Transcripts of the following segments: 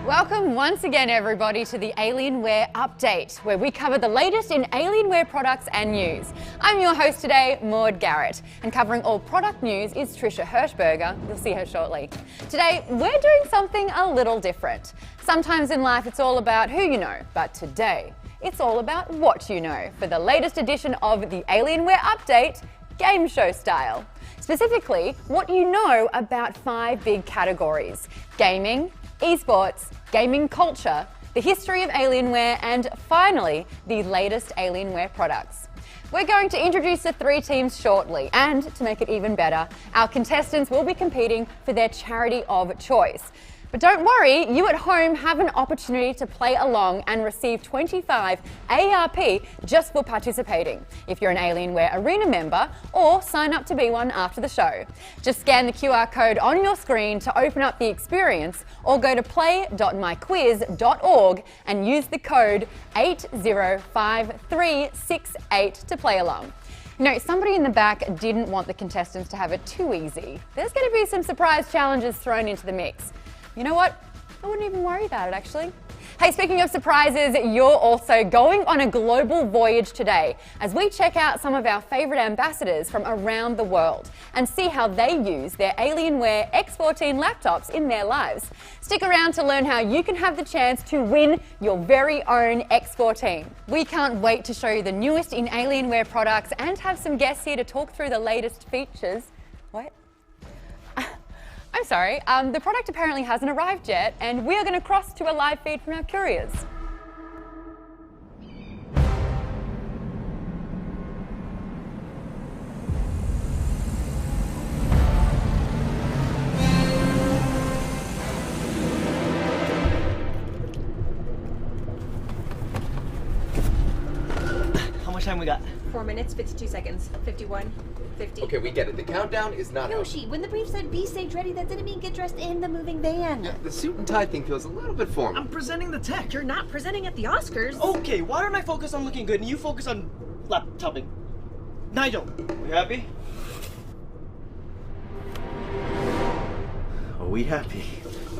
Welcome once again, everybody, to the Alienware Update, where we cover the latest in Alienware products and news. I'm your host today, Maude Garrett, and covering all product news is Trisha Hirschberger. You'll see her shortly. Today, we're doing something a little different. Sometimes in life, it's all about who you know, but today, it's all about what you know for the latest edition of the Alienware Update, game show style. Specifically, what you know about 5 big categories: gaming, esports, gaming culture, the history of Alienware, and finally, the latest Alienware products. We're going to introduce the 3 teams shortly, and to make it even better, our contestants will be competing for their charity of choice. But don't worry, you at home have an opportunity to play along and receive 25 ARP just for participating, if you're an Alienware Arena member, or sign up to be one after the show. Just scan the QR code on your screen to open up the experience, or go to play.myquiz.org and use the code 805368 to play along. You know, somebody in the back didn't want the contestants to have it too easy. There's going to be some surprise challenges thrown into the mix. You know what? I wouldn't even worry about it, actually. Hey, speaking of surprises, you're also going on a global voyage today as we check out some of our favourite ambassadors from around the world and see how they use their Alienware X14 laptops in their lives. Stick around to learn how you can have the chance to win your very own X14. We can't wait to show you the newest in Alienware products and have some guests here to talk through the latest features. What? I'm sorry, the product apparently hasn't arrived yet, and we are going to cross to a live feed from our couriers. How much time we got? 4 minutes, 52 seconds, 51, 50. Okay, we get it. The countdown is not out. Yoshi, when the brief said be stage ready, that didn't mean get dressed in the moving van. Yeah, the suit and tie thing feels a little bit formal. I'm presenting the tech. You're not presenting at the Oscars. Okay, why don't I focus on looking good and you focus on laptoping? Nigel, we happy? Are we happy?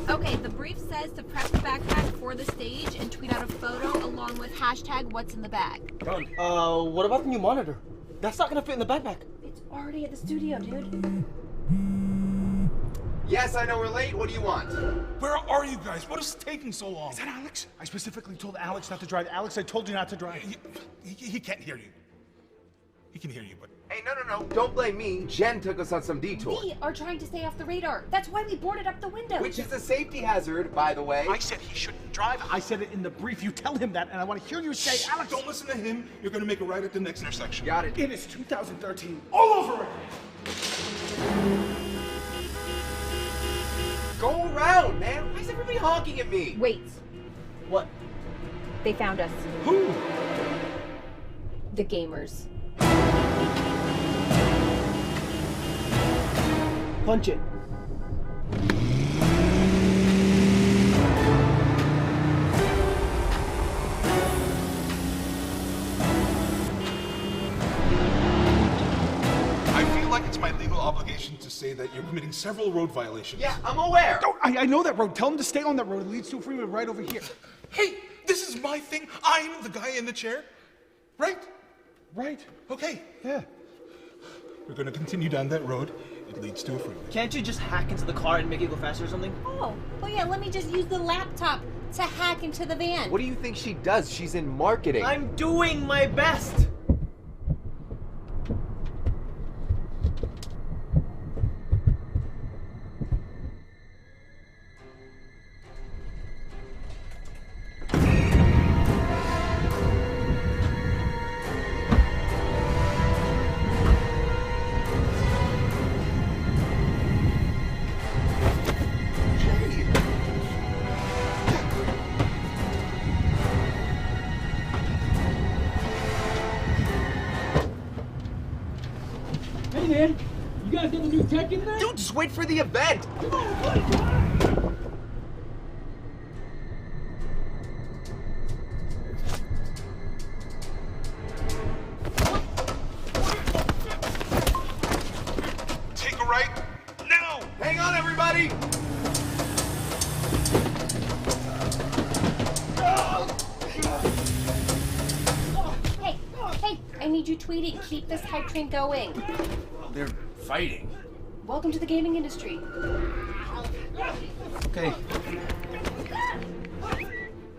Okay, the brief says to prep the backpack for the stage and tweet out a photo along with hashtag what's in the bag. Done. What about the new monitor? That's not gonna fit in the backpack. It's already at the studio, dude. Yes, I know we're late. What do you want? Where are you guys? What is taking so long? Is that Alex? I specifically told Alex not to drive. Alex, I told you not to drive. He can't hear you. He can hear you, but... Hey, no. Don't blame me. Jen took us on some detour. We are trying to stay off the radar. That's why we boarded up the window. Which is a safety hazard, by the way. I said he shouldn't drive. I said it in the brief. You tell him that, and I want to hear you say, Alex, don't listen to him. You're going to make a right at the next intersection. Got it. It is 2013 all over again. Go around, man. Why is everybody honking at me? Wait, What? they found us. Who? The gamers. Punch it. I feel like it's my legal obligation to say that you're committing several road violations. Yeah, I'm aware. Oh, I know that road. Tell him to stay on that road. It leads to a freeway right over here. Hey, this is my thing. I'm the guy in the chair. Right? Right. Okay. Yeah. We're gonna continue down that road. It leads to a freeway. Can't you just hack into the car and make it go faster or something? Oh yeah, let me just use the laptop to hack into the van. What do you think she does? She's in marketing. I'm doing my best. Hey man, you guys got the new tech in there? Dude, just wait for the event. Take a right now. Hang on, everybody. need you tweeting. Keep this hype train going. They're fighting. Welcome to the gaming industry. Okay.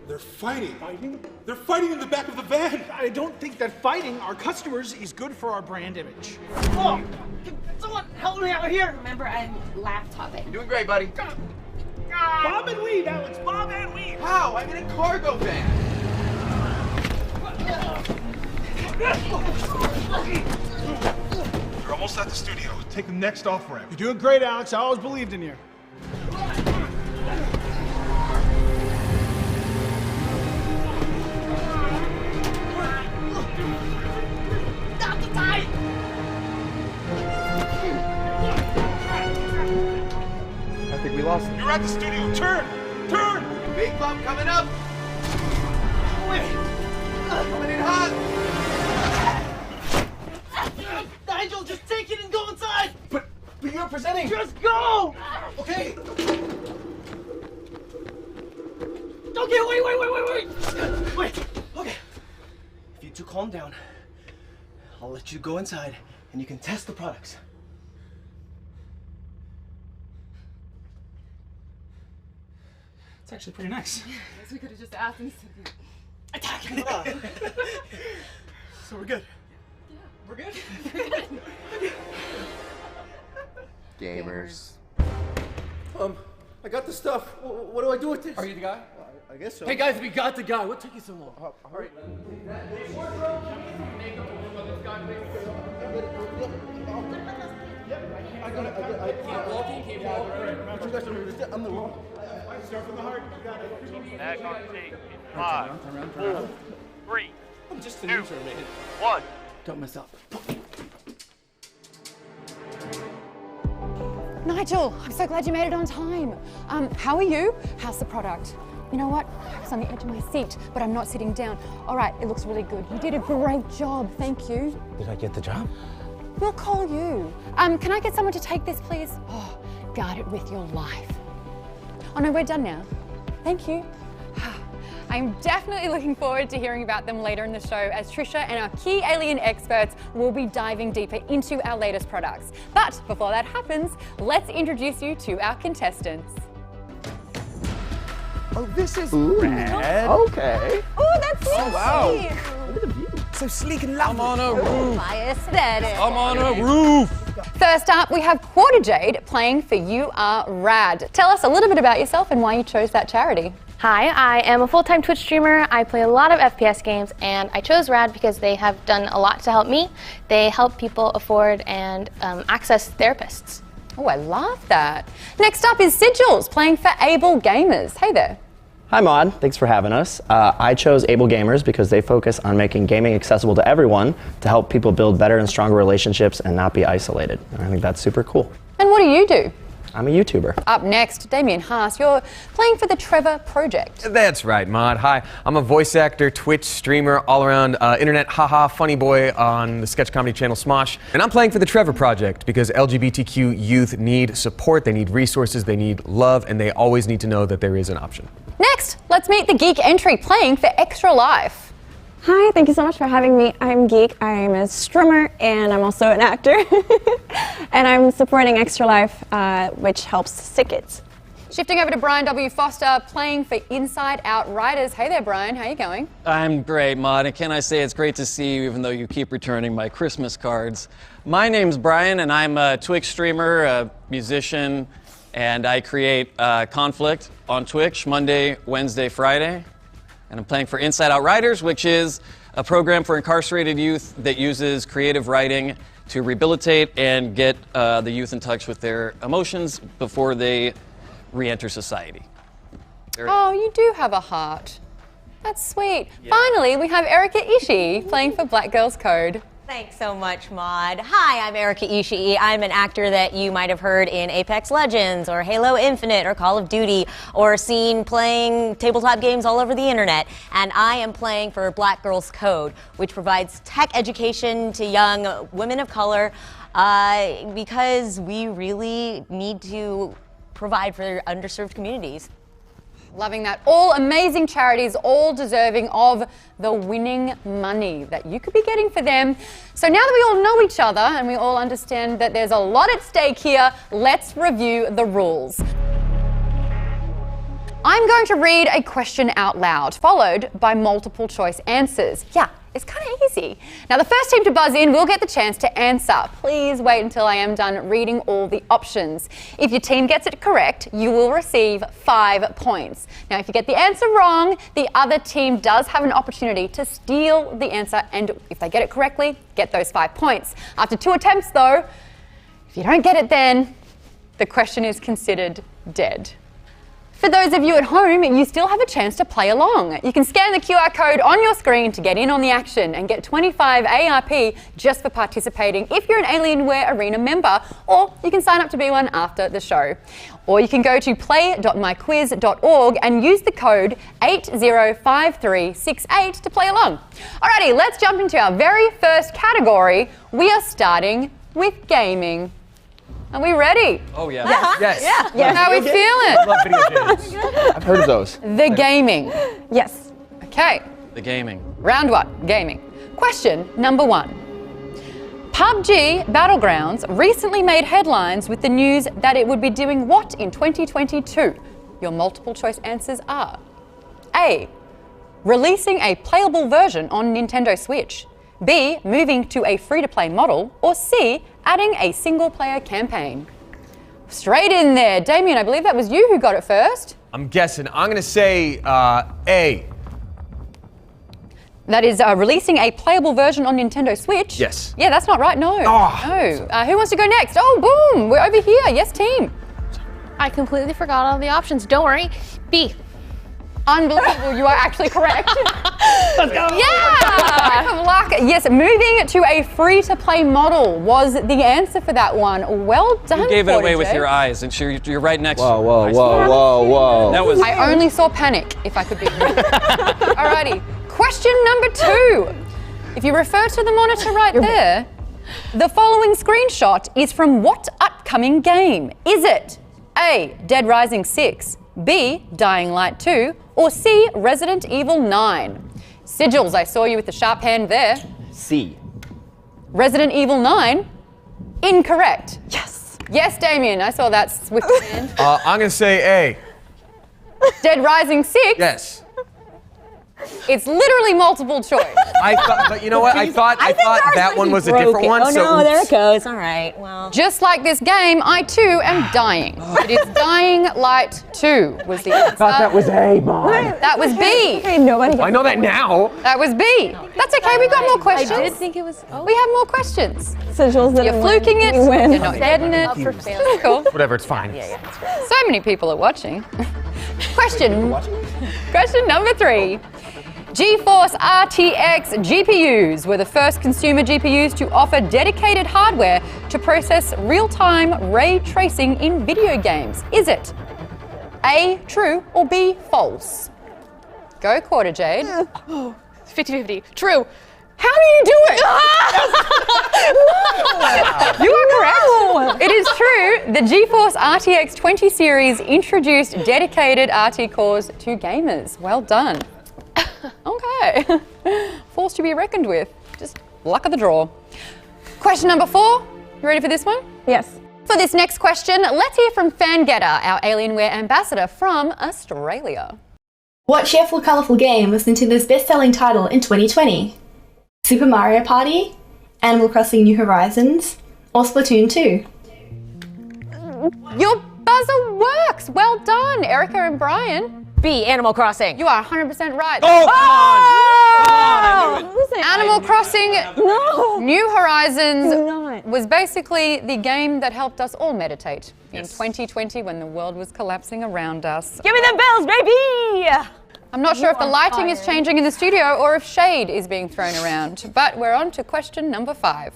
They're fighting. Fighting? They're fighting in the back of the van. I don't think that fighting our customers is good for our brand image. Oh, can someone help me out here? Remember, I'm laptoping. You're doing great, buddy. Bob and weave, Alex. Bob and weave. How? I'm in a cargo van. You're almost at the studio. Take the next off-ramp. You're doing great, Alex. I always believed in you. Not the time. I think we lost him. You're at the studio. Turn! Turn! Big bump coming up. Wait. Coming in hot. Nigel, just take it and go inside. But you're presenting. Just go. Okay. Okay, wait. Wait. Okay. If you two calm down, I'll let you go inside and you can test the products. It's actually pretty nice. I guess we could have just asked him to Attack! So we're good. Yeah. We're good? Gamers. I got the stuff. What do I do with this? Are you the guy? I guess so. Hey guys, we got the guy. What took you so long? All right. Keep walking. But you guys don't understand. I'm the wrong. Start from the heart. You got it. Back on tape in 5, 4, 3, I'm just 2, an intern, man. 1. Don't mess up. Nigel, I'm so glad you made it on time. How are you? How's the product? You know what? I was on the edge of my seat, but I'm not sitting down. All right, it looks really good. You did a great job, thank you. Did I get the job? We'll call you. Can I get someone to take this, please? Oh, guard it with your life. Oh no, we're done now. Thank you. I'm definitely looking forward to hearing about them later in the show as Trisha and our key alien experts will be diving deeper into our latest products. But before that happens, let's introduce you to our contestants. Oh, this is red. Okay. Oh, that's so wow. sweet. Look at the view. So sleek and lovely. I'm on a roof. My aesthetic. I'm on a roof. First up, we have Quarter Jade playing for You Are Rad. Tell us a little bit about yourself and why you chose that charity. Hi, I am a full-time Twitch streamer. I play a lot of FPS games, and I chose RAD because they have done a lot to help me. They help people afford and access therapists. Oh, I love that. Next up is Sigils playing for Able Gamers. Hey there. Hi Maude, thanks for having us. I chose Able Gamers because they focus on making gaming accessible to everyone to help people build better and stronger relationships and not be isolated. And I think that's super cool. And what do you do? I'm a YouTuber. Up next, Damien Haas, you're playing for the Trevor Project. That's right, Maude. Hi, I'm a voice actor, Twitch streamer, all-around internet haha funny boy on the sketch comedy channel Smosh. And I'm playing for the Trevor Project because LGBTQ youth need support, they need resources, they need love, and they always need to know that there is an option. Next, let's meet the Geek entry playing for Extra Life. Hi, thank you so much for having me. I'm Geek, I'm a streamer, and I'm also an actor. And I'm supporting Extra Life, which helps sick kids. Shifting over to Brian W. Foster, playing for Inside Out Riders. Hey there, Brian, how you going? I'm great, Maude, and can I say it's great to see you even though you keep returning my Christmas cards. My name's Brian, and I'm a Twitch streamer, a musician, and I create Conflict on Twitch Monday, Wednesday, Friday. And I'm playing for Inside Out Riders, which is a program for incarcerated youth that uses creative writing to rehabilitate and get the youth in touch with their emotions before they re-enter society. Oh, you do have a heart. That's sweet. Yeah. Finally, we have Erica Ishii playing for Black Girls Code. Thanks so much, Maude. Hi, I'm Erica Ishii. I'm an actor that you might have heard in Apex Legends or Halo Infinite or Call of Duty or seen playing tabletop games all over the internet. And I am playing for Black Girls Code, which provides tech education to young women of color because we really need to provide for underserved communities. Loving that. All amazing charities, all deserving of the winning money that you could be getting for them. So now that we all know each other and we all understand that there's a lot at stake here, let's review the rules. I'm going to read a question out loud, followed by multiple choice answers. Yeah, it's kind of easy. Now, the first team to buzz in will get the chance to answer. Please wait until I am done reading all the options. If your team gets it correct, you will receive 5 points. Now, if you get the answer wrong, the other team does have an opportunity to steal the answer, and if they get it correctly, get those 5 points. After 2 attempts, though, if you don't get it then, the question is considered dead. For those of you at home, you still have a chance to play along. You can scan the QR code on your screen to get in on the action and get 25 ARP just for participating if you're an Alienware Arena member, or you can sign up to be one after the show. Or you can go to play.myquiz.org and use the code 805368 to play along. Alrighty, let's jump into our very first category. We are starting with gaming. Are we ready? Oh, yeah. Yes. Yeah. How are we feeling? I love video games. I've heard of those. The gaming. Yes. Okay. The gaming. Round 1, gaming. Question number 1. PUBG Battlegrounds recently made headlines with the news that it would be doing what in 2022? Your multiple choice answers are A. Releasing a playable version on Nintendo Switch. B. Moving to a free-to-play model. Or C. Adding a single-player campaign. Straight in there. Damien, I believe that was you who got it first. I'm guessing. I'm going to say A. That is releasing a playable version on Nintendo Switch. Yes. Yeah, that's not right. No. Oh. No. Who wants to go next? Oh, boom. We're over here. Yes, team. I completely forgot all the options. Don't worry. B. Unbelievable, you are actually correct. Let's go. Yeah! Of luck. Yes, moving to a free-to-play model was the answer for that one. Well done, You gave it away with Jay. your eyes, and you're right next to Whoa, her. whoa, whoa, whoa, whoa. That was. I only saw panic, if I could be real. Alrighty, question number 2. If you refer to the monitor right there, the following screenshot is from what upcoming game? Is it A, Dead Rising 6, B, Dying Light 2, or C, Resident Evil 9? Sigils, I saw you with the sharp hand there. C. Resident Evil 9? Incorrect. Yes. Yes, Damien, I saw that swift hand. I'm going to say A. Dead Rising 6? Yes. It's literally multiple choice. I thought, but you know what? I thought that one was a different one. Oh so no, there oops. it goes. All right, well. Just like this game, I too am dying. It is Dying Light 2 was the answer. I thought that was A, Mom. That was B. Okay, nobody I know that now. That was B. That's okay, we got more questions. I did think it was O. We have more questions. Sigils You're didn't fluking it, win. You win. you're not getting it. Up for failure. Cool. Whatever, it's fine. So many people are watching. Question number 3. GeForce RTX GPUs were the first consumer GPUs to offer dedicated hardware to process real-time ray tracing in video games. Is it A, true, or B, false? Go, Quarter Jade. 50-50. True. How do you do it? You are correct. It is true. The GeForce RTX 20 series introduced dedicated RT cores to gamers. Well done. Okay. Force to be reckoned with. Just luck of the draw. Question number 4. You ready for this one? Yes. For this next question, let's hear from Fangetter, our Alienware ambassador from Australia. What cheerful, colourful game was Nintendo's best-selling title in 2020? Super Mario Party, Animal Crossing New Horizons, or Splatoon 2? Your buzzer works. Well done, Erica and Brian. B, Animal Crossing. You are 100% right. Oh, come on. Animal Crossing No. New Horizons Not. was basically the game that helped us all meditate in 2020 when the world was collapsing around us. Give me them bells, baby! I'm not sure if the lighting is changing in the studio or if shade is being thrown around, but we're on to question number 5.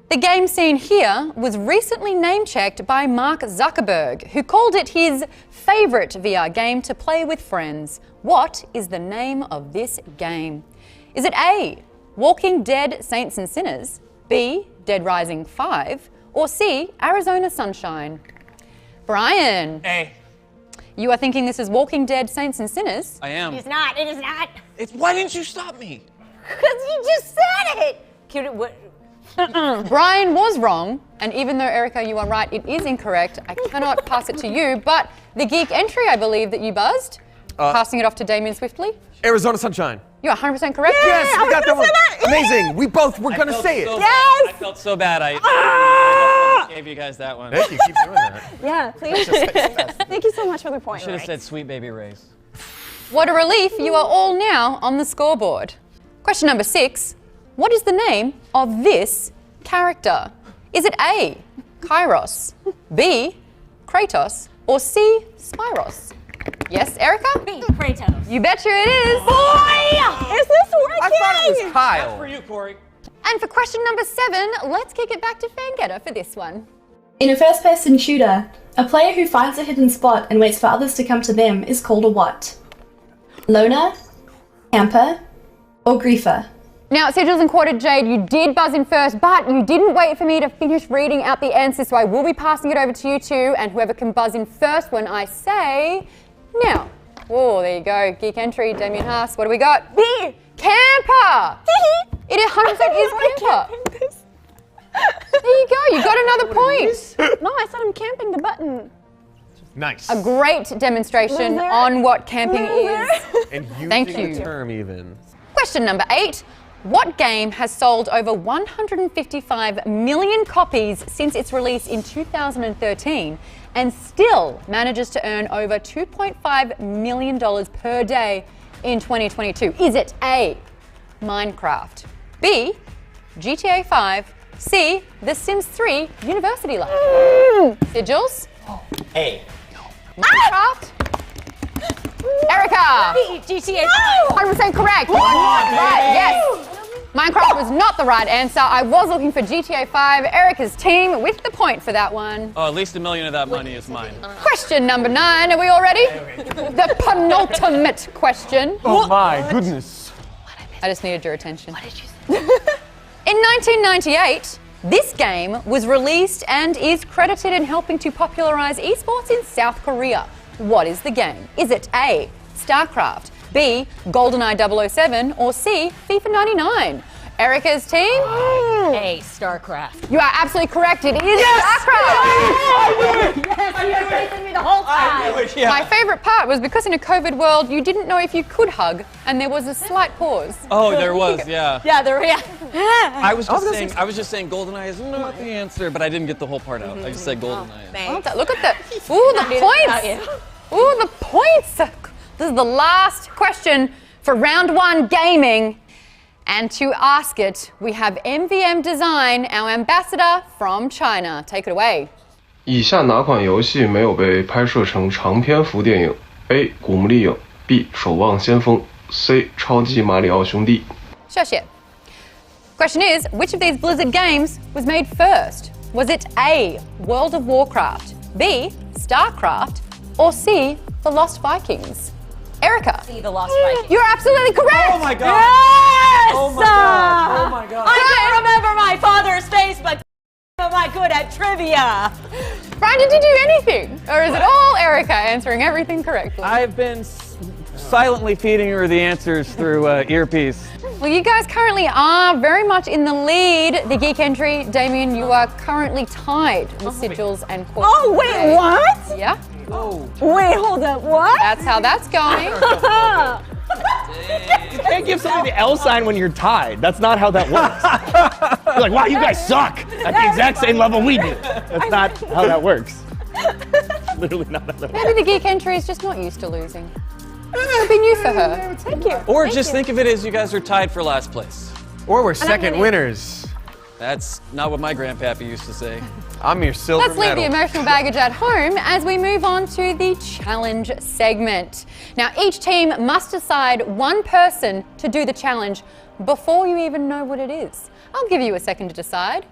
The game seen here was recently name-checked by Mark Zuckerberg, who called it his favourite VR game to play with friends. What is the name of this game? Is it A, Walking Dead Saints and Sinners, B, Dead Rising 5, or C, Arizona Sunshine? Brian. A. You are thinking this is Walking Dead Saints and Sinners. I am. It's not. It is not. Why didn't you stop me? Because you just said it. Brian was wrong, and even though, Erica, you are right, it is incorrect. I cannot pass it to you, but the geek entry, I believe, that you buzzed, passing it off to Damien swiftly. Arizona Sunshine. You're 100% correct. Yes, we got that one. Amazing. We both were going to say it. I felt so bad. I gave you guys that one. Thank you. Keep doing that. Yeah, please. Thank you so much for the point. Should have said Sweet Baby Ray's. What a relief. You are all now on the scoreboard. Question number 6. What is the name of this character? Is it A, Kairos, B, Kratos, or C, Spyros? Yes, Erica? B, Kratos. You betcha it is. Boy! Is this working? I thought it was Kyle. That's for you, Corey. And for question number 7, let's kick it back to Fangetter for this one. In a first-person shooter, a player who finds a hidden spot and waits for others to come to them is called a what? Loner, camper, or griefer? Now, Sigils and Quartered Jade, you did buzz in first, but you didn't wait for me to finish reading out the answers, so I will be passing it over to you two, and whoever can buzz in first when I say now. Oh, there you go. Geek entry, Damien Haas. What do we got? B. Camper! It 100% is camper. There you go. You got another point. No, I said I'm camping the button. Nice. A great demonstration Loser. on what camping is. And Thank using you. the term even. Question number 8. What game has sold over 155 million copies since its release in 2013 and still manages to earn over $2.5 million per day in 2022? Is it A, Minecraft, B, GTA 5, C, The Sims 3 University Life? Sigils? A. Minecraft? Erica! GTA 100% correct. You are not right. Yes. Minecraft was not the right answer. I was looking for GTA 5. Erica's team with the point for that one. Oh, at least $1 million of that money is mine. Question number 9. Are we all ready? The penultimate question. Oh my goodness. I just needed your attention. What did you say? In 1998, this game was released and is credited in helping to popularize esports in South Korea. What is the game? Is it A, StarCraft, B, GoldenEye 007, or C, FIFA 99? Erica's team? A, StarCraft. You are absolutely correct. It is StarCraft. Yes, you were facing me the whole time. My favorite part was because in a COVID world, you didn't know if you could hug, and there was a slight pause. Oh, there was, yeah. Yeah, there. Yeah. I was just saying GoldenEye is not the answer, but I didn't get the whole part out. I just said GoldenEye. Look at the, ooh, the points. Ooh, the points. This is the last question for round 1 gaming. And to ask it, we have MVM Design, our ambassador from China. Take it away. 以下哪款游戏没有被拍摄成长篇幅电影 ？A. 古墓丽影 B. 守望先锋 C. 超级马里奥兄弟 Shush. Question is, which of these Blizzard games was made first? Was it A, World of Warcraft, B, StarCraft, or C, The Lost Vikings? Erica. C, The Lost Vikings. You're absolutely correct. Oh my God. Yes! Oh my God. Oh my God. I can't remember my father's face, but am I good at trivia? Brian, did you do anything? Or is it all Erica answering everything correctly? I've been silently feeding her the answers through earpiece. Well, you guys currently are very much in the lead. The geek entry, Damien, you are currently tied with Sigils and Quartz. Oh, wait, what? Yeah. Oh. Wait, hold up, what? That's how that's going. You can't give somebody the L sign when you're tied. That's not how that works. You're like, wow, you guys suck at the exact same level we do. That's not how that works. Literally not how that works. Maybe the geek entry is just not used to losing. It'll be new for her. Thank you. Or just think of it as you guys are tied for last place. Or we're second winners. That's not what my grandpappy used to say. I'm your silver Let's leave medal. the emotional baggage at home as we move on to the challenge segment. Now, each team must decide one person to do the challenge before you even know what it is. I'll give you a second to decide.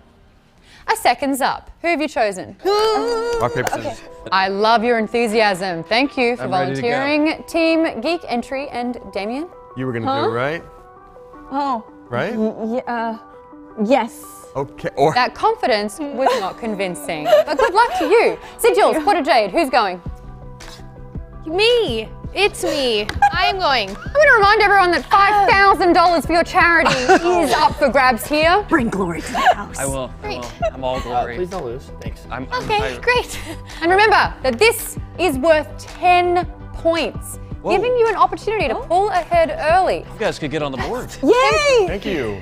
A second's up. Who have you chosen? Rock, paper, scissors. I love your enthusiasm. Thank you for I'm ready to go. volunteering. Team Geek Entry and Damien. You were gonna do it, right? Oh. Right? Yes. Okay. Or That confidence was not convincing. But good luck to you. Sigils, Quarter Jade, who's going? Me. It's me. I'm going. I'm going to remind everyone that $5,000 for your charity is up for grabs here. Bring glory to the house. I will. Great. I'm all glory. Please don't lose. Thanks. Okay, great. And remember that this is worth 10 points, giving you an opportunity to pull ahead early. You guys could get on the board. Yay! Thank you.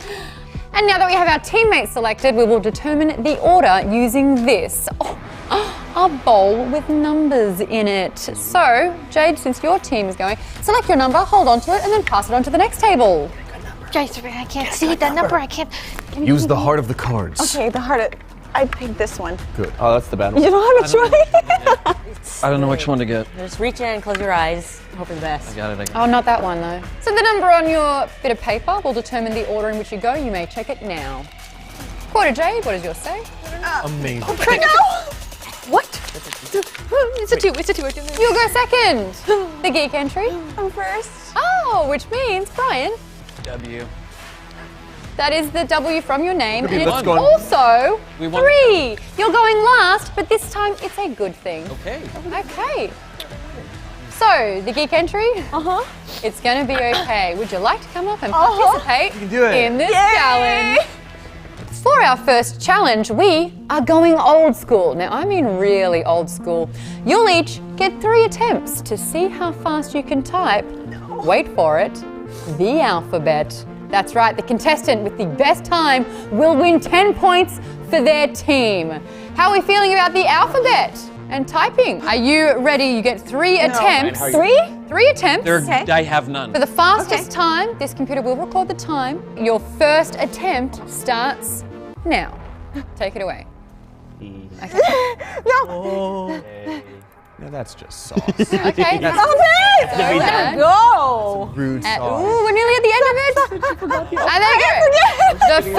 And now that we have our teammates selected, we will determine the order using this. A bowl with numbers in it. So, Jade, since your team is going, select your number, hold on to it, and then pass it on to the next table. Jade, I can't see that number. I can't. Use the heart of the cards. Okay, the heart. I picked this one. Good. Oh, that's the bad one. You don't have a choice. I don't know which one to get. Just reach in, close your eyes, hope for the best. I got it. Oh, not that one though. So the number on your bit of paper will determine the order in which you go. You may check it now. Quarter Jade, what does yours say? Amazing. What? It's a 2. It's a 2. You'll go second. The geek entry. I'm first. Oh, which means, Brian, W. that is the W from your name. And let's it's go. also We won. 3. You're going last, but this time it's a good thing. Okay. Okay. So, the geek entry, it's going to be okay. Would you like to come up and participate in this challenge? For our first challenge, we are going old school. Now, I mean really old school. You'll each get 3 attempts to see how fast you can type, wait for it, the alphabet. That's right, the contestant with the best time will win 10 points for their team. How are we feeling about the alphabet and typing? Are you ready? You get 3 attempts. Three attempts. I have none. For the fastest time, this computer will record the time. Your first attempt starts now. Take it away. Okay. No. Now that's just sauce. Okay. Let it go. Rude sauce. Ooh, we're nearly at the end of it. And there you go.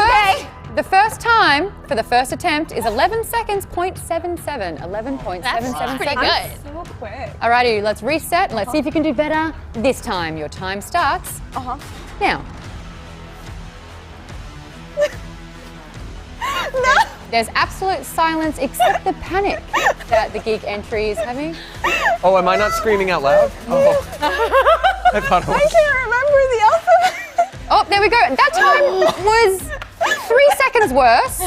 The first time for the first attempt is 11 seconds, 0.77. 11.77 That's pretty seconds. good. So quick. Alrighty, let's reset and let's see if you can do better this time. Your time starts now. No. There's absolute silence except the panic that the geek entry is having. Oh, am I not screaming out loud? Oh. I thought I was. I can't remember the alphabet. Oh, there we go. That time was 3 seconds worse.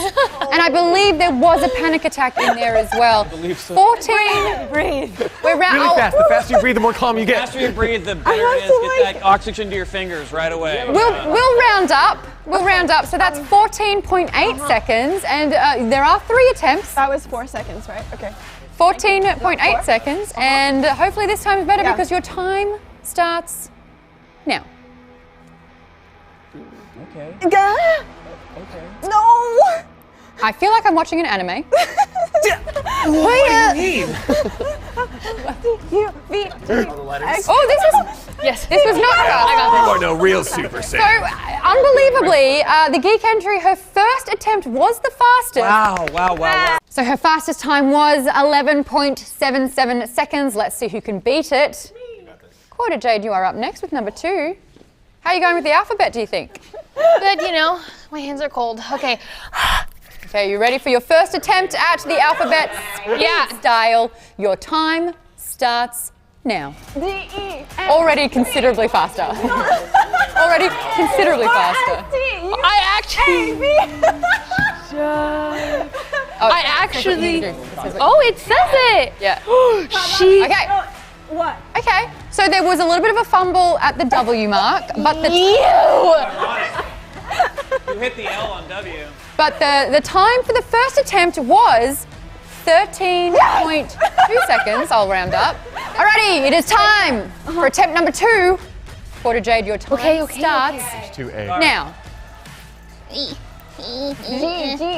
And I believe there was a panic attack in there as well. 14. Breathe. We're Really fast. The faster you breathe, the more calm you The get. faster you breathe, the better it is. Get that oxygen to your fingers right away. We'll round up. We'll round up. So that's 14.8 seconds. And there are 3 attempts. That was 4 seconds, right? Okay. 14.8 seconds. And hopefully this time is better because your time starts now. Okay. Okay. No. I feel like I'm watching an anime. What do you mean? Oh, this was not fast. You are no real Super So, Saiyan. unbelievably, the geek entry, her first attempt was the fastest. Wow. So her fastest time was 11.77 seconds. Let's see who can beat it. Quarter Jade, you are up next with number 2. How are you going with the alphabet, do you think? But you know, my hands are cold. Okay. Okay, you ready for your first attempt at the alphabet speed dial? Your time starts now. D-E. Already considerably faster. Already considerably faster. I actually. I actually. Oh, it says it. Yeah. She. Okay. What? Okay. So there was a little bit of a fumble at the W mark, but the You hit the L on W. But the time for the first attempt was 13.2 seconds. I'll round up. Alrighty, it is time for attempt number 2. Quarter Jade, your time starts now.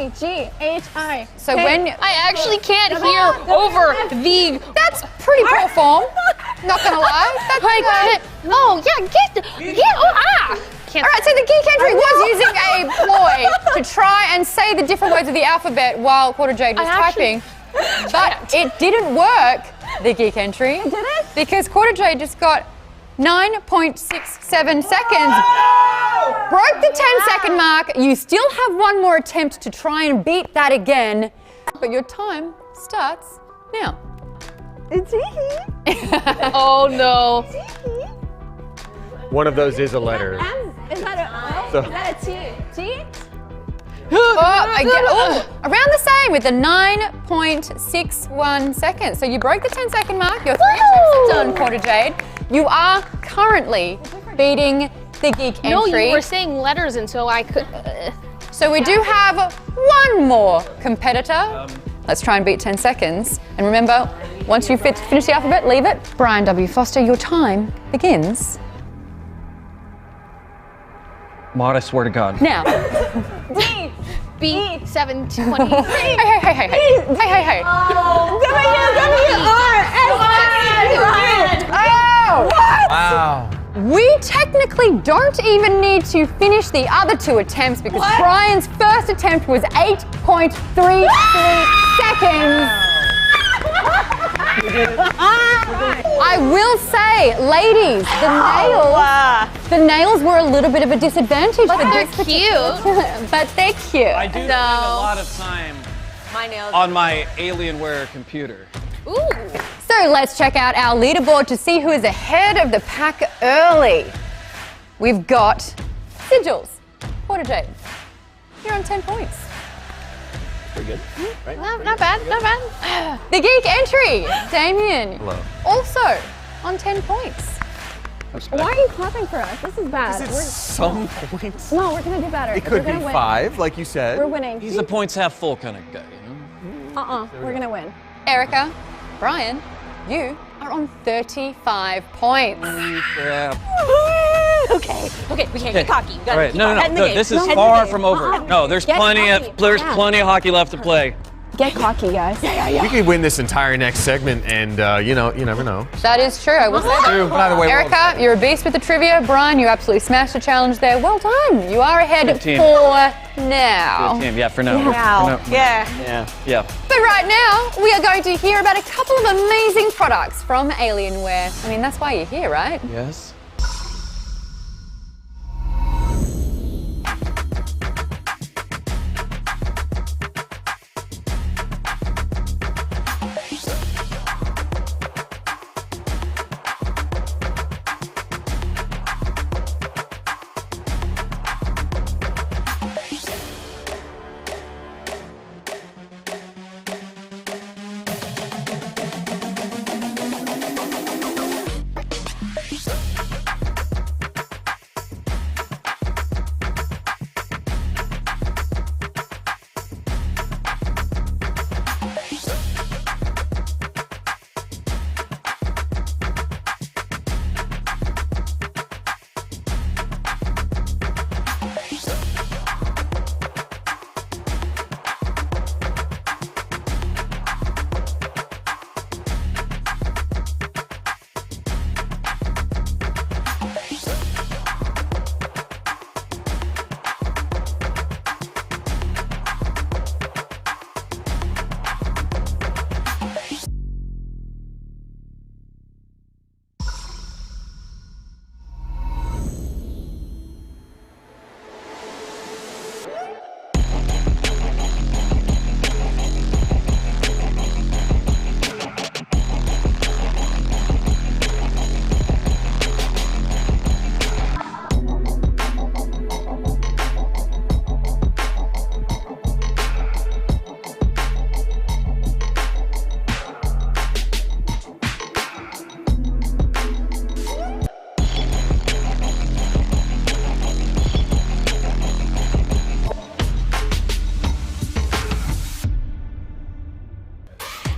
G-H-I. So when I actually can't hear over the. That's pretty poor form. Not gonna lie. That's Oh yeah, get. All right, so the geek entry was using a ploy to try and say the different words of the alphabet while Quarter Jade was typing. But it didn't work, the geek entry. Did it? Because Quarter Jade just got 9.67 seconds. Broke the 10-second mark. You still have one more attempt to try and beat that again. But your time starts now. It's Ishii. Oh no. One of those is a letter. Is that a So- is that a T? T? Around the same with the 9.61 seconds. So you broke the 10-second mark. You're 3 attempts done, Porter Jade. You are currently beating the geek entry. No, you were saying letters until I could. So we do have one more competitor. Let's try and beat 10 seconds. And remember, once you finish the alphabet, leave it. Brian W. Foster, your time begins Maude, I swear to God. now. D. B 720. Hey. Oh! Wow. We technically don't even need to finish the other 2 attempts because Brian's first attempt was 8.33 seconds. I will say, ladies, the nails were a little bit of a disadvantage. But for they're this particular- but they're cute. I do spend a lot of time on my Alienware computer. Ooh. So let's check out our leaderboard to see who is ahead of the pack early. We've got Sigils, Porter Jade. You're on 10 points. Pretty good. Right? Not bad. The geek entry, Damien. Hello. Also on 10 points. Why are you clapping for us? This is bad. Some points. No, we're gonna do better. It could We're be gonna win. 5, like you said. We're winning. He's the points half full kind of guy, you know? We're gonna win. Erica, Brian, you are on 35 points. Crap. Okay, we can't get cocky. We gotta All right, keep no, our head in the game. this is Head in the far game. from over. No, there's Get plenty cocky. of hockey left to play. Get cocky, guys. We could win this entire next segment, and you never know. That is true. I will say that. True, but either way, Erica, you're a beast with the trivia. Brian, you absolutely smashed the challenge there. Well done. You are ahead Good team. for now. Good team, yeah, for now. Yeah. Yeah. But right now, we are going to hear about a couple of amazing products from Alienware. I mean, that's why you're here, right? Yes.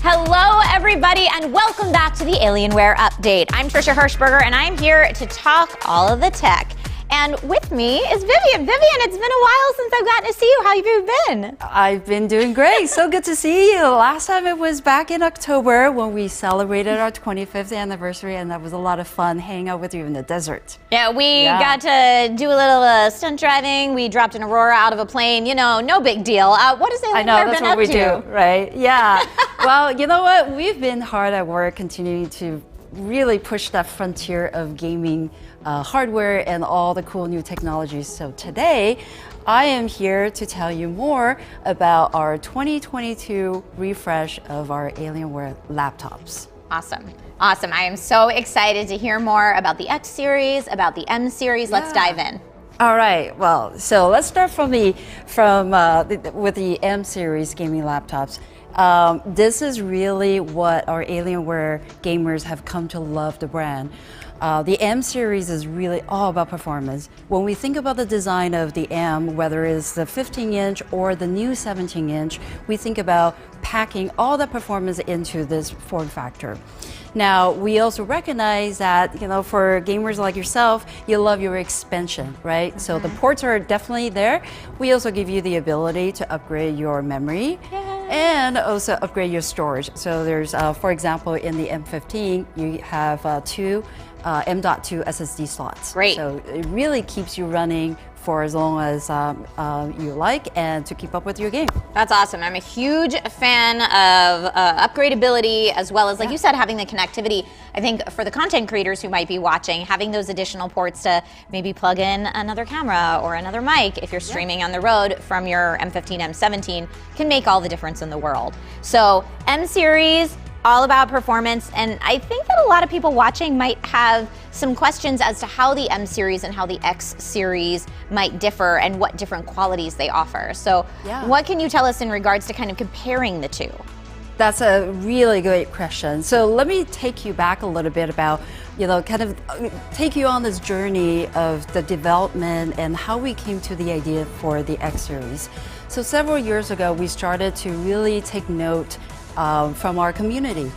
Hello, everybody, and welcome back to the Alienware Update. I'm Trisha Hirschberger, and I'm here to talk all of the tech. And with me is Vivian. Vivian, it's been a while since I've gotten to see you. How have you been? I've been doing great. So good to see you. Last time it was back in October when we celebrated our 25th anniversary, and that was a lot of fun hanging out with you in the desert. Yeah, we got to do a little stunt driving. We dropped an Aurora out of a plane. You know, no big deal. What has Alienware I know, that's been what up we to? do, right? Yeah. Well, you know what? We've been hard at work continuing to really push that frontier of gaming hardware and all the cool new technologies. So today, I am here to tell you more about our 2022 refresh of our Alienware laptops. Awesome. Awesome. I am so excited to hear more about the X series, about the M series. Let's dive in. All right. Well, so let's start with the M series gaming laptops. This is really what our Alienware gamers have come to love the brand. The M series is really all about performance. When we think about the design of the M, whether it's the 15-inch or the new 17-inch, we think about packing all the performance into this form factor. Now, we also recognize that, you know, for gamers like yourself, you love your expansion, right? So the ports are definitely there. We also give you the ability to upgrade your memory and also upgrade your storage. So there's, for example, in the M15, you have two M.2 SSD slots. Great. So it really keeps you running for as long as you like and to keep up with your game. That's awesome. I'm a huge fan of upgradability as well as, like you said, having the connectivity. I think for the content creators who might be watching, having those additional ports to maybe plug in another camera or another mic if you're streaming on the road from your M15, M17 can make all the difference in the world. So M series, all about performance, and I think that a lot of people watching might have some questions as to how the M series and how the X series might differ and what different qualities they offer. So what can you tell us in regards to kind of comparing the two? That's a really great question. So let me take you back a little bit about, you know, kind of take you on this journey of the development and how we came to the idea for the X series. So several years ago, we started to really take note from our community.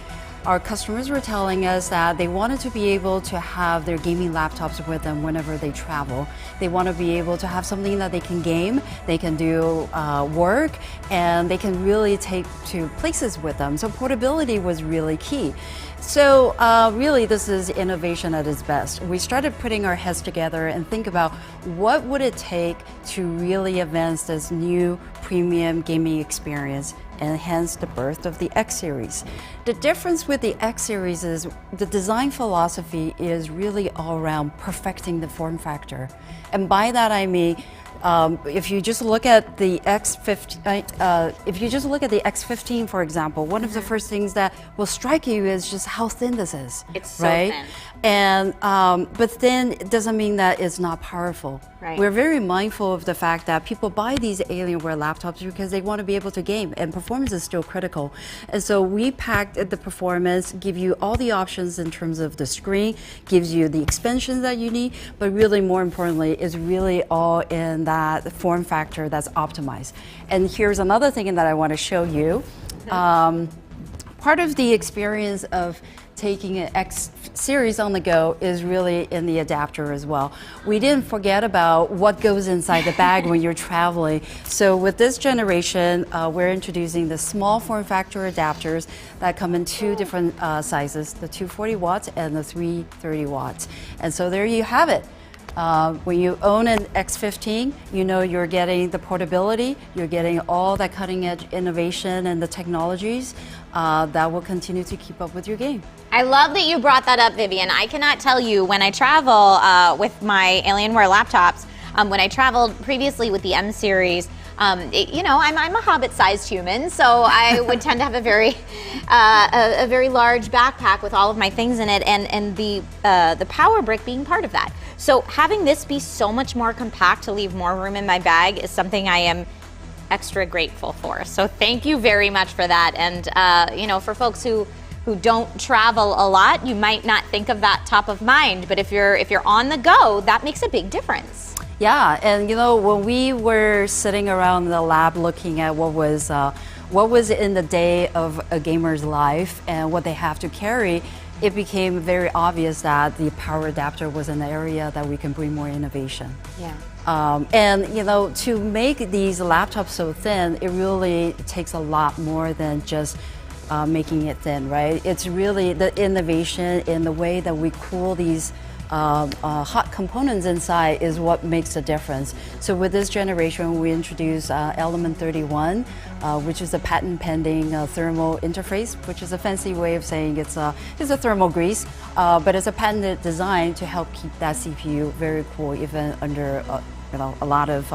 Our customers were telling us that they wanted to be able to have their gaming laptops with them whenever they travel. They want to be able to have something that they can game, they can do work, and they can really take to places with them. So portability was really key. So really this is innovation at its best. We started putting our heads together and think about what would it take to really advance this new premium gaming experience, and hence the birth of the X series. The difference with the X series is the design philosophy is really all around perfecting the form factor. And by that I mean, if you just look at the X15, for example, one of the first things that will strike you is just how thin this is. It's so right? thin. And but then it doesn't mean that it's not powerful. Right. We're very mindful of the fact that people buy these Alienware laptops because they want to be able to game, and performance is still critical. And so we packed the performance, give you all the options in terms of the screen, gives you the expansions that you need, but really more importantly is really all in that form factor that's optimized. And here's another thing that I want to show you. Part of the experience of taking an X series on the go is really in the adapter as well. We didn't forget about what goes inside the bag when you're traveling. So with this generation, we're introducing the small form factor adapters that come in two different sizes, the 240 watts and the 330 watts. And so there you have it. When you own an X15, you know you're getting the portability, you're getting all that cutting edge innovation and the technologies that will continue to keep up with your game. I love that you brought that up, Vivian. I cannot tell you, when I travel with my Alienware laptops, when I traveled previously with the M series, you know, I'm a hobbit-sized human, so I would tend to have a very large backpack with all of my things in it, and the power brick being part of that. So having this be so much more compact to leave more room in my bag is something I am extra grateful for. So thank you very much for that. And you know, for folks who don't travel a lot, you might not think of that top of mind, but if you're on the go, that makes a big difference. Yeah, and you know, when we were sitting around the lab looking at what was in the day of a gamer's life and what they have to carry, it became very obvious that the power adapter was an area that we can bring more innovation. Yeah. And you know, to make these laptops so thin, it really takes a lot more than just making it thin, right? It's really the innovation in the way that we cool these hot components inside is what makes a difference. So with this generation, we introduced Element 31, which is a patent-pending thermal interface, which is a fancy way of saying it's a thermal grease, but it's a patented design to help keep that CPU very cool even under a lot of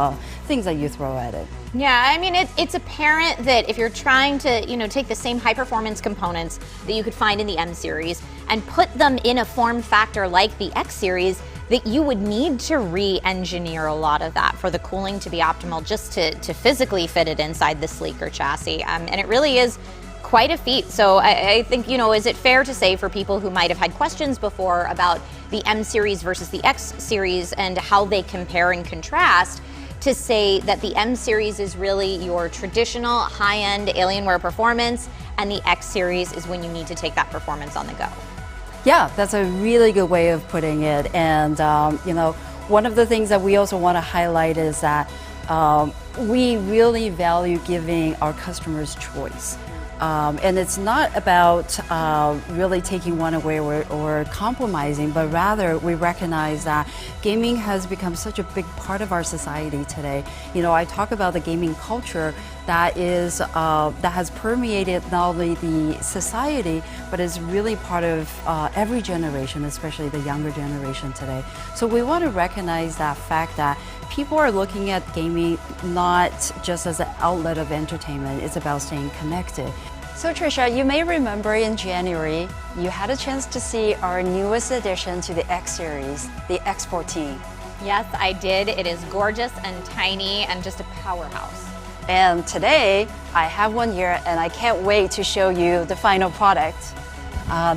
things that you throw at it. Yeah, I mean, it's apparent that if you're trying to, take the same high performance components that you could find in the M series and put them in a form factor like the X series, that you would need to re-engineer a lot of that for the cooling to be optimal, just to physically fit it inside the sleeker chassis. And it really is quite a feat. So I think, is it fair to say for people who might have had questions before about the M series versus the X series and how they compare and contrast, to say that the M series is really your traditional high-end Alienware performance, and the X series is when you need to take that performance on the go? Yeah, that's a really good way of putting it. And, one of the things that we also want to highlight is that we really value giving our customers choice. And it's not about really taking one away or compromising, but rather we recognize that gaming has become such a big part of our society today. I talk about the gaming culture that has permeated not only the society, but is really part of every generation, especially the younger generation today. So we want to recognize that fact that people are looking at gaming not just as an outlet of entertainment, it's about staying connected. So Trisha, you may remember in January, you had a chance to see our newest addition to the X series, the X14. Yes, I did. It is gorgeous and tiny and just a powerhouse. And today, I have one here and I can't wait to show you the final product.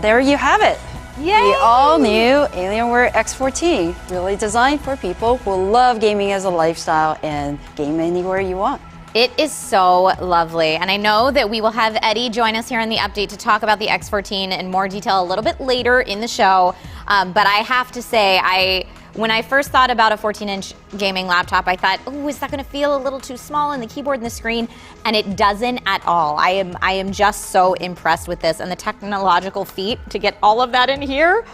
There you have it. Yay! The all-new Alienware X14, really designed for people who love gaming as a lifestyle and game anywhere you want. It is so lovely, and I know that we will have Eddie join us here in the update to talk about the X14 in more detail a little bit later in the show, but I have to say, when I first thought about a 14-inch gaming laptop, I thought, oh, is that going to feel a little too small in the keyboard and the screen? And it doesn't at all. I am just so impressed with this, and the technological feat to get all of that in here,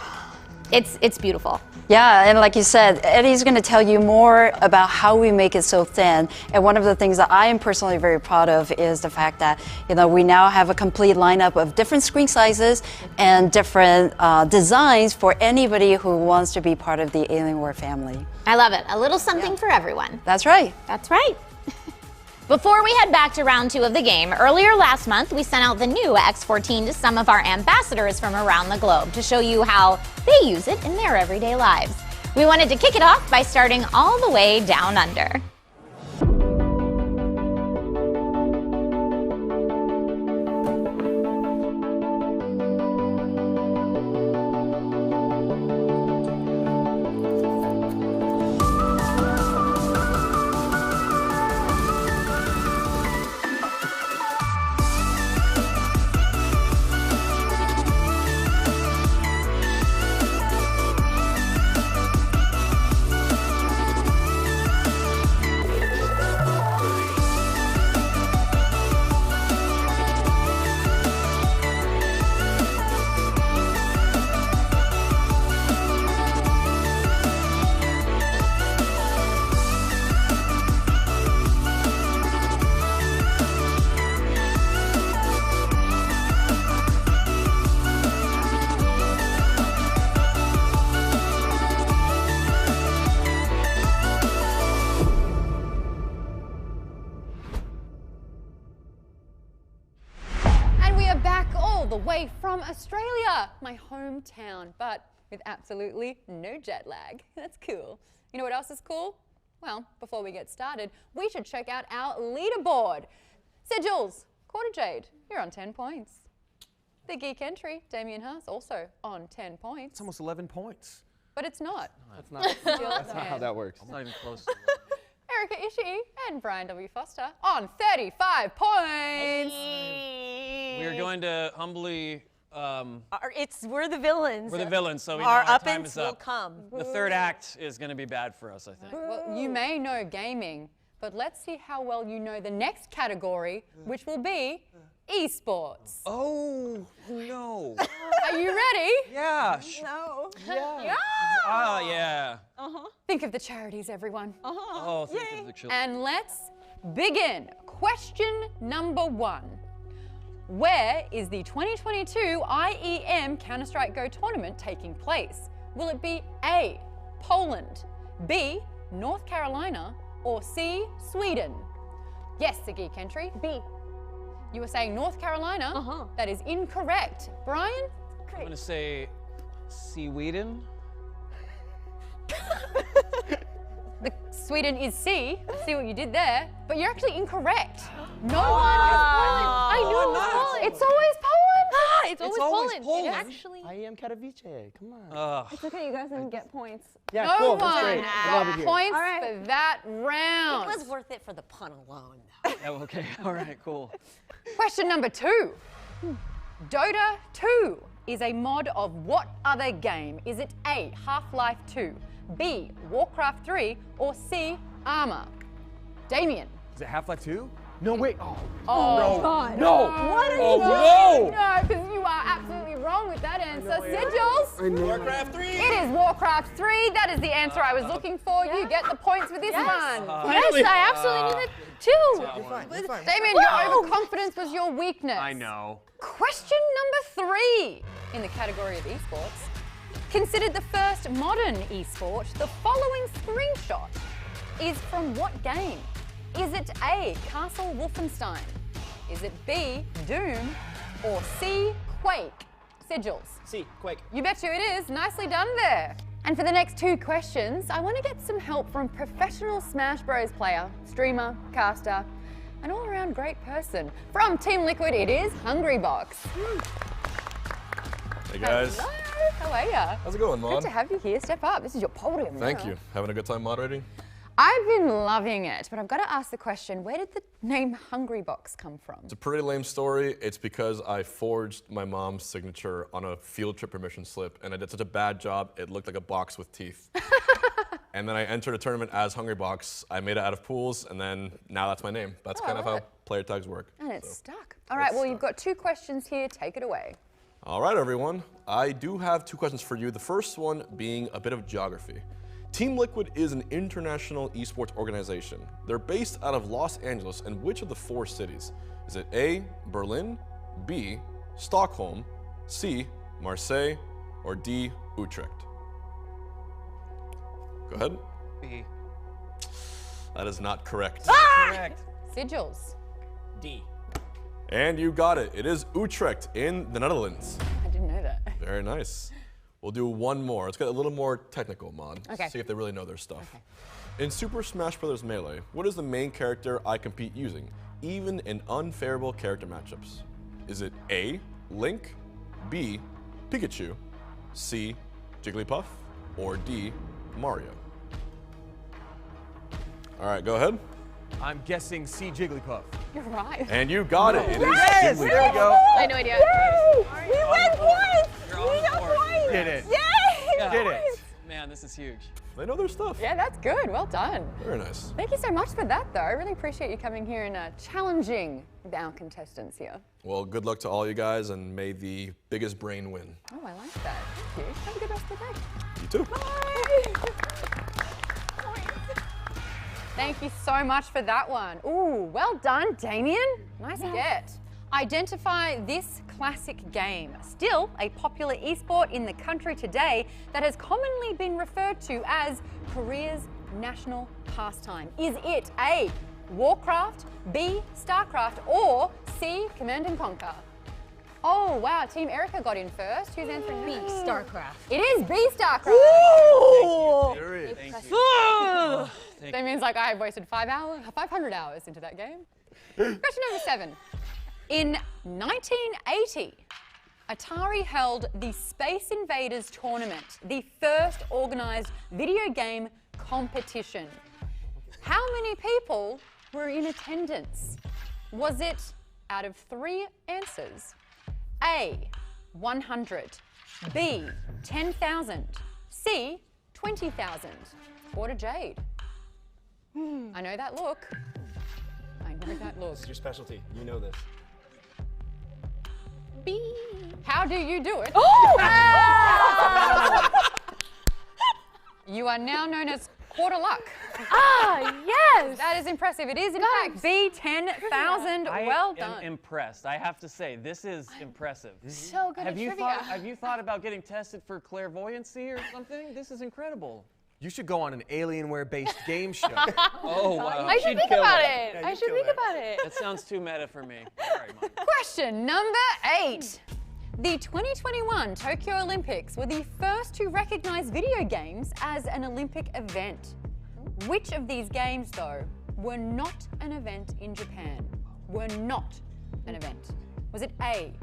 it's beautiful. Yeah, and like you said, Eddie's going to tell you more about how we make it so thin. And one of the things that I am personally very proud of is the fact that, we now have a complete lineup of different screen sizes and different designs for anybody who wants to be part of the Alienware family. I love it. A little something for everyone. That's right. That's right. Before we head back to round 2 of the game, earlier last month we sent out the new X14 to some of our ambassadors from around the globe to show you how they use it in their everyday lives. We wanted to kick it off by starting all the way down under. From Australia, my hometown, but with absolutely no jet lag. That's cool. You know what else is cool? Well, before we get started, we should check out our leaderboard. So Jules, Quarter Jade, you're on 10 points. The geek entry, Damien Haas, also on 10 points. It's almost 11 points. But it's not. That's not, that's not how that works. I'm not even close. Erica Ishii and Brian W. Foster on 35 points. We're going to humbly... we're the villains. We're the villains, so we know our our time uppins is up. will come. The third act is going to be bad for us, I think. Well, you may know gaming, but let's see how well you know the next category, which will be esports. Oh, no. Are you ready? Yeah. No. Yeah. Ah, yeah. Think of the charities, everyone. Oh, think of the children. And let's begin. Question number 1. Where is the 2022 IEM Counter-Strike Go tournament taking place? Will it be A, Poland, B, North Carolina, or C, Sweden? Yes, the geek entry. B. You were saying North Carolina. That is incorrect. Brian? I'm going to say Sweden. Sweden is C. See what you did there. But you're actually incorrect. No one. I knew it was Poland. It's always Poland. It's always Poland. It actually. I am Katowice. Come on. It's okay, you guys didn't get points. Yeah, no cool. one That's great. I love it got here. points All right. for that round. It was worth it for the pun alone, though. Oh, okay. All right, cool. Question number 2. Dota 2 is a mod of what other game? Is it A, Half-Life 2, B, Warcraft 3, or C, Armor? Damien. Is it Half-Life 2? No, wait. Oh, no. God. No. What are Oh, you no. doing? No, because you are absolutely wrong with that answer. Sigils. Warcraft 3. It is Warcraft 3. That is the answer I was looking for. You get the points for this one. Yes, I absolutely knew that too. You're fine. You're fine. Damien, your overconfidence was your weakness. I know. Question number 3 in the category of esports. Considered the first modern esport, the following screenshot is from what game? Is it A, Castle Wolfenstein? Is it B, Doom? Or C, Quake? Sigils. C, Quake. You bet you it is. Nicely done there. And for the next 2 questions, I want to get some help from professional Smash Bros player, streamer, caster, an all-around great person. From Team Liquid, it is Hungrybox. Hey guys. Hello, how are ya? How's it going, Maude? Good to have you here. Step up. This is your podium. Thank now. you. Having a good time moderating? I've been loving it, but I've got to ask the question, where did the name Hungrybox come from? It's a pretty lame story. It's because I forged my mom's signature on a field trip permission slip, and I did such a bad job, it looked like a box with teeth. And then I entered a tournament as Hungrybox. I made it out of pools, and then now that's my name. That's kind of how player tags work. And it's stuck. All right, well, you've got 2 questions here. Take it away. All right, everyone. I do have 2 questions for you. The first one being a bit of geography. Team Liquid is an international esports organization. They're based out of Los Angeles, and which of the 4 cities? Is it A, Berlin, B, Stockholm, C, Marseille, or D, Utrecht? Go ahead. B. That is not correct. Correct. Sigils. D. And you got it. It is Utrecht in the Netherlands. I didn't know that. Very nice. We'll do one more. Let's get a little more technical, Maude. Okay. See if they really know their stuff. Okay. In Super Smash Bros. Melee, what is the main character I compete using, even in unfavorable character matchups? Is it A, Link, B, Pikachu, C, Jigglypuff, or D, Mario? All right, go ahead. I'm guessing C, Jigglypuff. You're right. And you got it. It is Yes! Jigglypuff. There we go. I had no idea. Yay! We win points! We got points! Did it. Yay! Did it. Man, this is huge. They know their stuff. Yeah, that's good. Well done. Very nice. Thank you so much for that, though. I really appreciate you coming here and challenging our contestants here. Well, good luck to all you guys, and may the biggest brain win. Oh, I like that. Thank you. Have a good rest of the day. You too. Thank you so much for that one. Ooh, well done, Damien. Nice get. Identify this classic game, still a popular esport in the country today that has commonly been referred to as Korea's national pastime. Is it A, Warcraft, B, Starcraft, or C, Command and Conquer? Oh, wow, Team Erica got in first. Who's answering B, that? Starcraft. It is B, Starcraft. Ooh! There is. Thank you. That means like I've wasted 500 hours into that game. Question number 7. In 1980, Atari held the Space Invaders tournament, the first organized video game competition. How many people were in attendance? Was it, out of 3 answers, A, 100, B, 10,000, C, 20,000, or to Jade? I know that look. I know that look. This is your specialty. You know this. B. How do you do it? Oh! You are now known as Quarter Luck. Ah, yes! That is impressive. It is, in fact, B, 10,000. Well done. I am impressed. I have to say, this is impressive. So good at trivia. Have you thought about getting tested for clairvoyancy or something? This is incredible. You should go on an Alienware-based game show. Oh, wow. I should think about it. Yeah, I should think about it. That sounds too meta for me. Sorry, Mom. Question number 8. The 2021 Tokyo Olympics were the first to recognize video games as an Olympic event. Which of these games, though, were not an event in Japan? Were not an event. Was it A,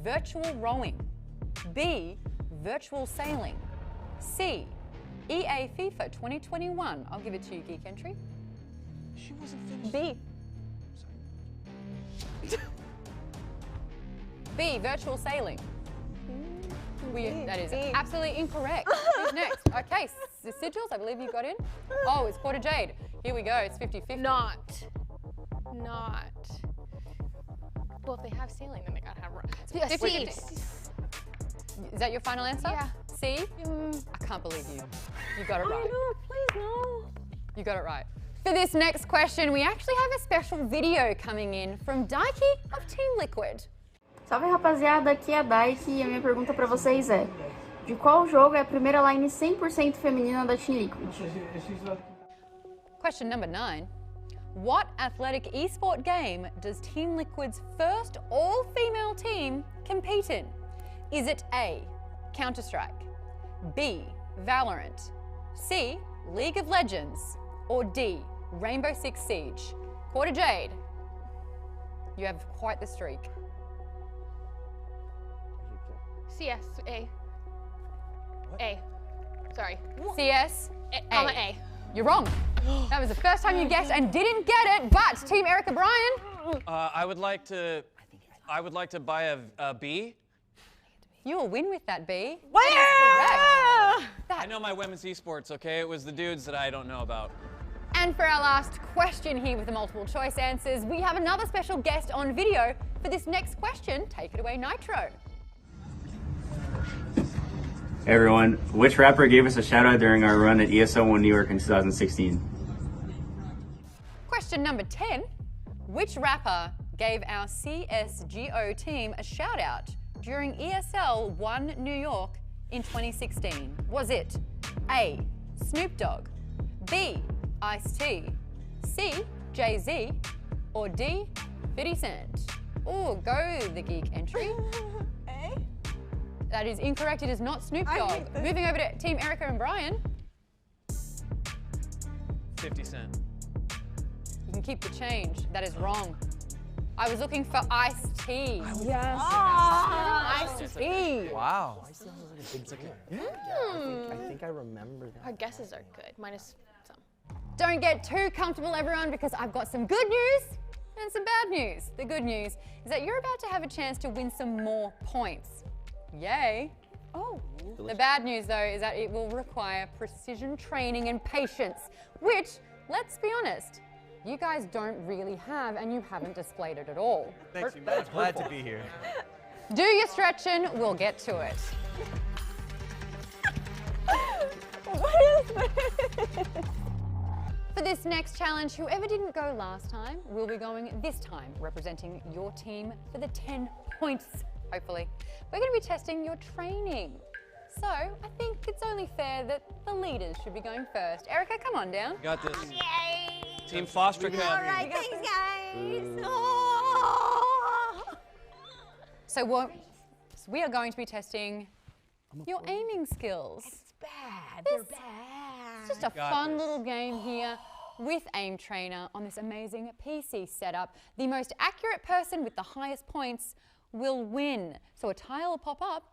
virtual rowing, B, virtual sailing, C, EA FIFA 2021? I'll give it to you, Geek Entry. She wasn't finished. B. B, virtual sailing. That is absolutely incorrect. Who's next? Okay, Sigils, I believe you got in. Oh, it's Quarter Jade. Here we go, it's 50-50. Not. Well, if they have sailing, then they gotta have. Yeah, 50. Is that your final answer? Yeah. C? I can't believe you. You got it right. No, please no. You got it right. For this next question, we actually have a special video coming in from Daiki of Team Liquid. Salve rapaziada, aqui é a Daiki e a minha pergunta pra vocês é: de qual jogo é a primeira line 100% feminina da Team Liquid? Question number 9. What athletic esport game does Team Liquid's first all-female team compete in? Is it A, Counter-Strike, B, Valorant, C, League of Legends, or D, Rainbow Six Siege? Quarter Jade, you have quite the streak. CS, A. A. Sorry. CS, A. You're wrong. That was the first time you guessed and didn't get it, but Team Erica Bryan. I would like to buy a B. You'll win with that B. Where? I know my women's esports, okay? It was the dudes that I don't know about. And for our last question here with the multiple choice answers, we have another special guest on video for this next question. Take it away, Nitro. Hey everyone, which rapper gave us a shout out during our run at ESL1 New York in 2016? Question number 10. Which rapper gave our CSGO team a shout out during ESL1 New York in 2016? Was it A, Snoop Dogg, B, Ice-T, C, Jay-Z, or D, 50 Cent? Oh, go the Geek Entry. That is incorrect. It is not Snoop Dogg. Moving over to Team Erica and Brian. 50 Cent. You can keep the change. That is wrong. I was looking for Ice-T. Yes. Ice-T. Wow. I think I remember that. Our guesses are good, minus some. Don't get too comfortable, everyone, because I've got some good news and some bad news. The good news is that you're about to have a chance to win some more points. Yay. Oh. The bad news, though, is that it will require precision training and patience, which, let's be honest, you guys don't really have, and you haven't displayed it at all. Thanks, you guys. Glad to be here. Do your stretching, we'll get to it. What is this? For this next challenge, whoever didn't go last time will be going this time, representing your team for the 10 points, hopefully. We're going to be testing your training. So I think it's only fair that the leaders should be going first. Erica, come on down. You got this. Yay! Team Fostrica. All right, thanks, guys. So we are going to be testing your aiming skills. It's bad. They're bad. It's just a fun little game here with Aim Trainer on this amazing PC setup. The most accurate person with the highest points will win. So a tile will pop up.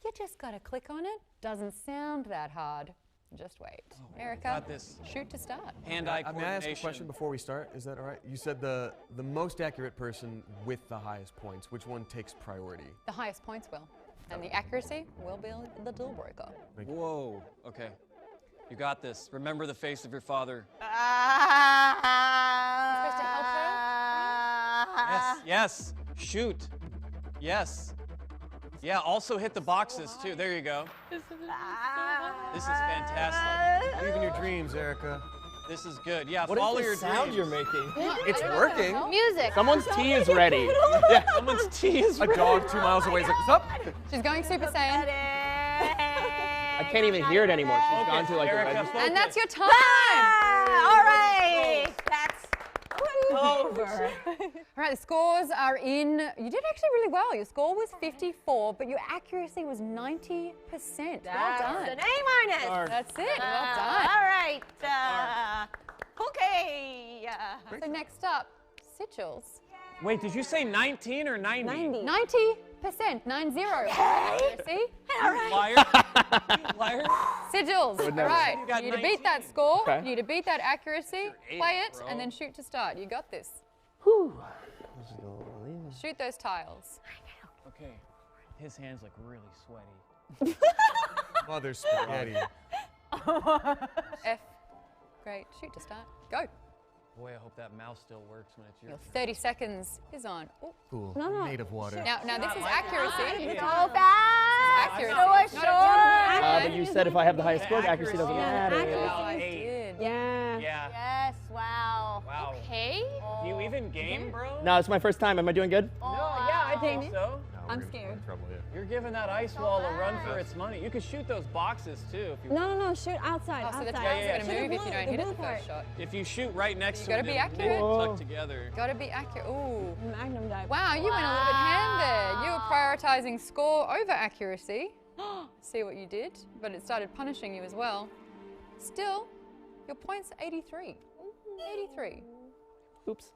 You just gotta click on it. Doesn't sound that hard. Just wait. Erica, got this. Shoot to start. Hand-eye May I coordination. ask a question before we start? Is that all right? You said the most accurate person with the highest points. Which one takes priority? The highest points will. And the accuracy will be the deal breaker. Whoa. Okay. You got this. Remember the face of your father. Supposed to help her? Yes. Shoot. Yes. Yeah, also hit the boxes too. There you go. This is fantastic. Believe in your dreams, Erica. This is good. Yeah, What follow is your the sound dreams. you're making? It's working. Music. Someone's tea is ready. Yeah. Someone's tea is A dog 2 miles away is like, what's up? She's going Super Saiyan. I can't even hear it anymore. She's gone to like a register. And that's your time. All right. That's over. All right, the scores are in. You did actually really well. Your score was 54, but your accuracy was 90%. Well done. An A-. That's it. Well done. All right. Okay. So next up, Sigils. Wait, did you say 19 or 90? 90%. 90. See? All right. Liar. Sigils. All right. You got You need to beat that score. Okay. You need to beat that accuracy. Eight, Play it, bro. and then shoot to start. You got this. Shoot those tiles. Okay. His hands look really sweaty. Mother spaghetti. F. Great. Shoot to start. Go. Boy, I hope that mouse still works when it's your Your turn. 30 seconds is on. Ooh. Cool. No. Made of water. Now this is accuracy. Go fast. Accuracy. But you said if I have the highest score, the accuracy doesn't matter. Yeah. Yes. Wow. Wow. Okay. Do you even game, bro? No, it's my first time. Am I doing good? No, yeah, I think so. I'm scared. You're giving that ice wall a run for its money. You could shoot those boxes too if you No, shoot outside. Oh, so the outside. tile's yeah, going to yeah. move if you don't hit it the first shot. If you shoot right next You to gotta it, be they accurate. tuck together. Got to be accurate. Ooh. Magnum dive. Wow, you went a little bit ham there. You were prioritizing score over accuracy. See what you did, but it started punishing you as well. Still, your points are 83. 83. Oops.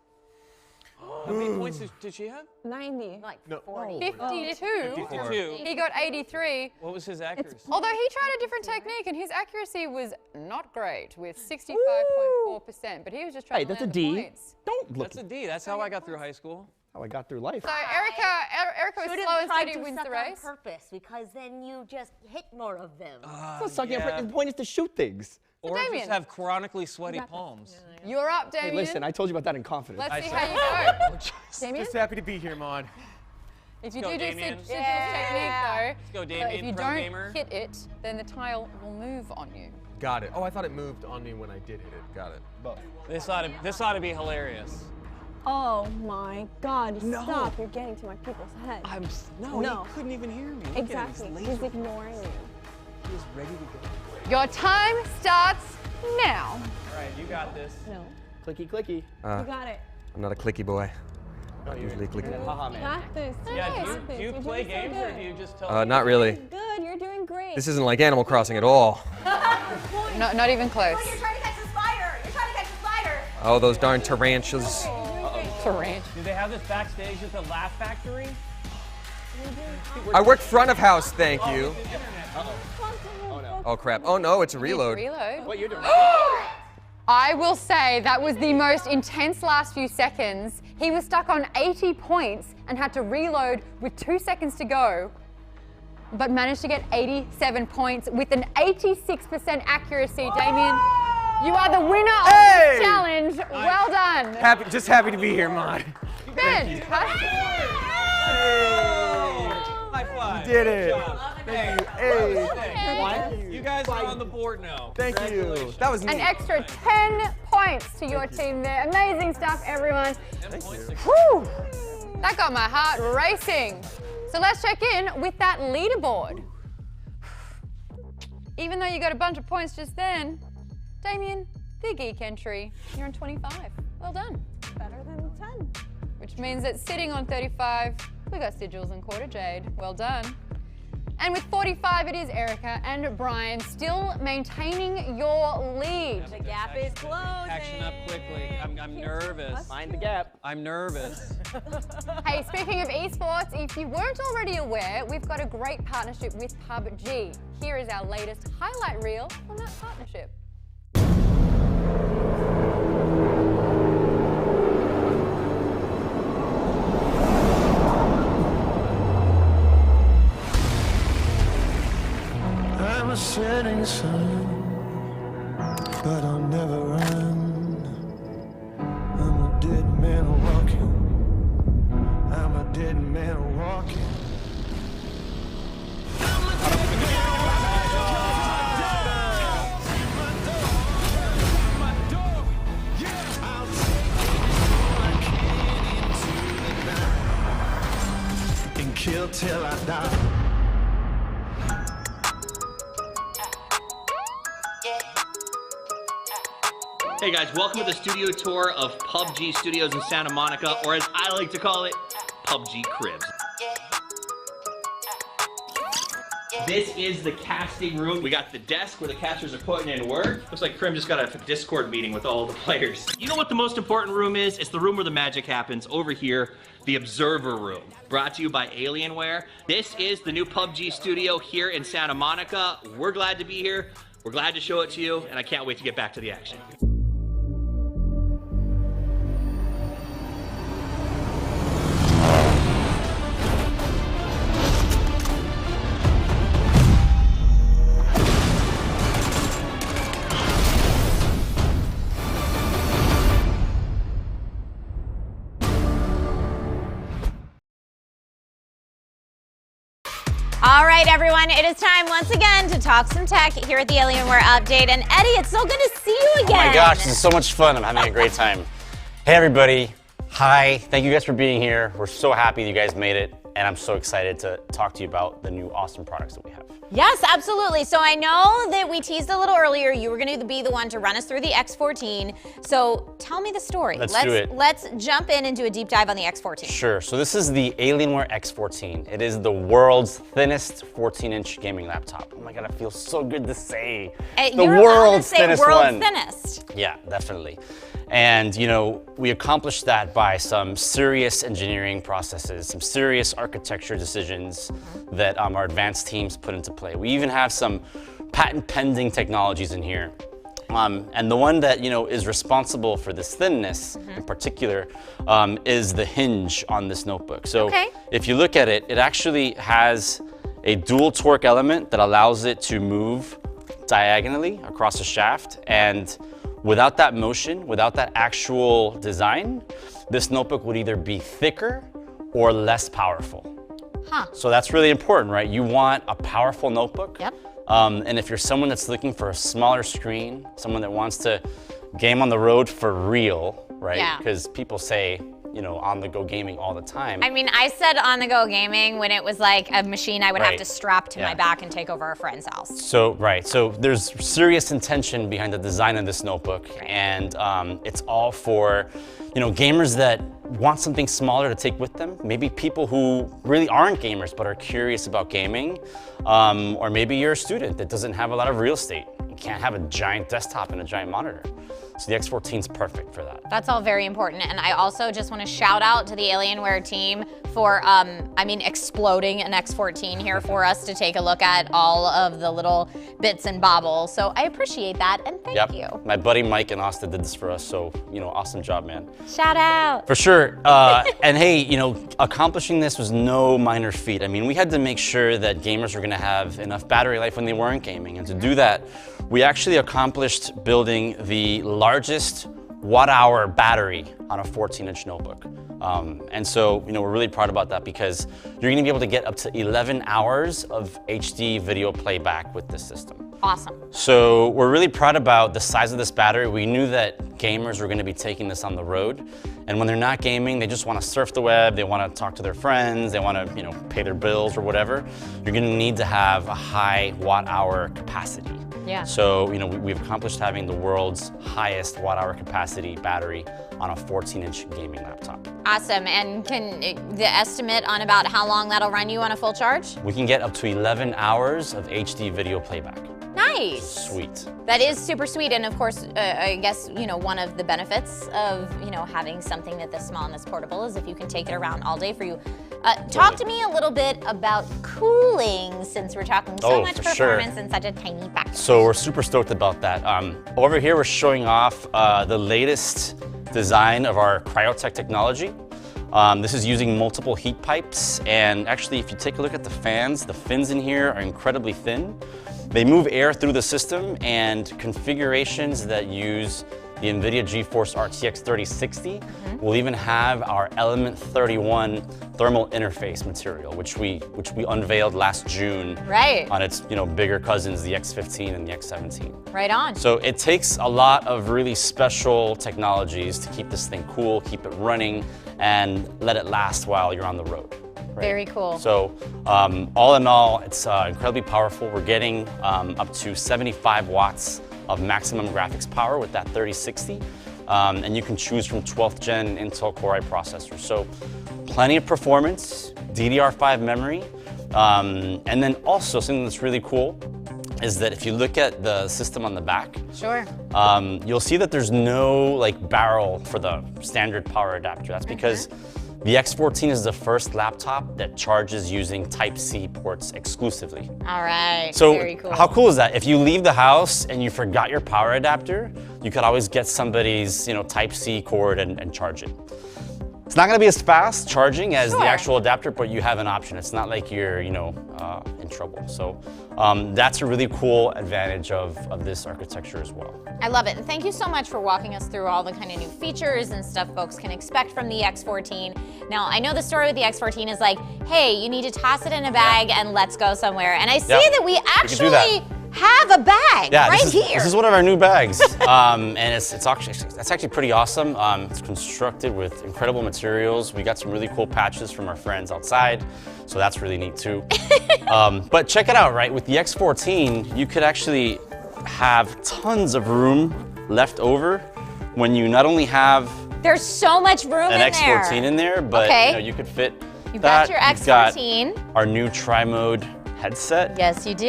How many points did she have? 90. Like No. 40. 52. 52. He got 83. What was his accuracy? Although he tried a different technique and his accuracy was not great with 65.4%, but he was just trying Hey, to that's a land the D. points. Don't look That's a D. That's how I got through high school. how I got through life. So Erica was Should slow have and tried steady to wins suck the on race. purpose because then you just hit more of them. It's not sucking yeah. The point is to shoot things. Or Damien. just have chronically sweaty palms. You're up, Damien. Hey, listen, I told you about that in confidence. Let's see how you go. Damien? Just happy to be here, Maude. If you Let's do go, Sigil's Damien. technique though, Let's go, if Damien, you pro don't gamer. hit it, then the tile will move on you. Got it. Oh, I thought it moved on me when I did hit it. Got it. Both. This ought to be hilarious. Oh my God! Stop! You're getting to my people's head. No, No. he couldn't even hear me. Exactly. He's ignoring you. He was ready to go. Your time starts now. All right, you got this. No. Clicky, clicky. You got it. I'm not a clicky boy. Not usually clicky. Haha, man. Got this. Yeah, Got this. do you You're play doing so games or good. do you just tell me? Not really. Good. You're doing great. This isn't like Animal Crossing at all. Not even close. You're trying to catch the spider! You're trying to catch the spider! Oh, those darn tarantulas. Tarant. Do they have this backstage at the Laugh Factory? I work front of house, thank you. Oh crap. Oh no, it's a reload. Reload. What you're doing? I will say that was the most intense last few seconds. He was stuck on 80 points and had to reload with 2 seconds to go, but managed to get 87 points with an 86% accuracy. Damien, you are the winner of this challenge. Well done. Just happy to be here, Maude. Ben, High five. You did it. Thank you. Hey. You guys are on the board now. Thank you. That was neat. an extra 10 points to your team there. Amazing stuff, everyone. Thank you. Whew. That got my heart racing. So let's check in with that leaderboard. Even though you got a bunch of points just then, Damien, the geek entry, you're on 25. Well done. Better than 10. Which means that sitting on 35, we got Sigils and Quarter Jade. Well done. And with 45, it is Erica and Brian still maintaining your lead. The gap is closing. Action up quickly. I'm nervous. Mind the gap. I'm nervous. Hey, speaking of esports, if you weren't already aware, we've got a great partnership with PUBG. Here is our latest highlight reel on that partnership. I'm a setting sun, but I'll never run. I'm a dead man walking. I'm a dead man walking. And kill till I die. Hey guys, welcome to the studio tour of PUBG Studios in Santa Monica, or as I like to call it, PUBG Cribs. This is the casting room. We got the desk where the casters are putting in work. Looks like Krim just got a Discord meeting with all the players. You know what the most important room is? It's the room where the magic happens. Over here, the observer room. Brought to you by Alienware. This is the new PUBG studio here in Santa Monica. We're glad to be here. We're glad to show it to you, and I can't wait to get back to the action. All right, everyone, it is time once again to talk some tech here at the Alienware Update. And Eddie, it's so good to see you again. Oh my gosh, this is so much fun. I'm having a great time. Hey, everybody. Hi. Thank you guys for being here. We're so happy you guys made it. And I'm so excited to talk to you about the new awesome products that we have. Yes, absolutely. So I know that we teased a little earlier, you were going to be the one to run us through the X14. So tell me the story. Let's do it. Let's jump in and do a deep dive on the X14. Sure. So this is the Alienware X14. It is the world's thinnest 14-inch gaming laptop. Oh my God, it feels so good to say. The world's thinnest one. Thinnest. Yeah, definitely. And, you know, we accomplished that by some serious engineering processes, some serious architecture decisions that our advanced teams put into play. We even have some patent-pending technologies in here. And the one that, you know, is responsible for this thinness in particular is the hinge on this notebook. So if you look at it, it actually has a dual torque element that allows it to move diagonally across the shaft. And without that motion, without that actual design, this notebook would either be thicker or less powerful. So that's really important, right? You want a powerful notebook. Yep. And if you're someone that's looking for a smaller screen, someone that wants to game on the road for real, right? Yeah. Because people say, you know, on-the-go gaming all the time. I mean, I said on-the-go gaming when it was like a machine I would have to strap to my back and take over a friend's house. So, so there's serious intention behind the design of this notebook, and it's all for, you know, gamers that want something smaller to take with them. Maybe people who really aren't gamers but are curious about gaming, or maybe you're a student that doesn't have a lot of real estate. You can't have a giant desktop and a giant monitor. So the X14 is perfect for that. That's all very important. And I also just want to shout out to the Alienware team for, I mean, exploding an X14 here for us to take a look at all of the little bits and bobbles. So I appreciate that, and thank you. My buddy Mike and Austin did this for us, so, you know, awesome job, man. Shout out. For sure. And hey, you know, accomplishing this was no minor feat. I mean, we had to make sure that gamers were going to have enough battery life when they weren't gaming. And to do that, we actually accomplished building the largest watt-hour battery on a 14-inch notebook. And so, you know, we're really proud about that because you're gonna be able to get up to 11 hours of HD video playback with this system. Awesome. So we're really proud about the size of this battery. We knew that gamers were gonna be taking this on the road. And when they're not gaming, they just wanna surf the web, they wanna talk to their friends, they wanna, you know, pay their bills or whatever. You're gonna need to have a high watt-hour capacity. Yeah. So, you know, we've accomplished having the world's highest watt-hour capacity battery on a 14-inch gaming laptop. Awesome. And can the estimate on about how long that'll run you on a full charge? We can get up to 11 hours of HD video playback. Nice. Sweet. That is super sweet, and of course, I guess, you know, one of the benefits of, you know, having something that this small and this portable is if you can take it around all day for you. Talk to me a little bit about cooling, since we're talking so much performance in such a tiny package. So we're super stoked about that. Over here, we're showing off the latest design of our Cryotech technology. This is using multiple heat pipes, and actually, if you take a look at the fans, the fins in here are incredibly thin. They move air through the system, and configurations that use the NVIDIA GeForce RTX 3060 will even have our Element 31 thermal interface material, which we unveiled last June on its, you know, bigger cousins, the X15 and the X17. Right on. So it takes a lot of really special technologies to keep this thing cool, keep it running, and let it last while you're on the road. Very cool. So all in all, it's incredibly powerful. We're getting up to 75 watts of maximum graphics power with that 3060. And you can choose from 12th gen Intel Core i processors. So plenty of performance, DDR5 memory, and then also something that's really cool is that if you look at the system on the back, Sure. You'll see that there's no like barrel for the standard power adapter. That's because the X14 is the first laptop that charges using Type-C ports exclusively. All right, So very cool. how cool is that? If you leave the house and you forgot your power adapter, you could always get somebody's Type-C cord and charge it. It's not gonna be as fast charging as the actual adapter, but you have an option. It's not like you're in trouble. So that's a really cool advantage of this architecture as well. I love it, and thank you so much for walking us through all the kind of new features and stuff folks can expect from the X14. Now, I know the story with the X14 is like, hey, you need to toss it in a bag and let's go somewhere. And I see that we actually have a bag right here. This is one of our new bags, and that's actually pretty awesome. It's constructed with incredible materials. We got some really cool patches from our friends outside, so that's really neat too. But check it out, right? With the X14, you could actually have tons of room left over when you not only have There's so much room an in there. X14 in there, but you could fit You've that. got your You've got X14. our new tri-mode headset. Yes, you do.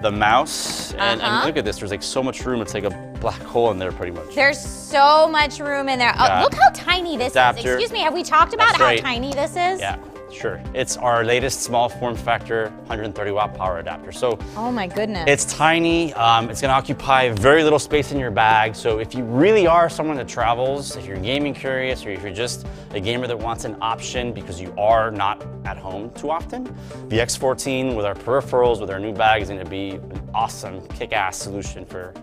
The mouse, and look at this, there's like so much room, it's like a black hole in there pretty much. There's so much room in there. Oh, Yeah. look how tiny this is. Adapter. Excuse me, have we talked about That's how right. tiny this is? Yeah, sure. It's our latest small form factor 130 watt power adapter. So Oh my goodness. it's tiny, it's gonna occupy very little space in your bag. So if you really are someone that travels, if you're gaming curious, or if you're just a gamer that wants an option because you are not at home too often, the X14 with our peripherals, with our new bag is gonna be an awesome, kick-ass solution for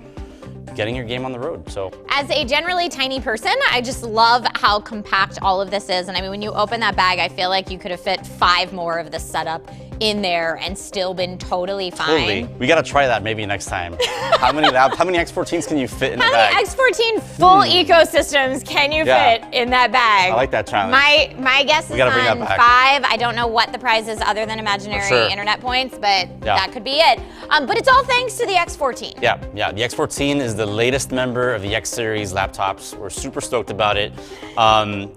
getting your game on the road. So As a generally tiny person, I just love how compact all of this is. And I mean, when you open that bag, I feel like you could have fit 5 more of this setup in there and still been totally fine. totally, we gotta try that maybe next time. How many X14s can you fit in the How bag? many X14 full ecosystems can you Yeah. fit in that bag? I like that challenge. My guess We is gotta bring that on back. 5. I don't know what the prize is other than imaginary Sure. internet points, but Yeah. that could be it. But it's all thanks to the X14. Yeah, the X14 is the latest member of the X series laptops. We're super stoked about it.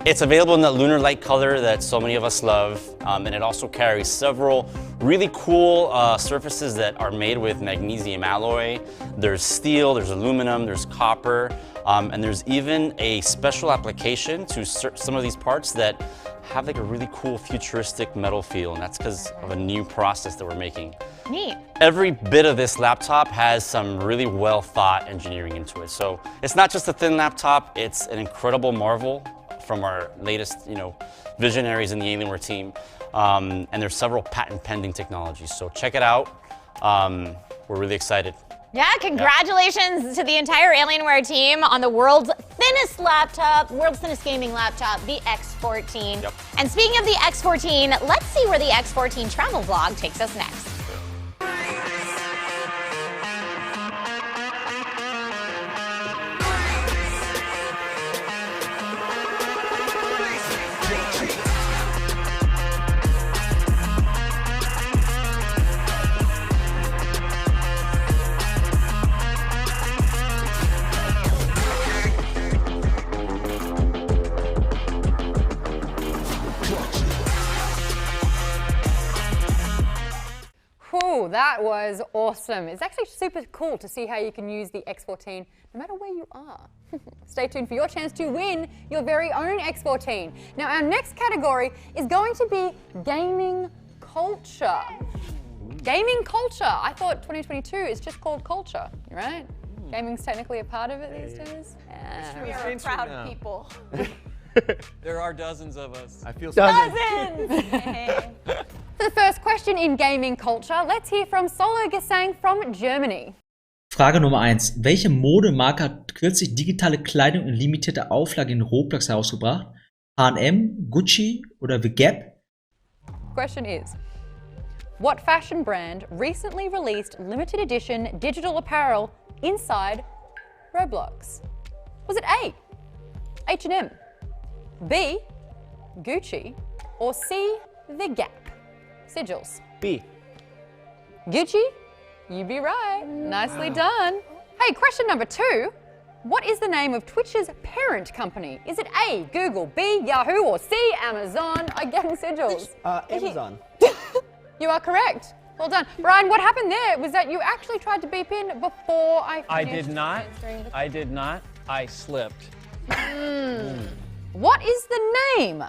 It's available in that lunar light color that so many of us love, and it also carries several really cool surfaces that are made with magnesium alloy. There's steel, there's aluminum, there's copper, and there's even a special application to some of these parts that have like a really cool futuristic metal feel, and that's because of a new process that we're making. Neat. Every bit of this laptop has some really well thought engineering into it. So it's not just a thin laptop, it's an incredible marvel from our latest, visionaries in the Alienware team. And there's several patent pending technologies. So check it out. We're really excited. Yeah, congratulations to the entire Alienware team on the world's thinnest laptop, world's thinnest gaming laptop, the X14. Yep. And speaking of the X14, let's see where the X14 travel vlog takes us next. Whew, that was awesome. It's actually super cool to see how you can use the X14 no matter where you are. Stay tuned for your chance to win your very own X14. Now, our next category is going to be gaming culture. Gaming culture. I thought 2022 is just called culture, right? Gaming's technically a part of it these days. We are a proud people. There are dozens of us. I feel Dozens! For the first question in gaming culture, let's hear from Solo Gesang from Germany. Frage Nummer 1. Welche Modemarke hat kürzlich digitale Kleidung in limitierter Auflage in Roblox herausgebracht? H&M, Gucci oder The Gap? Question is, what fashion brand recently released limited edition digital apparel inside Roblox? Was it A, H&M, B, Gucci, or C, The Gap? Sigils. B. Gucci? You'd be right. Nicely done. Hey, question number 2. What is the name of Twitch's parent company? Is it A, Google, B, Yahoo, or C, Amazon? Again, Sigils. Amazon. You are correct. Well done. Brian, what happened there was that you actually tried to beep in before I finished. I did not. I did not. I slipped. What is the name?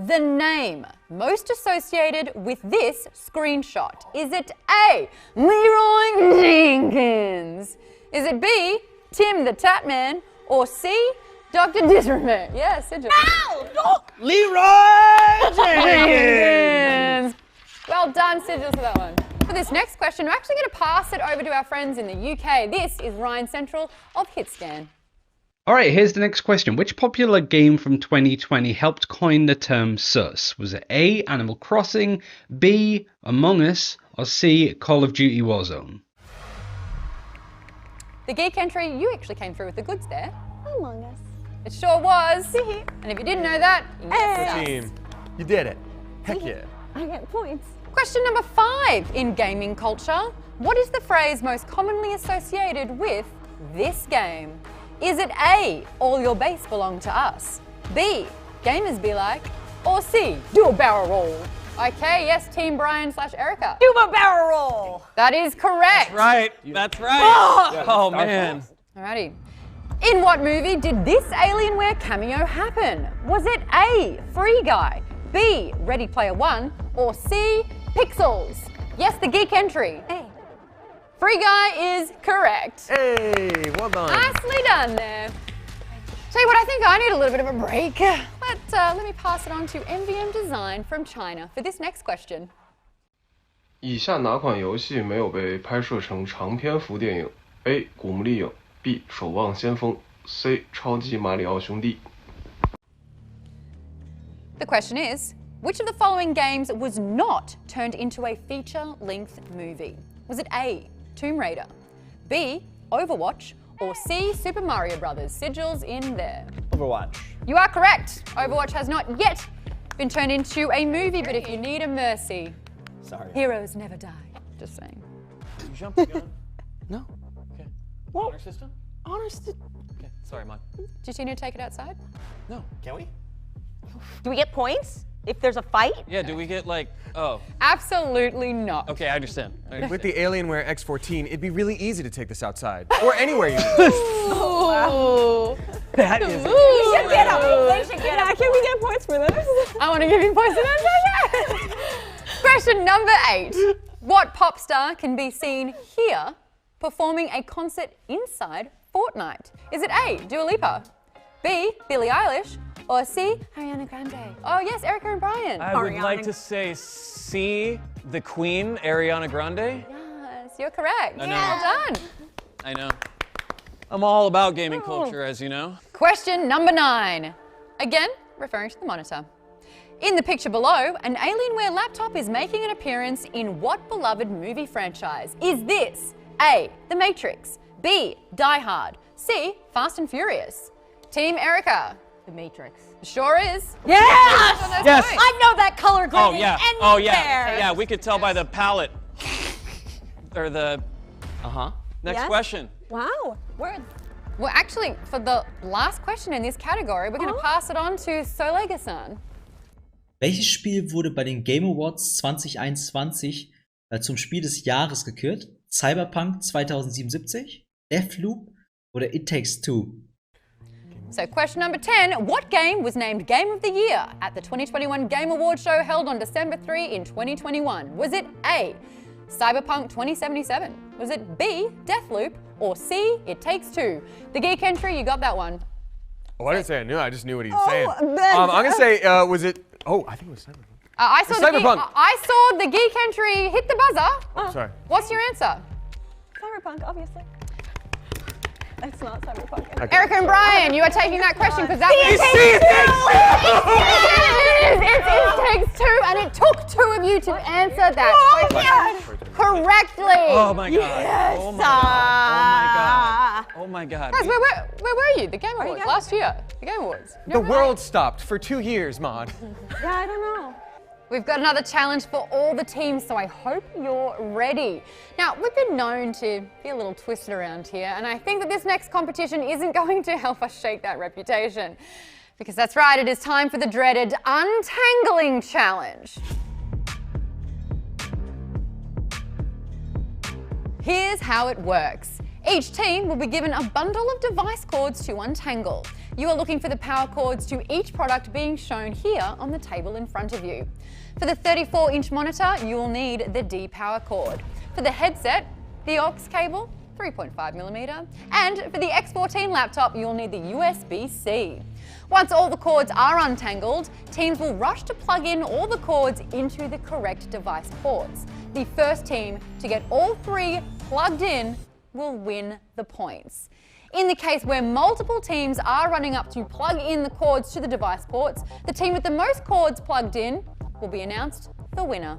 The name most associated with this screenshot. Is it A, Leroy Jenkins? Is it B, Tim the Tatman? Or C, Dr. Disrepair? Yeah, Sigil. Ow! Leroy Jenkins! Well done, Sigils, for that one. For this next question, we're actually going to pass it over to our friends in the UK. This is Ryan Central of Hitscan. Alright, here's the next question. Which popular game from 2020 helped coin the term sus? Was it A, Animal Crossing, B, Among Us, or C, Call of Duty Warzone? The geek entry, you actually came through with the goods there. Among Us. It sure was. And if you didn't know that, yes. Team, you did it. Heck yeah. I get points. Question number 5 in gaming culture. What is the phrase most commonly associated with this game? Is it A, all your base belong to us? B, gamers be like? Or C, do a barrel roll? Okay, yes, Team Brian / Erica. Do a barrel roll. That is correct. That's right. That's right. Oh, man. Alrighty. In what movie did this Alienware cameo happen? Was it A, Free Guy, B, Ready Player One, or C, Pixels? Yes, the geek entry. A. Free Guy is correct. Hey, well done. Nicely done there. Tell you what, I think I need a little bit of a break. Let me pass it on to MVM Design from China for this next question. 以下哪款游戏没有被拍摄成长篇幅电影 ？A. 古墓丽影 B. 守望先锋 C. 超级马里奥兄弟 The question is, which of the following games was not turned into a feature-length movie? Was it A, Tomb Raider, B, Overwatch, or C, Super Mario Brothers? Sigils in there. Overwatch. You are correct. Overwatch has not yet been turned into a movie, but if you need a mercy, sorry, heroes never die. Just saying. Did you jump the gun? No. Okay. Well, Honor system? Honor system. Okay, sorry, Maude. Do you need to take it outside? No. Can we? Do we get points if there's a fight? Yeah, do we get like, oh. Absolutely not. Okay, I understand. With the Alienware X14, it'd be really easy to take this outside. Or anywhere you Ooh. That is. You should get them. They should get them. Can we get points for this? I want to give you points for that. Question number 8. What pop star can be seen here performing a concert inside Fortnite? Is it A, Dua Lipa, B, Billie Eilish, or C, Ariana Grande? Oh yes, Erica and Brian. I would like to say C, the Queen, Ariana Grande. Yes, you're correct. I know. Well done. I know. I'm all about gaming culture, as you know. Question number 9. Again, referring to the monitor. In the picture below, an Alienware laptop is making an appearance in what beloved movie franchise? Is this A, The Matrix, B, Die Hard, C, Fast and Furious? Team Erica. The Matrix. Sure is. Yes! Yes. I know that color grid Oh yeah. is anywhere. Oh yeah. Yeah, we could tell by the palette. Or the. Next Yes? question. Wow. Well, actually, for the last question in this category, we're going to pass it on to Solega-san. Welches Spiel wurde bei den Game Awards 2021 zum Spiel des Jahres gekürt? Cyberpunk 2077, Deathloop oder It Takes Two? So question number 10, what game was named Game of the Year at the 2021 Game Awards show held on December 3 in 2021? Was it A, Cyberpunk 2077? Was it B, Deathloop? Or C, It Takes Two? The geek entry, you got that one. Oh, I didn't say I knew. I just knew what he was saying. I'm gonna say, was it? Oh, I think it was Cyberpunk. I saw the geek entry hit the buzzer. Sorry. What's your answer? Cyberpunk, obviously. It's not Cyberpunk. Okay. Erica and Brian, you are taking that question because that was It Takes Two, and it took 2 of you to answer that question correctly. Oh my god. Yes. Oh my god. Oh my god. Guys, where were you? The Game Awards last year. The Game Awards. The world stopped for 2 years, Maude. Yeah, I don't know. We've got another challenge for all the teams, so I hope you're ready. Now, we've been known to be a little twisted around here, and I think that this next competition isn't going to help us shake that reputation. Because that's right, it is time for the dreaded Untangling Challenge. Here's how it works. Each team will be given a bundle of device cords to untangle. You are looking for the power cords to each product being shown here on the table in front of you. For the 34-inch monitor, you'll need the D power cord. For the headset, the aux cable, 3.5mm, and for the X14 laptop, you'll need the USB-C. Once all the cords are untangled, teams will rush to plug in all the cords into the correct device ports. The first team to get all 3 plugged in will win the points. In the case where multiple teams are running up to plug in the cords to the device ports, the team with the most cords plugged in will be announced the winner.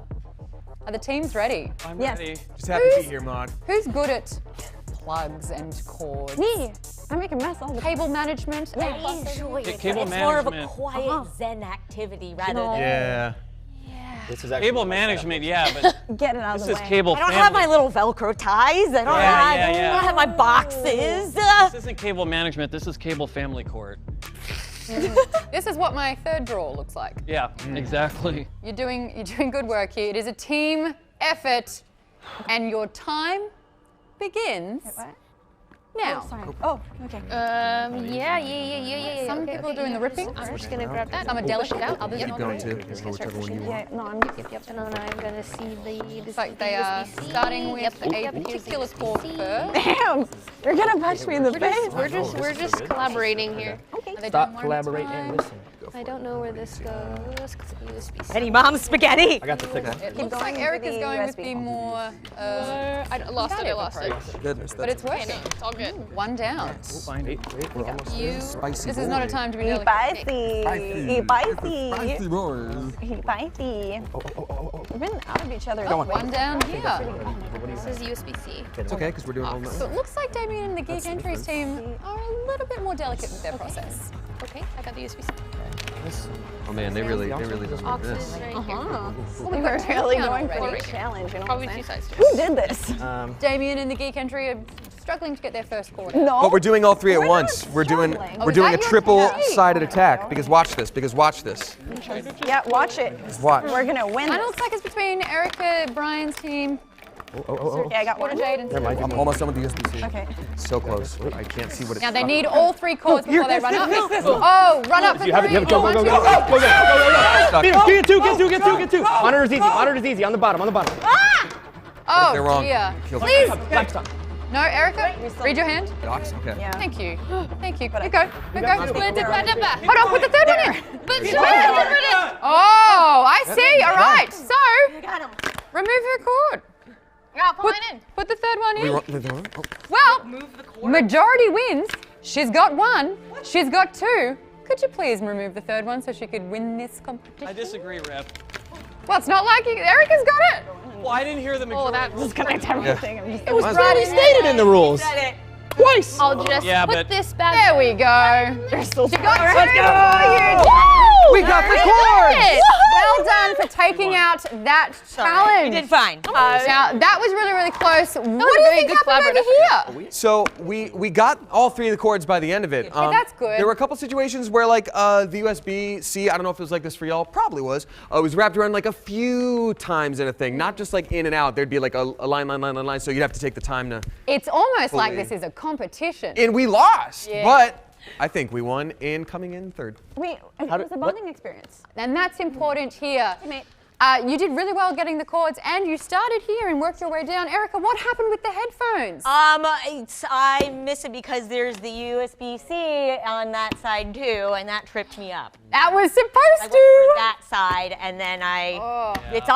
Are the teams ready? I'm ready. Just happy to be here, Maude. Who's good at plugs and cords? Me. I make a mess all the time. Cable management? I enjoy it. Cable It's more of a management. quiet Zen activity rather than... Yeah. This is Cable management, yeah, but get it out of the way. this is cable I don't family. have my little Velcro ties. I don't have my boxes. This isn't cable management, this is cable family court. This is what my third drawer looks like. Yeah, exactly. You're doing good work here. It is a team effort, and your time begins now. Oh, sorry. Oh, okay. Yeah. Some okay, people are doing the ripping. I'm just gonna grab that. Some are delicate, others Keep not. going too. Whichever one you want. Yeah, no, I'm Yep. And then I'm gonna see the. It's like they are starting with a particular cord first. Damn! You're gonna punch me in the face. We're just collaborating here. Okay. Are they Stop, doing one at a collaborate, time? and listen. I don't know where this goes. USB-C. Any mom's spaghetti. I got the thick one. It looks like Eric is going with the more. I lost it. Goodness, But it's working. It's all good. One down. We'll find it. Wait, we're almost there. Spicy This is not a time to be delicate. Spicy. Spicy boys. Spicy. We've been out of each other. One down here. This is USB-C. It's okay, because we're doing all So it looks like Damien and the Geek Entries team are a little bit more delicate with their process. Okay, I got the USB-C. Oh man, they really just want Aux is this. right here. Well, We were really going for the challenge, you know Probably what I'm 2 saying? sides. Who did this? Damien and the Geek Entry are struggling to get their first cord. No. But we're doing all 3 at once. We're doing Oh, is a that your triple-sided attack. Because watch this. Yeah, watch it. Watch. We're gonna win. Mine looks like it's between Erica, Brian's team. Yeah, I got one. Jade and Never mind. I'm almost done with the USB-C. Okay. So close. I can't see what it's. Now they need all 3 cords before they run up. Oh, run up for 3. You have it. Go. One, two, Get two. Monitor's easy. On the bottom. Oh, they're wrong? dear. Kill Please. Black stop. No, Erica, read your hand. Docs? Okay. Yeah. Thank you. Thank you. You go. Hold on, Put put the third one in. Oh, I see. All right. So, remove her cord. Yeah, pull it in. Put the third one in. Oh. Well, majority wins. She's got 1. She's got 2. Could you please remove the third one so she could win this competition? I disagree, Rep. Well, it's not like Erica's got it. Well, I didn't hear the majority. Oh, that was Disconnect everything. It was already stated in the rules. Twice. I'll just Yeah, put but- this back. There we go. You're still You got 2. Let's You go. We got the did cords. it. Well done for taking out that challenge. You did fine. Now, that was really, really close. What do you very think good happened over collaborative here? So we got all 3 of the cords by the end of it. that's good. There were a couple situations where like the USB-C, I don't know if it was like this for y'all, probably was wrapped around like a few times in a thing, not just like in and out. There'd be like a line, so you'd have to take the time to. It's almost like Fully. this is a competition. And we lost, Yeah. but I think we won in coming in 3rd. Wait, it was a bonding experience. And that's important here. Hey, mate. You did really well getting the cords, and you started here and worked your way down. Erica, what happened with the headphones? I miss it because there's the USB-C on that side too, and that tripped me up. That was I supposed went to. for that side, and then it's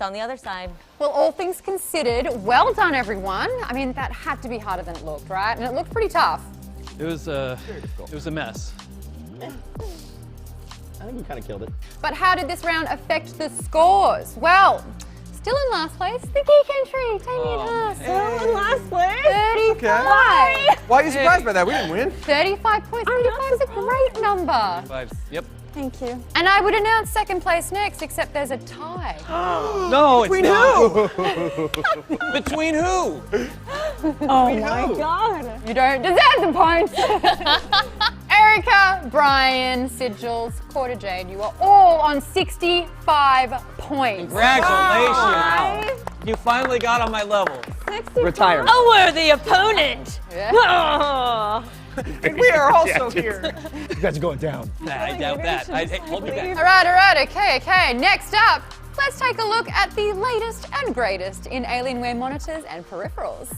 on the other side. Well, all things considered, well done, everyone. I mean, that had to be harder than it looked, right? And it looked pretty tough. It was a mess. I think you kind of killed it. But how did this round affect the scores? Well, still in last place, the Geek Entry, Damien Haas. Still in last place? 35. Why are you surprised by that? We didn't win. 35 points. 35 is a great number. 5. Yep. Thank you. And I would announce second place next, except there's a tie. No, it's Between not. who? Between who? Oh my God. You don't deserve the points. Erica, Brian, Sigils, Quarter Jade, you are all on 65 points. Congratulations. You finally got on my level. Retire. A worthy opponent. Yeah. And we are also here. You guys are going down. Nah, I doubt that. Hey, hold me back. All right, okay. Next up, let's take a look at the latest and greatest in Alienware monitors and peripherals.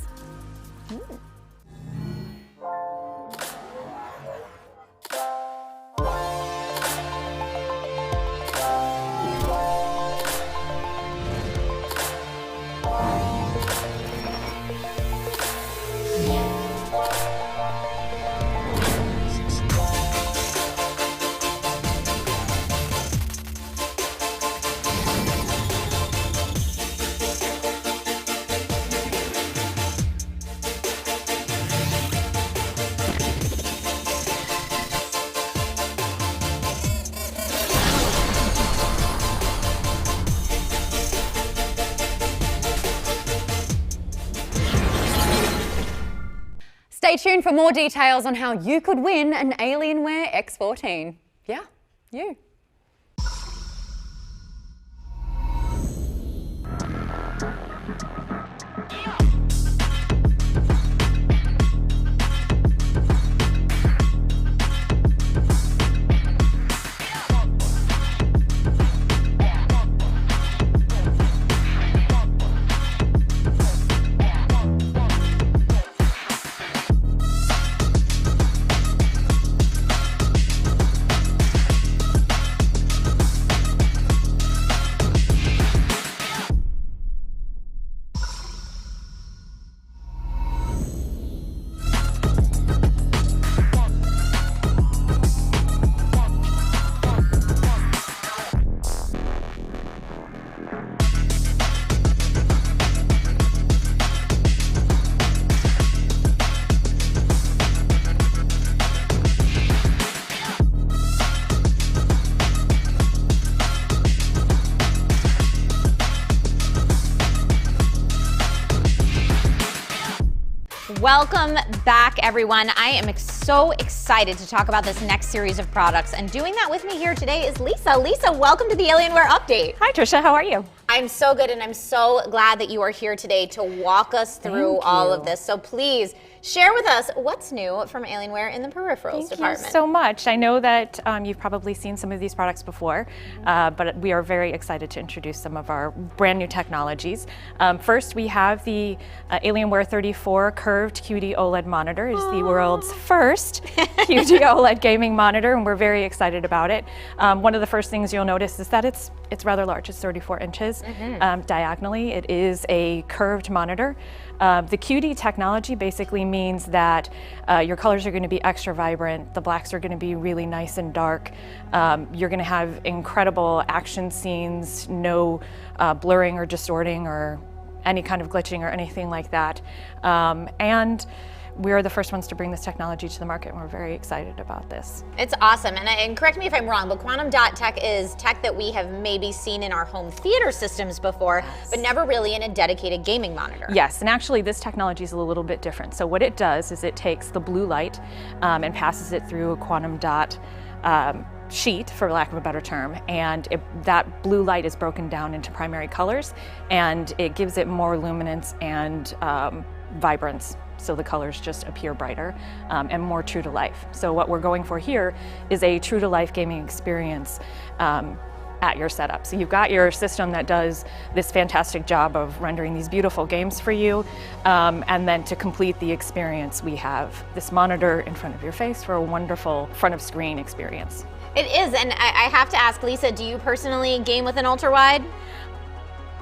Stay tuned for more details on how you could win an Alienware X14. Yeah, you. Welcome back, everyone. I am so excited to talk about this next series of products, and doing that with me here today is Lisa. Lisa, welcome to the Alienware Update. Hi, Trisha. How are you? I'm so good, and I'm so glad that you are here today to walk us through all of this. So please share with us what's new from Alienware in the peripherals department. Thank you so much. I know that you've probably seen some of these products before, but we are very excited to introduce some of our brand new technologies. First, we have the Alienware 34 curved QD OLED monitor. It is the world's first QD OLED gaming monitor, and we're very excited about it. One of the first things you'll notice is that it's rather large. It's 34 inches diagonally. It is a curved monitor. The QD technology basically means that your colors are going to be extra vibrant, the blacks are going to be really nice and dark, you're going to have incredible action scenes, no blurring or distorting or any kind of glitching or anything like that. And we're the first ones to bring this technology to the market, and we're very excited about this. It's awesome, and correct me if I'm wrong, but quantum dot tech is tech that we have maybe seen in our home theater systems before, but never really in a dedicated gaming monitor. Yes, and actually this technology is a little bit different. So what it does is it takes the blue light and passes it through a quantum dot sheet, for lack of a better term, and that blue light is broken down into primary colors, and it gives it more luminance and vibrance. So the colors just appear brighter and more true to life. So what we're going for here is a true to life gaming experience at your setup. So you've got your system that does this fantastic job of rendering these beautiful games for you, and then to complete the experience, we have this monitor in front of your face for a wonderful front of screen experience. It is, and I have to ask, Lisa, do you personally game with an ultra wide?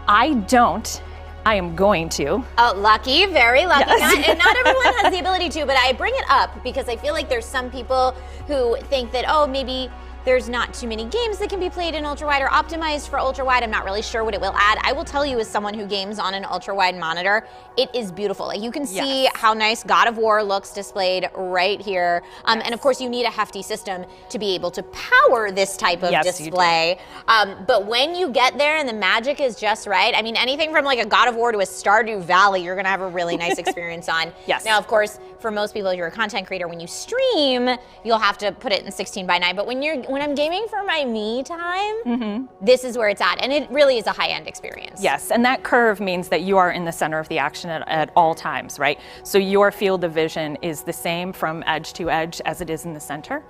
I don't. I am going to. Oh, lucky, very lucky. Yes. Not everyone has the ability to, but I bring it up because I feel like there's some people who think that, oh, maybe There's not too many games that can be played in ultra-wide or optimized for ultra-wide. I'm not really sure what it will add. I will tell you, as someone who games on an ultra-wide monitor, it is beautiful. Like, you can see how nice God of War looks displayed right here. And of course, you need a hefty system to be able to power this type of display. But when you get there and the magic is just right, I mean, anything from like a God of War to a Stardew Valley, you're gonna have a really nice experience on. Now, of course, for most people, if you're a content creator, when you stream, you'll have to put it in 16:9. But when I'm gaming for my me time, this is where it's at. And it really is a high-end experience. Yes, and that curve means that you are in the center of the action at all times, right? So your field of vision is the same from edge to edge as it is in the center.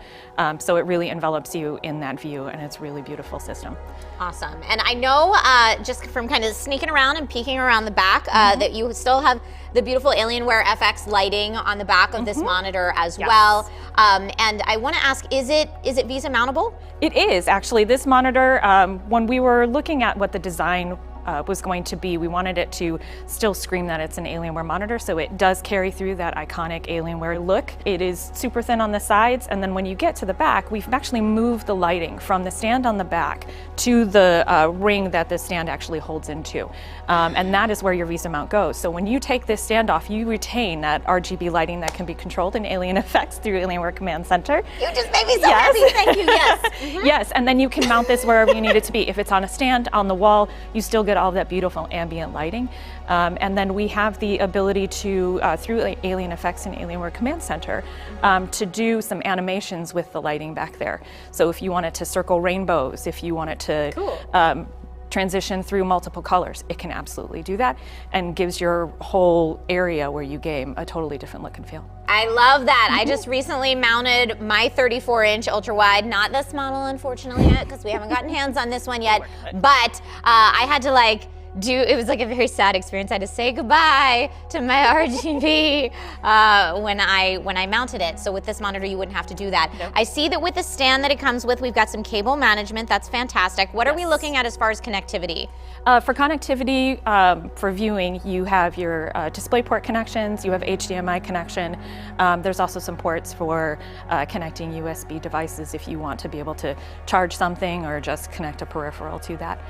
So it really envelops you in that view, and it's a really beautiful system. Awesome. And I know just from kind of sneaking around and peeking around the back that you still have the beautiful Alienware FX lighting on the back of this monitor as well. And I want to ask, is it Visa mountable? It is, actually. This monitor, when we were looking at what the design was going to be, we wanted it to still scream that it's an Alienware monitor, so it does carry through that iconic Alienware look. It is super thin on the sides, and then when you get to the back, we've actually moved the lighting from the stand on the back to the ring that the stand actually holds into. And that is where your Visa mount goes. So when you take this stand off, you retain that RGB lighting that can be controlled in Alien Effects through Alienware Command Center. You just made me so happy, thank you, yes. Yes, and then you can mount this wherever you need it to be. If it's on a stand, on the wall, you still get all of that beautiful ambient lighting. And then we have the ability to, through Alien Effects and Alienware Command Center, to do some animations with the lighting back there. So if you wanted to circle rainbows, if you wanted to transition through multiple colors, it can absolutely do that, and gives your whole area where you game a totally different look and feel. I love that. I just recently mounted my 34-inch ultra-wide, not this model unfortunately yet, because we haven't gotten hands on this one yet, but I had to it was like a very sad experience. I had to say goodbye to my RGB when I mounted it. So with this monitor, you wouldn't have to do that. I see that with the stand that it comes with, we've got some cable management. That's fantastic. What are we looking at as far as connectivity? For connectivity, for viewing, you have your DisplayPort connections, you have HDMI connection. There's also some ports for connecting USB devices if you want to be able to charge something or just connect a peripheral to that.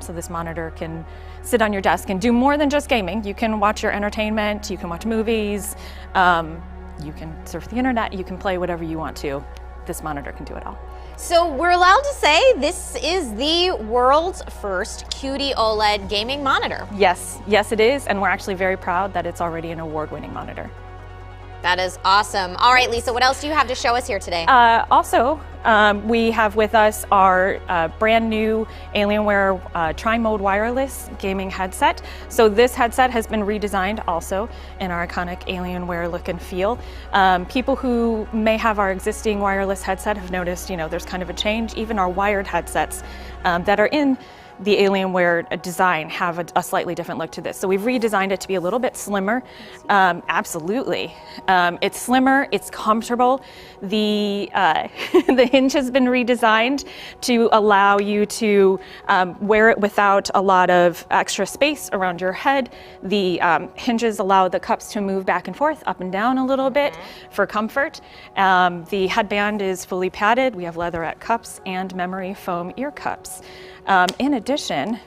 So this monitor can sit on your desk and do more than just gaming. You can watch your entertainment, you can watch movies, you can surf the internet, you can play whatever you want to. This monitor can do it all. So we're allowed to say this is the world's first QD OLED gaming monitor. Yes, yes it is, and we're actually very proud that it's already an award-winning monitor. That is awesome. All right, Lisa, what else do you have to show us here today? We have with us our brand new Alienware Tri-Mode wireless gaming headset. So this headset has been redesigned also in our iconic Alienware look and feel. People who may have our existing wireless headset have noticed, there's kind of a change. Even our wired headsets that are in the Alienware design have a slightly different look to this. So we've redesigned it to be a little bit slimmer. Absolutely. It's slimmer, it's comfortable. The hinge has been redesigned to allow you to wear it without a lot of extra space around your head. The hinges allow the cups to move back and forth, up and down a little bit for comfort. The headband is fully padded. We have leatherette cups and memory foam ear cups. In addition,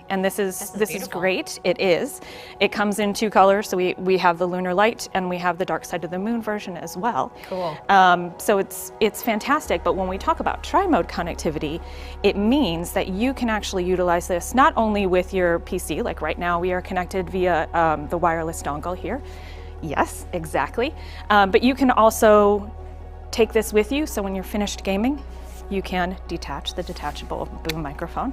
and this is great, it comes in 2 colors, so we have the lunar light and we have the dark side of the moon version as well. Cool. So it's fantastic, but when we talk about tri-mode connectivity, it means that you can actually utilize this not only with your PC, like right now we are connected via the wireless dongle here. Yes, exactly. But you can also take this with you, so when you're finished gaming, you can detach the detachable boom microphone.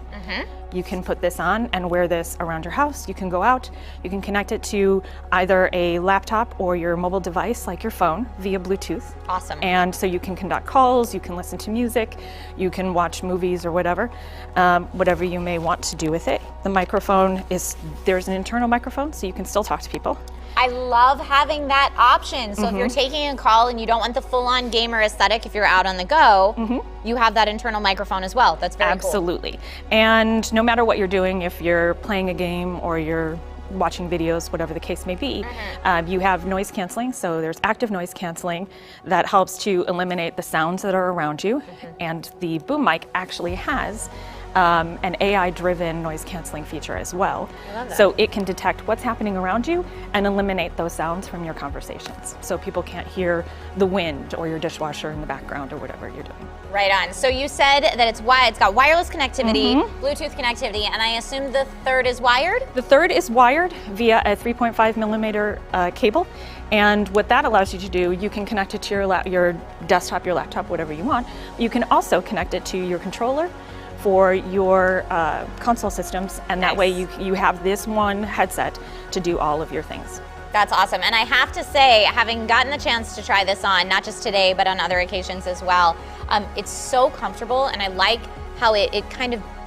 You can put this on and wear this around your house. You can go out, you can connect it to either a laptop or your mobile device like your phone via Bluetooth. Awesome. And so you can conduct calls, you can listen to music, you can watch movies or whatever you may want to do with it. The microphone there's an internal microphone, so you can still talk to people. I love having that option. So if you're taking a call and you don't want the full-on gamer aesthetic if you're out on the go, you have that internal microphone as well. That's very cool. Absolutely. And no matter what you're doing, if you're playing a game or you're watching videos, whatever the case may be. You have noise canceling, so there's active noise canceling that helps to eliminate the sounds that are around you, and the boom mic actually has an AI-driven noise canceling feature as well. I love that. So it can detect what's happening around you and eliminate those sounds from your conversations. So people can't hear the wind or your dishwasher in the background or whatever you're doing. Right on. So you said that it's got wireless connectivity, Bluetooth connectivity, and I assume the third is wired? The third is wired via a 3.5 millimeter cable. And what that allows you to do, you can connect it to your desktop, your laptop, whatever you want. You can also connect it to your controller for your console systems, and that way you have this one headset to do all of your things. That's awesome. And I have to say, having gotten the chance to try this on, not just today, but on other occasions as well, it's so comfortable, and I like how it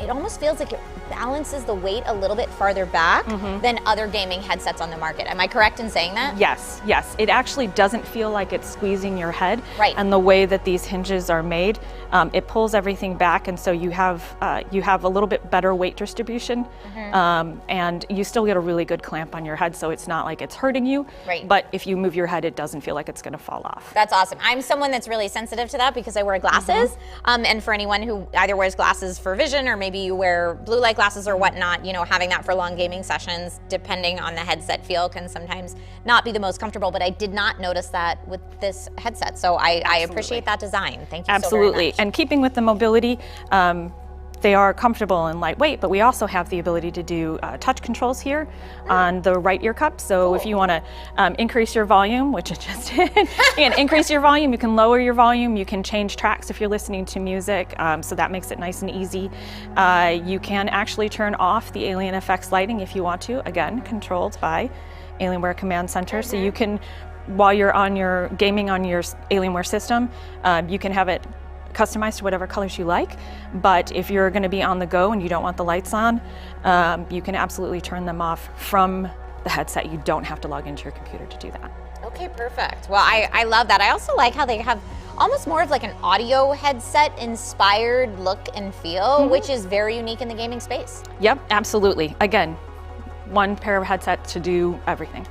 almost feels like it balances the weight a little bit farther back than other gaming headsets on the market. Am I correct in saying that? Yes, yes. It actually doesn't feel like it's squeezing your head. Right. And the way that these hinges are made, it pulls everything back, and so you have a little bit better weight distribution, and you still get a really good clamp on your head, so it's not like it's hurting you. Right. But if you move your head, it doesn't feel like it's going to fall off. That's awesome. I'm someone that's really sensitive to that because I wear glasses. And for anyone who either wears glasses for vision or maybe you wear blue light glasses or whatnot, you know, having that for long gaming sessions, depending on the headset feel, can sometimes not be the most comfortable. But I did not notice that with this headset. So I appreciate that design. Thank you so very much. And keeping with the mobility, they are comfortable and lightweight, but we also have the ability to do touch controls here on the right ear cup. So if you want to increase your volume, which it just did, you can increase your volume, you can lower your volume, you can change tracks if you're listening to music, so that makes it nice and easy. You can actually turn off the Alien FX lighting if you want to, again, controlled by Alienware Command Center. So you can, while you're on your gaming on your Alienware system, you can have it customized to whatever colors you like, but if you're going to be on the go and you don't want the lights on, you can absolutely turn them off from the headset. You don't have to log into your computer to do that. Okay, perfect. Well, I love that. I also like how they have almost more of like an audio headset inspired look and feel, which is very unique in the gaming space. Yep, absolutely. Again, one pair of headsets to do everything.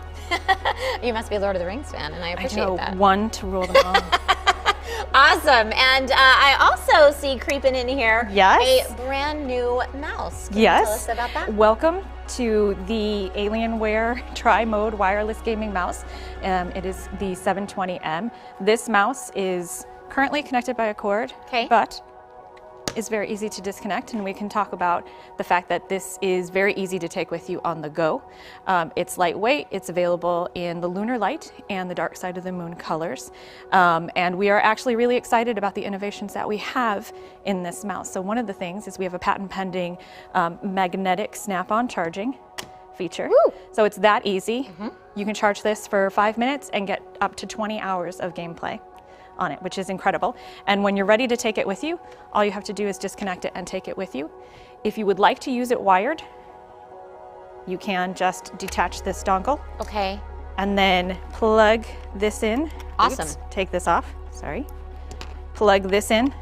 You must be a Lord of the Rings fan, and I appreciate that. One to rule them all. Awesome. And I also see creeping in here Yes. a brand new mouse. Can Yes. you tell us about that? Welcome to the Alienware Tri-Mode wireless gaming mouse. It is the 720M. This mouse is currently connected by a cord, but is very easy to disconnect, and we can talk about the fact that this is very easy to take with you on the go. It's lightweight, it's available in the lunar light and the dark side of the moon colors, and we are actually really excited about the innovations that we have in this mouse. So one of the things is we have a patent pending magnetic snap-on charging feature. So it's that easy. You can charge this for 5 minutes and get up to 20 hours of gameplay on it, which is incredible. And when you're ready to take it with you, all you have to do is disconnect it and take it with you. If you would like to use it wired, you can just detach this dongle. Okay. And then plug this in. Awesome. Oops, take this off, sorry. Plug this in,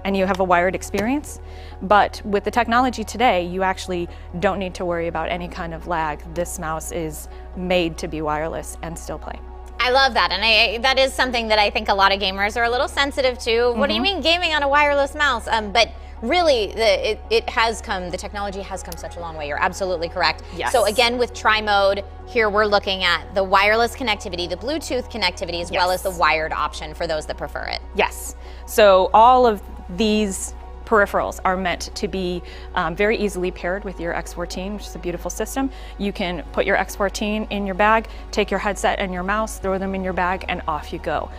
and you have a wired experience. But with the technology today, you actually don't need to worry about any kind of lag. This mouse is made to be wireless and still play. I love that, and that is something that I think a lot of gamers are a little sensitive to. What do you mean gaming on a wireless mouse? But really, the technology has come such a long way. You're absolutely correct. Yes. So again, with Tri-Mode, here we're looking at the wireless connectivity, the Bluetooth connectivity, as well as the wired option for those that prefer it. Yes. So all of these peripherals are meant to be very easily paired with your X14, which is a beautiful system. You can put your X14 in your bag, take your headset and your mouse, throw them in your bag, and off you go.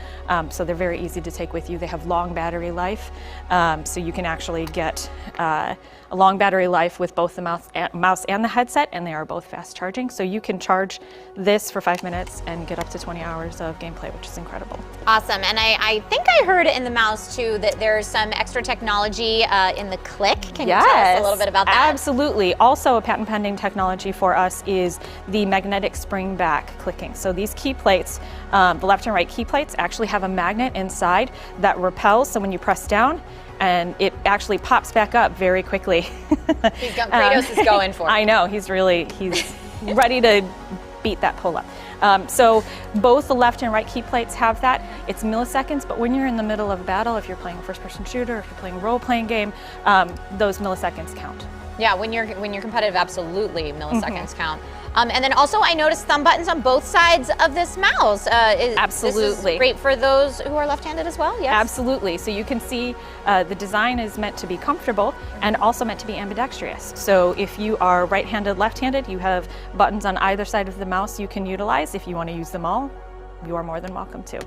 So they're very easy to take with you. They have long battery life, so you can actually get a long battery life with both the mouse and the headset, and they are both fast charging. So you can charge this for 5 minutes and get up to 20 hours of gameplay, which is incredible. Awesome, and I think I heard in the mouse too that there's some extra technology in the click. Can you tell us a little bit about that? Absolutely. Also a patent pending technology for us is the magnetic spring back clicking. So these key plates, the left and right key plates, actually have a magnet inside that repels, so when you press down, and it actually pops back up very quickly. Kratos is going for it. I know, he's ready to beat that pull-up. So both the left and right key plates have that. It's milliseconds, but when you're in the middle of a battle, if you're playing a first-person shooter, if you're playing a role-playing game, those milliseconds count. Yeah, when you're competitive, absolutely milliseconds count. And then also I noticed thumb buttons on both sides of this mouse. Absolutely. This is great for those who are left-handed as well, yes? Absolutely. So you can see the design is meant to be comfortable and also meant to be ambidextrous. So if you are right-handed, left-handed, you have buttons on either side of the mouse you can utilize. If you want to use them all, you are more than welcome to.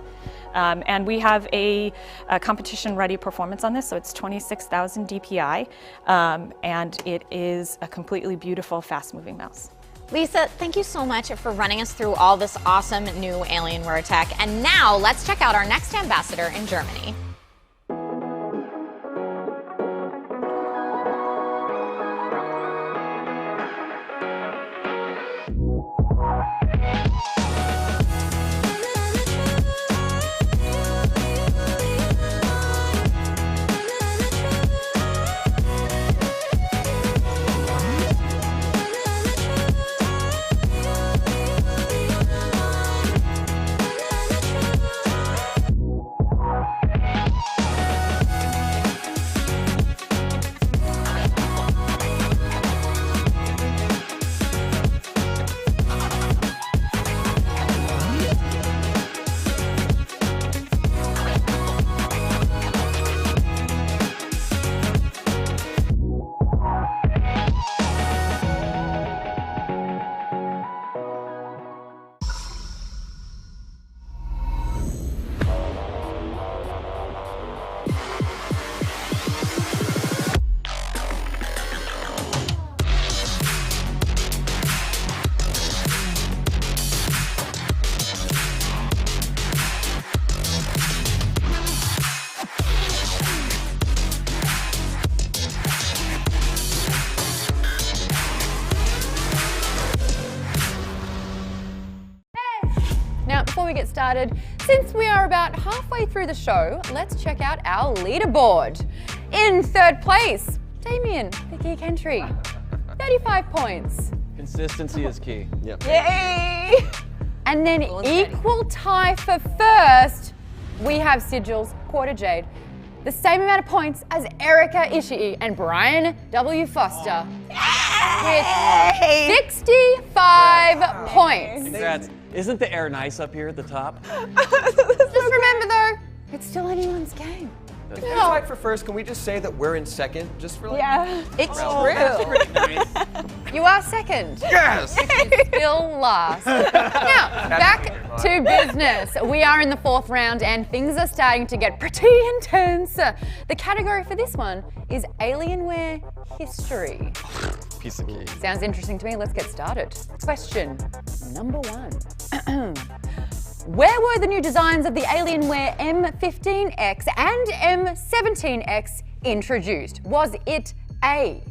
And we have a competition-ready performance on this, so it's 26,000 DPI, and it is a completely beautiful, fast-moving mouse. Lisa, thank you so much for running us through all this awesome new Alienware tech. And now let's check out our next ambassador in Germany. Before we get started, since we are about halfway through the show, let's check out our leaderboard. In third place, Damien, the Geek Entry, 35 points. Consistency is key. Yep. Yay! And then equal tie for first, we have Sigils, Quarter Jade, the same amount of points as Erica Ishii and Brian W. Foster with 65 points. Congrats. Isn't the air nice up here at the top? Just remember though, it's still anyone's game. If we fight for first, can we just say that we're in second, just for like? Yeah, it's true. You are second. Yes. Still last. Now, back to business. We are in the fourth round and things are starting to get pretty intense. The category for this one is Alienware history. Piece of cake. Sounds interesting to me. Let's get started. Question number 1. Where were the new designs of the Alienware M15X and M17X introduced? Was it A,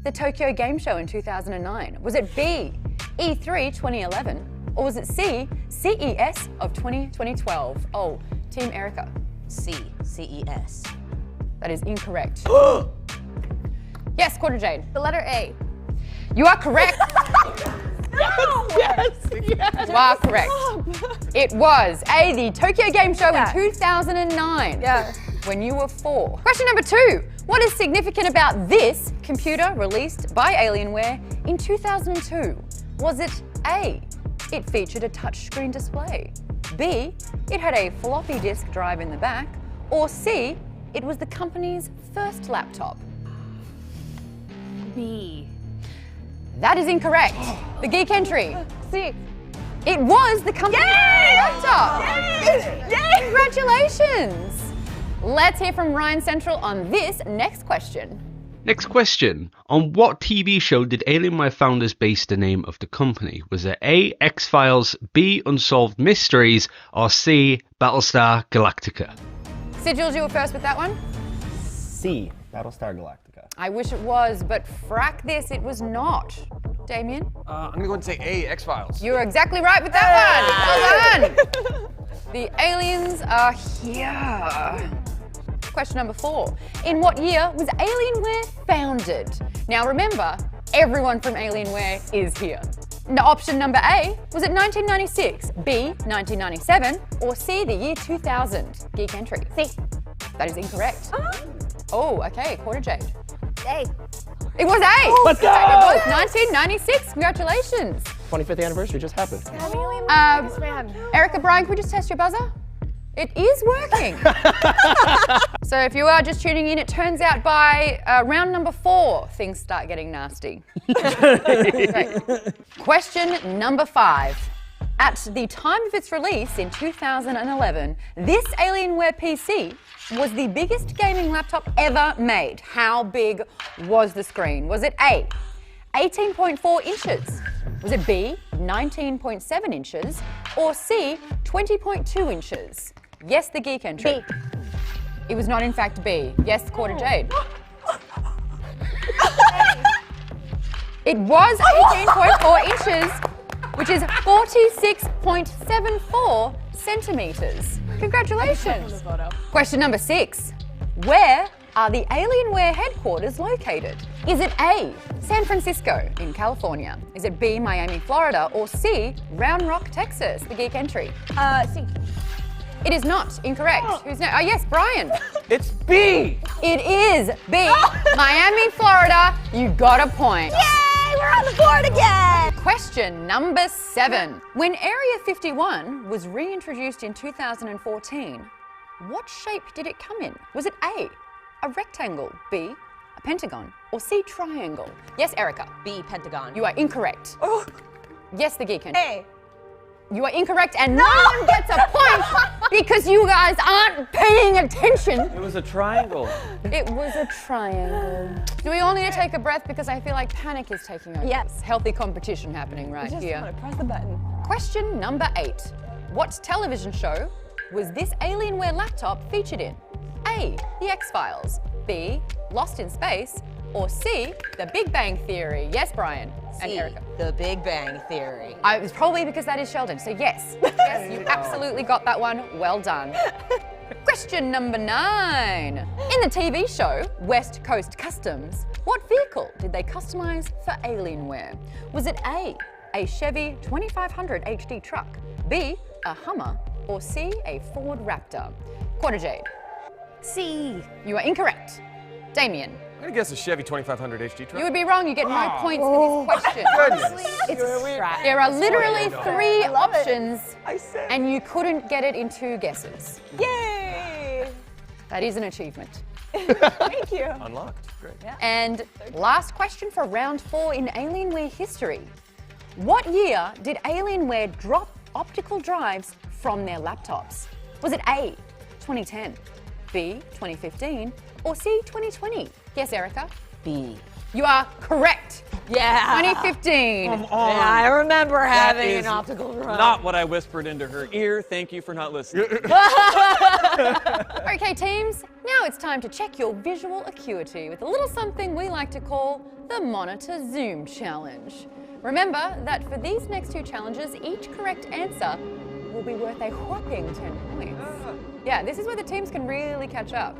the Tokyo Game Show in 2009? Was it B, E3 2011? Or was it C, CES of 2012? Oh, Team Erica. C, CES. That is incorrect. Yes, Quarter Jade. The letter A. You are correct. Yes. You are correct. It was A, the Tokyo Game Show in 2009. Yeah. When you were 4. Question number 2. What is significant about this computer released by Alienware in 2002? Was it A, it featured a touchscreen display? B, it had a floppy disk drive in the back? Or C, it was the company's first laptop? B. That is incorrect. The Geek Entry. C. It was the company's laptop. Yay! Congratulations. Let's hear from Ryan Central on this next question. Next question. On what TV show did Alienware founders base the name of the company? Was it A, X-Files, B, Unsolved Mysteries, or C, Battlestar Galactica? Sigils, you were first with that one? C, Battlestar Galactica. I wish it was, but frack this, it was not. Damien? I'm gonna go and say A, X-Files. You're exactly right with that one. Well done. The aliens are here. Question number 4. In what year was Alienware founded? Now remember, everyone from Alienware is here. Option number A, was it 1996, B, 1997, or C, the year 2000? Geek entry. C. That is incorrect. Oh, okay, quarter jade. A. It was A. Let's go! It was 1996. Congratulations. 25th anniversary just happened. Erica, Brian, can we just test your buzzer? It is working. So if you are just tuning in, it turns out by round number 4, things start getting nasty. Great. Question number 5. At the time of its release in 2011, this Alienware PC was the biggest gaming laptop ever made. How big was the screen? Was it A, 18.4 inches? Was it B, 19.7 inches? Or C, 20.2 inches? Yes, the geek entry. B. It was not in fact B. Yes, quarter jade. It was 18.4 inches, which is 46.74 centimeters. Congratulations. Question number 6. Where are the Alienware headquarters located? Is it A, San Francisco in California? Is it B, Miami, Florida? Or C, Round Rock, Texas? The geek entry. C. It is not. Incorrect. Who's next? Oh, yes, Brian. It's B. It is B, Miami, Florida. You got a point. Yay, we're on the board again. Question number 7. When Area 51 was reintroduced in 2014, what shape did it come in? Was it A, a rectangle, B, a pentagon, or C, triangle? Yes, Erica. B, pentagon. You are incorrect. Oh. Yes, the geek. A. You are incorrect, and no one gets a point because you guys aren't paying attention. It was a triangle. It was a triangle. Do we all need to take a breath because I feel like panic is taking over? Yes. Healthy competition happening right Just here. want to press the button. Question number 8. What television show was this Alienware laptop featured in? A, The X-Files, B, Lost in Space, or C, The Big Bang Theory? Yes, Brian and C, Erica. The Big Bang Theory. It was probably because that is Sheldon, so yes. Yes, you absolutely got that one. Well done. Question number 9. In the TV show, West Coast Customs, what vehicle did they customize for Alienware? Was it A, Chevy 2500 HD truck, B, a Hummer, or C, a Ford Raptor? Quarter jade. C. You are incorrect. Damien. I'm gonna guess a Chevy 2500 HD truck. You would be wrong. You get no points for this question. Goodness. It's a strat. There are literally 3 options, and you couldn't get it in 2 guesses. Yay! That is an achievement. Thank you. Unlocked. Great. And last question for round 4 in Alienware history. What year did Alienware drop optical drives from their laptops? Was it A, 2010, B, 2015, or C, 2020? Yes, Erica? B. You are correct. Yeah. 2015. Come on. Yeah, I remember That having is an optical drive. Not what I whispered into her ear. Thank you for not listening. Okay, teams, now it's time to check your visual acuity with a little something we like to call the Monitor Zoom Challenge. Remember that for these next 2 challenges, each correct answer will be worth a whopping 10 points. Yeah, this is where the teams can really catch up.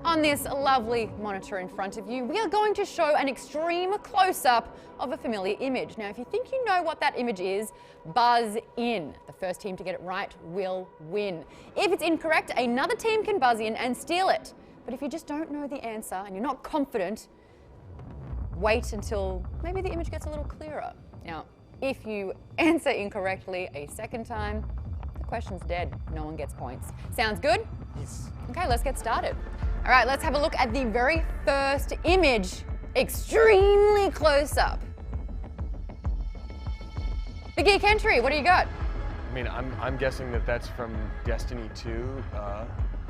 On this lovely monitor in front of you, we are going to show an extreme close-up of a familiar image. Now, if you think you know what that image is, buzz in. The first team to get it right will win. If it's incorrect, another team can buzz in and steal it. But if you just don't know the answer and you're not confident, wait until maybe the image gets a little clearer. Now, if you answer incorrectly a second time, the question's dead. No one gets points. Sounds good? Yes. Okay, let's get started. All right, let's have a look at the very first image, extremely close up. The Geek Entry, what do you got? I mean, I'm guessing that that's from Destiny 2,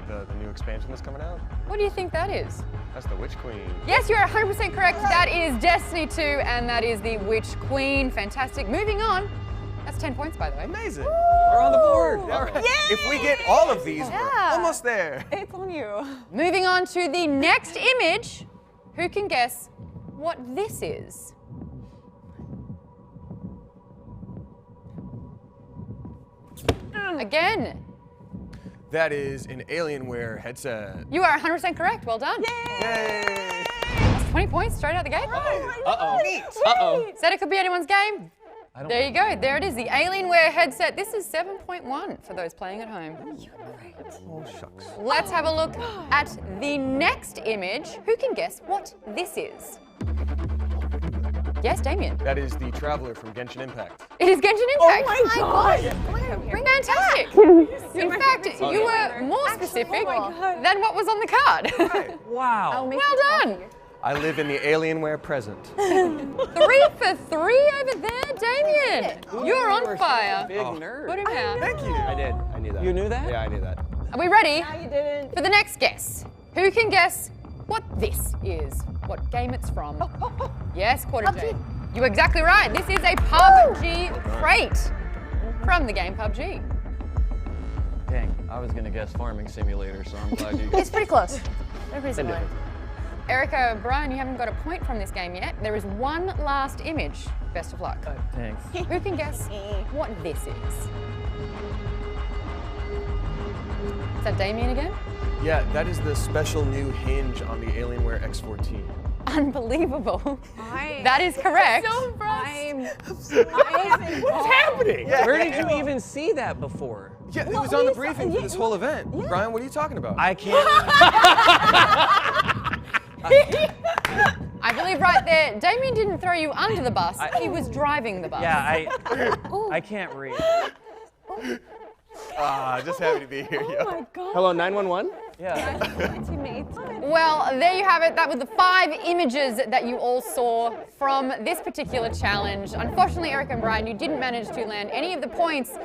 the new expansion that's coming out. What do you think that is? That's the Witch Queen. Yes, you're 100% correct. That is Destiny 2, and that is the Witch Queen. Fantastic. Moving on. That's 10 points, by the way. Amazing. We're on the board. All right. If we get all of these, we're almost there. It's on you. Moving on to the next image. Who can guess what this is? Again. That is an Alienware headset. You are 100% correct. Well done. Yay! That's 20 points straight out the gate. Uh-oh. Uh-oh. Said it could be anyone's game. There you go. There it is, the Alienware headset. This is 7.1 for those playing at home. Oh, shucks. Let's have a look at the next image. Who can guess what this is? Yes, Damien. That is the Traveler from Genshin Impact. It is Genshin Impact. Oh my God. Fantastic. In fact, you were more specific than what was on the card. Wow. Well done. I live in the Alienware present. 3 for 3 over there, Damien. You're on fire. Big nerd. Put him out. Thank you. I did. I knew that. You knew that? Yeah, I knew that. Are we ready No, you didn't. for the next guess? Who can guess what this is? What game it's from? Yes, Quarter J. You're exactly right. This is a PUBG crate from the game PUBG. Dang, I was gonna guess Farming Simulator, so I'm glad you. It's pretty close. They're pretty similar. Erica, Brian, you haven't got a point from this game yet. There is one last image. Best of luck. Thanks. Who can guess what this is? Is that Damien again? Yeah, that is the special new hinge on the Alienware X14. Unbelievable. That is correct. So impressed. What's happening? Where did you even see that before? Yeah, it was on the briefing for this whole event. Brian, what are you talking about? I can't. I believe right there, Damien didn't throw you under the bus. He was driving the bus. Yeah, I can't read. Just happy to be here, yo. Oh my God. Hello, 911? Yeah. Well, there you have it. That was the 5 images that you all saw from this particular challenge. Unfortunately, Eric and Brian, you didn't manage to land any of the points.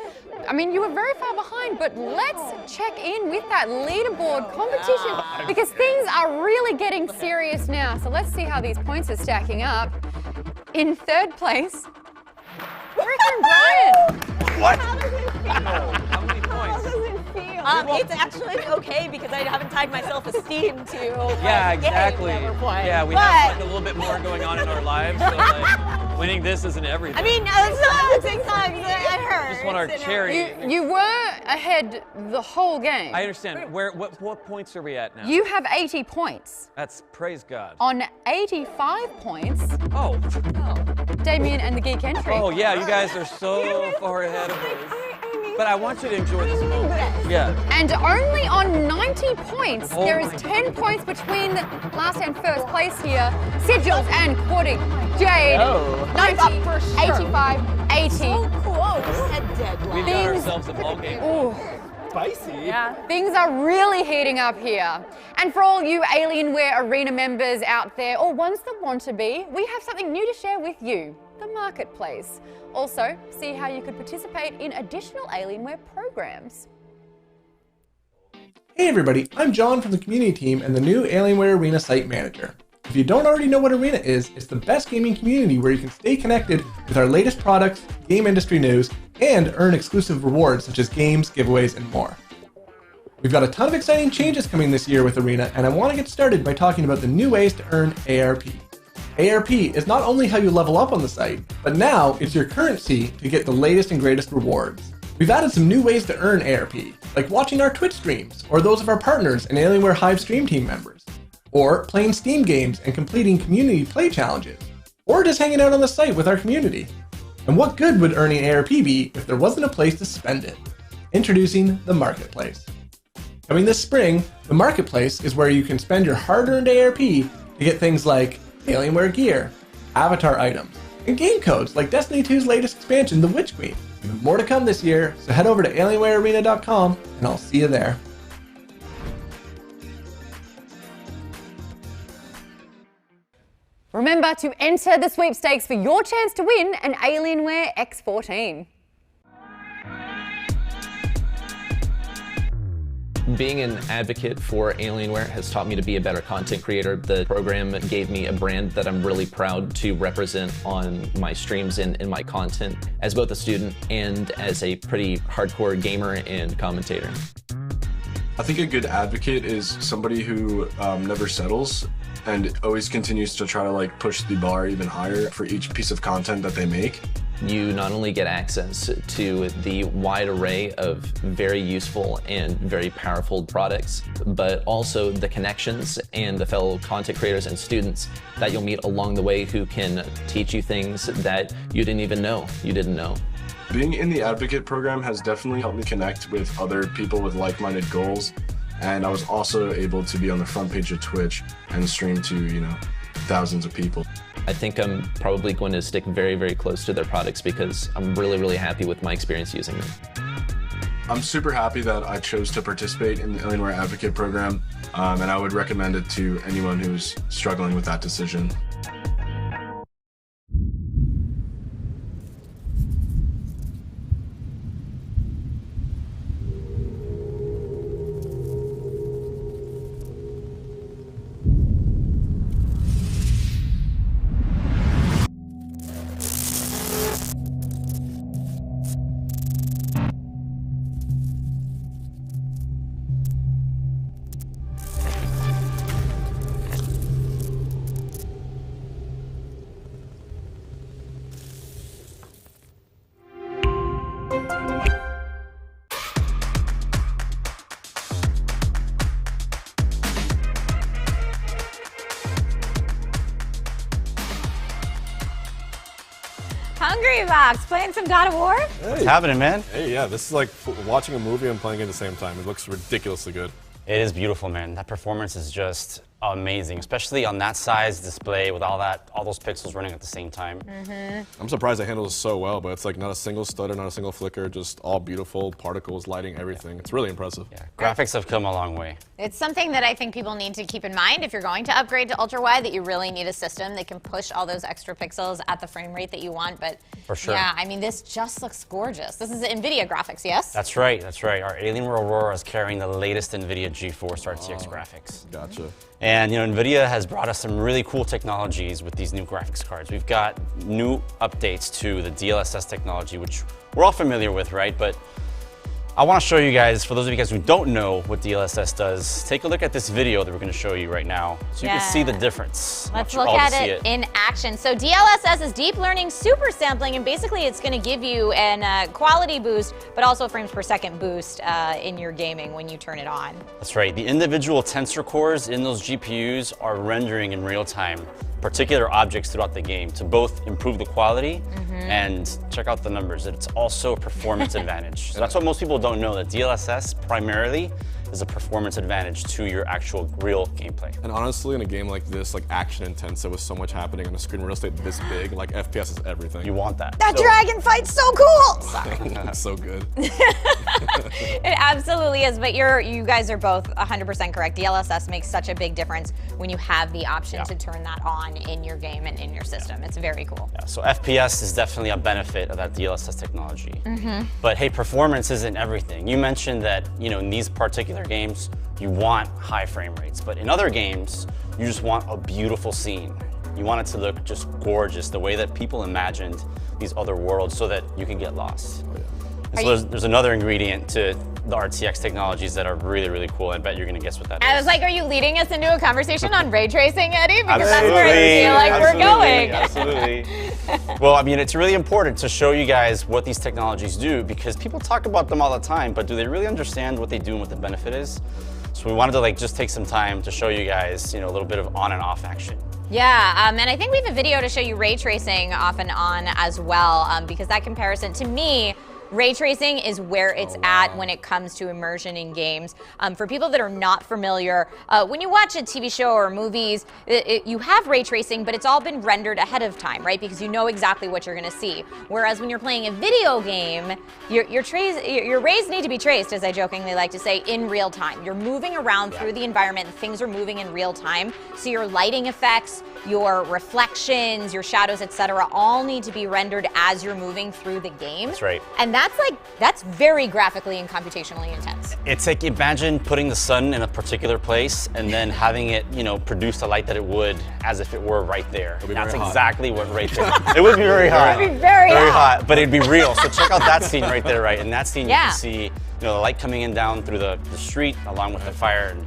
I mean, you were very far behind, but let's check in with that leaderboard competition because things are really getting serious now. So let's see how these points are stacking up. In 3rd place, Eric and Brian. What? How many points? It's actually okay because I haven't tied my self-esteem to Yeah, exactly. game that we're playing. Yeah, we have like a little bit more going on in our lives, so like winning this isn't everything. I mean, sometimes I heard. Just want our cherry. You were ahead the whole game. I understand. What points are we at now? You have 80 points. That's praise God. On 85 points, Oh. Damien and the Geek Entry. Oh yeah, you guys are so far ahead of us. But I want you to enjoy this moment. Yeah. And only on 90 points, there is 10 points between the last and first place here. Sigils and Quartic Jade. 90, 85, 80. So close. We've got ourselves a ball game. Ooh. Spicy. Yeah. Things are really heating up here. And for all you Alienware Arena members out there, or ones that want to be, we have something new to share with you, the Marketplace. Also, see how you could participate in additional Alienware programs. Hey everybody, I'm John from the community team and the new Alienware Arena site manager. If you don't already know what Arena is, it's the best gaming community where you can stay connected with our latest products, game industry news, and earn exclusive rewards such as games, giveaways, and more. We've got a ton of exciting changes coming this year with Arena, and I want to get started by talking about the new ways to earn ARP. ARP is not only how you level up on the site, but now it's your currency to get the latest and greatest rewards. We've added some new ways to earn ARP, like watching our Twitch streams, or those of our partners and Alienware Hive Stream Team members, or playing Steam games and completing community play challenges, or just hanging out on the site with our community. And what good would earning ARP be if there wasn't a place to spend it? Introducing the Marketplace. Coming this spring, the Marketplace is where you can spend your hard-earned ARP to get things like Alienware gear, avatar items, and game codes like Destiny 2's latest expansion, The Witch Queen. We have more to come this year, so head over to alienwarearena.com and I'll see you there. Remember to enter the sweepstakes for your chance to win an Alienware X14. Being an advocate for Alienware has taught me to be a better content creator. The program gave me a brand that I'm really proud to represent on my streams and in my content as both a student and as a pretty hardcore gamer and commentator. I think a good advocate is somebody who never settles and always continues to try to push the bar even higher for each piece of content that they make. You not only get access to the wide array of very useful and very powerful products, but also the connections and the fellow content creators and students that you'll meet along the way who can teach you things that you didn't even know you didn't know. Being in the Advocate program has definitely helped me connect with other people with like-minded goals, and I was also able to be on the front page of Twitch and stream to, thousands of people. I think I'm probably going to stick very, very close to their products because I'm really, really happy with my experience using them. I'm super happy that I chose to participate in the Alienware Advocate program, and I would recommend it to anyone who's struggling with that decision. Hungrybox, playing some God of War? What's happening, man? Hey, yeah, this is like watching a movie and playing it at the same time. It looks ridiculously good. It is beautiful, man. That performance is just amazing, especially on that size display with all those pixels running at the same time. I'm surprised it handles so well, but it's like not a single stutter, not a single flicker, just all beautiful particles, lighting, everything. It's really impressive. Yeah, graphics have come a long way. It's something that I think people need to keep in mind if you're going to upgrade to ultra wide, that you really need a system that can push all those extra pixels at the frame rate that you want. But for sure. Yeah, I mean, this just looks gorgeous. This is NVIDIA graphics, yes? That's right, that's right. Our Alienware Aurora is carrying the latest NVIDIA GeForce RTX graphics. Gotcha. And NVIDIA has brought us some really cool technologies with these new graphics cards. We've got new updates to the DLSS technology, which we're all familiar with, right? But I want to show you guys, for those of you guys who don't know what DLSS does, take a look at this video that we're going to show you right now so you can see the difference. Let's look at it in action. So DLSS is deep learning super sampling, and basically it's going to give you an quality boost, but also frames per second boost in your gaming when you turn it on. That's right. The individual tensor cores in those GPUs are rendering in real time particular objects throughout the game to both improve the quality and check out the numbers. It's also a performance advantage. So that's what most people don't know, that DLSS primarily is a performance advantage to your actual real gameplay. And honestly, in a game like this, like action intensive with so much happening on a screen real estate this big, like FPS is everything. You want that. That dragon fight's so cool! Sorry. It's so good. It absolutely is, but you guys are both 100% correct. DLSS makes such a big difference when you have the option to turn that on in your game and in your system. It's very cool. Yeah, so FPS is definitely a benefit of that DLSS technology. But hey, performance isn't everything. You mentioned that, in these particular games, you want high frame rates, but in other games, you just want a beautiful scene. You want it to look just gorgeous, the way that people imagined these other worlds so that you can get lost. And so there's another ingredient to the RTX technologies that are really, really cool. I bet you're gonna guess what that is. I was like, are you leading us into a conversation on ray tracing, Eddie? Because that's where I feel like we're going. Absolutely. Well, I mean, it's really important to show you guys what these technologies do because people talk about them all the time, but do they really understand what they do and what the benefit is? So we wanted to just take some time to show you guys, a little bit of on and off action. Yeah, and I think we have a video to show you ray tracing off and on as well, because that comparison, to me, ray tracing is where it's at when it comes to immersion in games. For people that are not familiar, when you watch a TV show or movies, you have ray tracing, but it's all been rendered ahead of time, right? Because you know exactly what you're going to see. Whereas when you're playing a video game, your rays need to be traced, as I jokingly like to say, in real time. You're moving around through the environment, and things are moving in real time. So your lighting effects, your reflections, your shadows, etc., all need to be rendered as you're moving through the game. That's right. And that's very graphically and computationally intense. It's like, imagine putting the sun in a particular place and then having it, produce the light that it would as if it were right there. That's exactly what ray tracing. It would be very hot. It would be very hot. But it'd be real. So check out that scene right there, right? In that scene, you can see, the light coming in down through the street along with the fire. And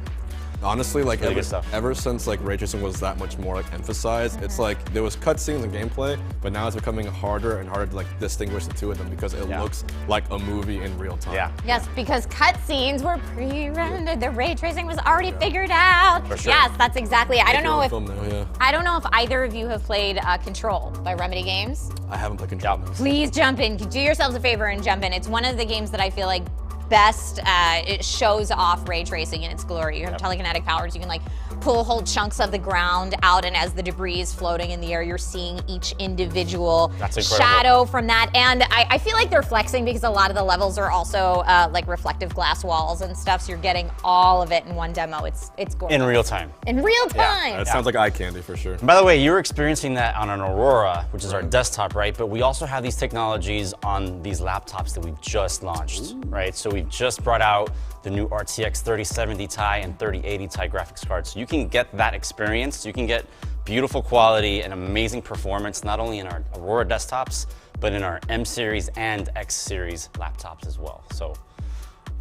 Honestly, like really good stuff. ever since like ray tracing was that much more like emphasized, it's like there was cutscenes and gameplay, but now it's becoming harder and harder to like distinguish the two of them because it looks like a movie in real time. Yeah. Yes, because cutscenes were pre-rendered. The ray tracing was already figured out. For sure. Yes, that's exactly it. I don't know if Film now, yeah. I don't know if either of you have played Control by Remedy Games. I haven't played Control. Please jump in. Do yourselves a favor and jump in. It's one of the games that I feel like best it shows off ray tracing in its glory. You have telekinetic powers. You can like pull whole chunks of the ground out, and as the debris is floating in the air, you're seeing each individual shadow from that. And I feel like they're flexing because a lot of the levels are also like reflective glass walls and stuff, so you're getting all of it in one demo. It's gorgeous. In real time. In real time. That sounds like eye candy for sure. And by the way, you're experiencing that on an Aurora, which is our desktop, right? But we also have these technologies on these laptops that we've just launched, right? So we've just brought out the new RTX 3070 Ti and 3080 Ti graphics cards. So you can get that experience. You can get beautiful quality and amazing performance, not only in our Aurora desktops, but in our M series and X series laptops as well. So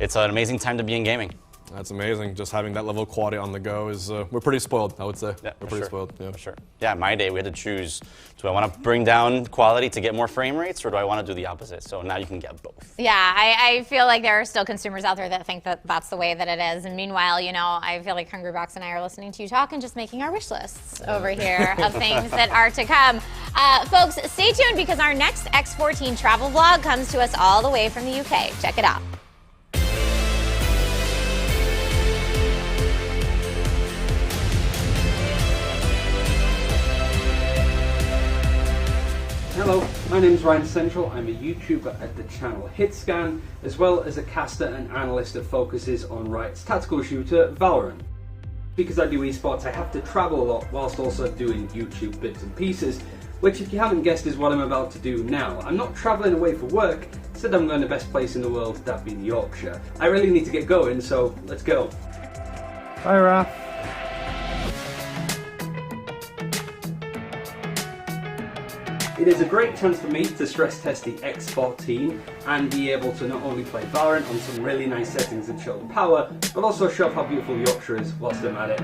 it's an amazing time to be in gaming. That's amazing. Just having that level of quality on the go is, we're pretty spoiled, I would say. Yeah, we're pretty spoiled. Yeah, for sure. Yeah, my day, we had to choose, do I want to bring down quality to get more frame rates, or do I want to do the opposite? So now you can get both. Yeah, I feel like there are still consumers out there that think that that's the way that it is. And meanwhile, you know, I feel like Hungrybox and I are listening to you talk and just making our wish lists over here of things that are to come. Folks, stay tuned because our next X14 travel vlog comes to us all the way from the UK. Check it out. Hello, my name is Ryan Central. I'm a YouTuber at the channel HitScan, as well as a caster and analyst that focuses on Riot's tactical shooter, Valorant. Because I do esports, I have to travel a lot whilst also doing YouTube bits and pieces, which if you haven't guessed is what I'm about to do now. I'm not travelling away for work, instead I'm going to the best place in the world, that being Yorkshire. I really need to get going, so let's go. Bye, Raph. It is a great chance for me to stress test the X14 and be able to not only play Valorant on some really nice settings and show the power, but also show off how beautiful Yorkshire is whilst I'm at it.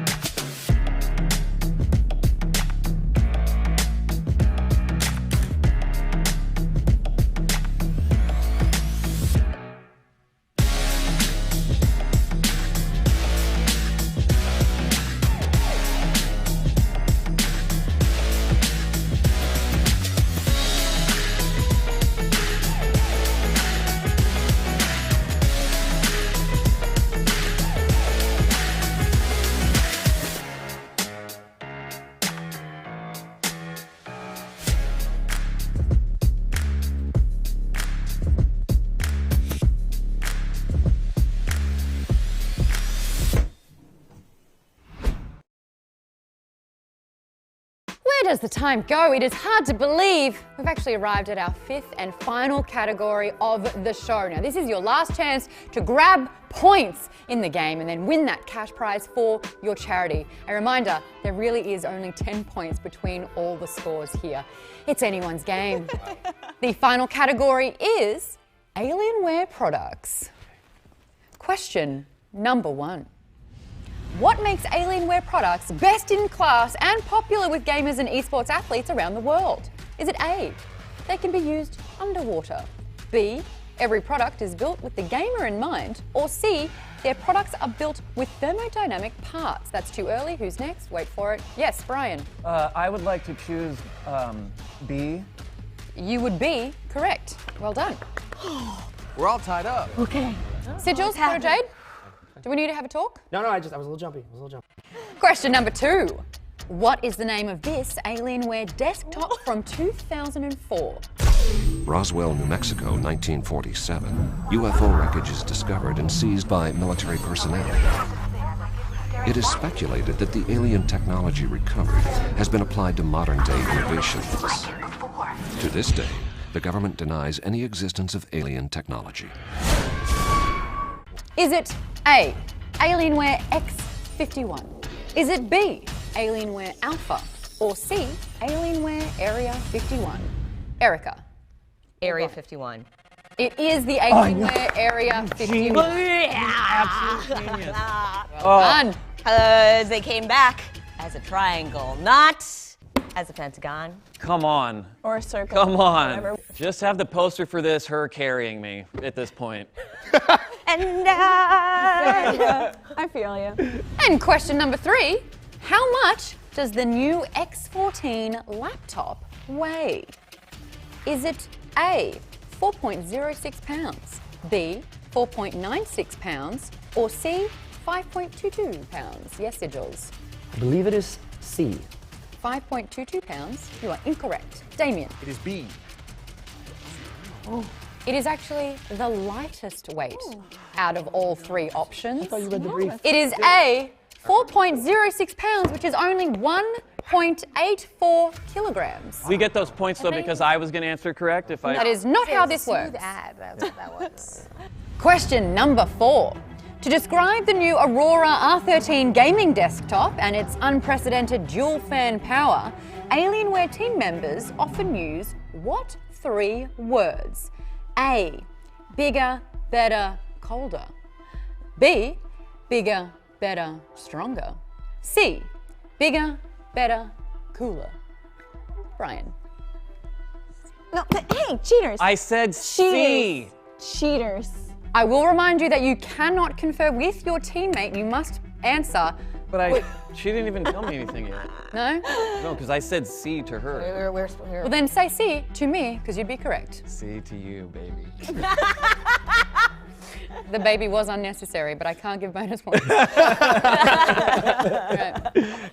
Where does the time go? It is hard to believe we've actually arrived at our fifth and final category of the show. Now, this is your last chance to grab points in the game and then win that cash prize for your charity. A reminder, there really is only 10 points between all the scores here. It's anyone's game. The final category is Alienware products. Question number 1. What makes Alienware products best in class and popular with gamers and esports athletes around the world? Is it A, they can be used underwater? B, every product is built with the gamer in mind? Or C, their products are built with thermodynamic parts? That's too early. Who's next? Wait for it. Yes, Brian. I would like to choose B. You would be correct. Well done. We're all tied up. Okay. Sigils, Kurt or Jade? Do we need to have a talk? No, I was a little jumpy. Question number 2. What is the name of this Alienware desktop from 2004? Roswell, New Mexico, 1947. UFO wreckage is discovered and seized by military personnel. It is speculated that the alien technology recovered has been applied to modern-day innovations. To this day, the government denies any existence of alien technology. Is it A, Alienware X14? Is it B, Alienware Alpha? Or C, Alienware Area 51? Erica. Area 51. It is the Alienware Area 51. Absolute genius. Well done. because they came back as a triangle, not as a pentagon. Come on. Or a circle. Come on. Whatever. Just have the poster for this, her carrying me at this point. And I feel you. And question number 3, how much does the new X14 laptop weigh? Is it A, 4.06 pounds, B, 4.96 pounds, or C, 5.22 pounds? Yes, Sigils. I believe it is C. 5.22 pounds. You are incorrect. Damien. It is B. Oh. It is actually the lightest weight out of all 3 options. I thought you read the brief. It is A, 4.06 pounds, which is only 1.84 kilograms. We get those points though because I was going to answer correct. If I. That is not how this works. That's what that was. Question number 4. To describe the new Aurora R13 gaming desktop and its unprecedented dual fan power, Alienware team members often use what 3 words? A, bigger, better, colder. B, bigger, better, stronger. C, bigger, better, cooler. Brian. No, hey, cheaters. I said C. Cheaters. I will remind you that you cannot confer with your teammate. You must answer. But she didn't even tell me anything yet. No? No, because I said C to her. Well, then say C to me, because you'd be correct. C to you, baby. The baby was unnecessary, but I can't give bonus points. Right.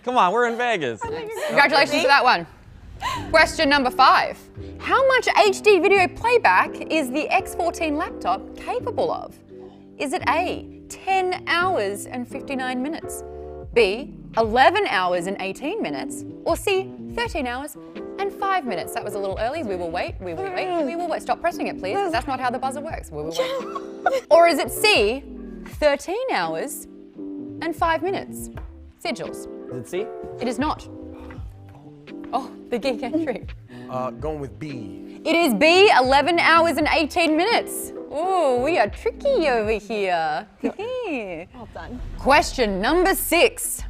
Come on, we're in Vegas. Congratulations for that one. Question number 5. How much HD video playback is the X14 laptop capable of? Is it A, 10 hours and 59 minutes, B, 11 hours and 18 minutes, or C, 13 hours and 5 minutes? That was a little early. We will wait, we will wait, we will wait. Stop pressing it, please, because that's not how the buzzer works. We will wait. Or is it C, 13 hours and 5 minutes? Sigils. Is it C? It is not. Oh, the geek entry. Going with B. It is B, 11 hours and 18 minutes. Ooh, we are tricky over here. Well done. Question number 6.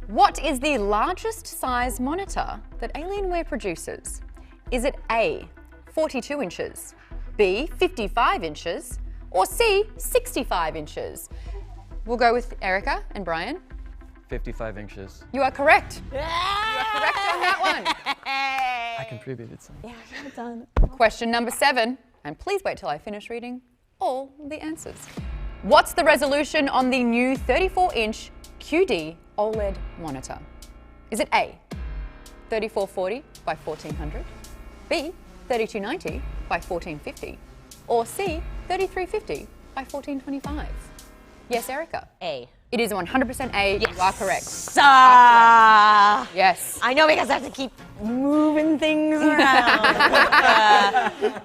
What is the largest size monitor that Alienware produces? Is it A, 42 inches, B, 55 inches, or C, 65 inches? We'll go with Erica and Brian. 55 inches. You are correct. You are correct on that one. I contributed some. Yeah, well done. Question number 7, and please wait till I finish reading all the answers. What's the resolution on the new 34-inch QD OLED monitor? Is it A, 3440 by 1400, B, 3290 by 1450, or C, 3350 by 1425? Yes, Erica. A. It is 100% A. Yes. You are correct. Yes. I know because I have to keep moving things around.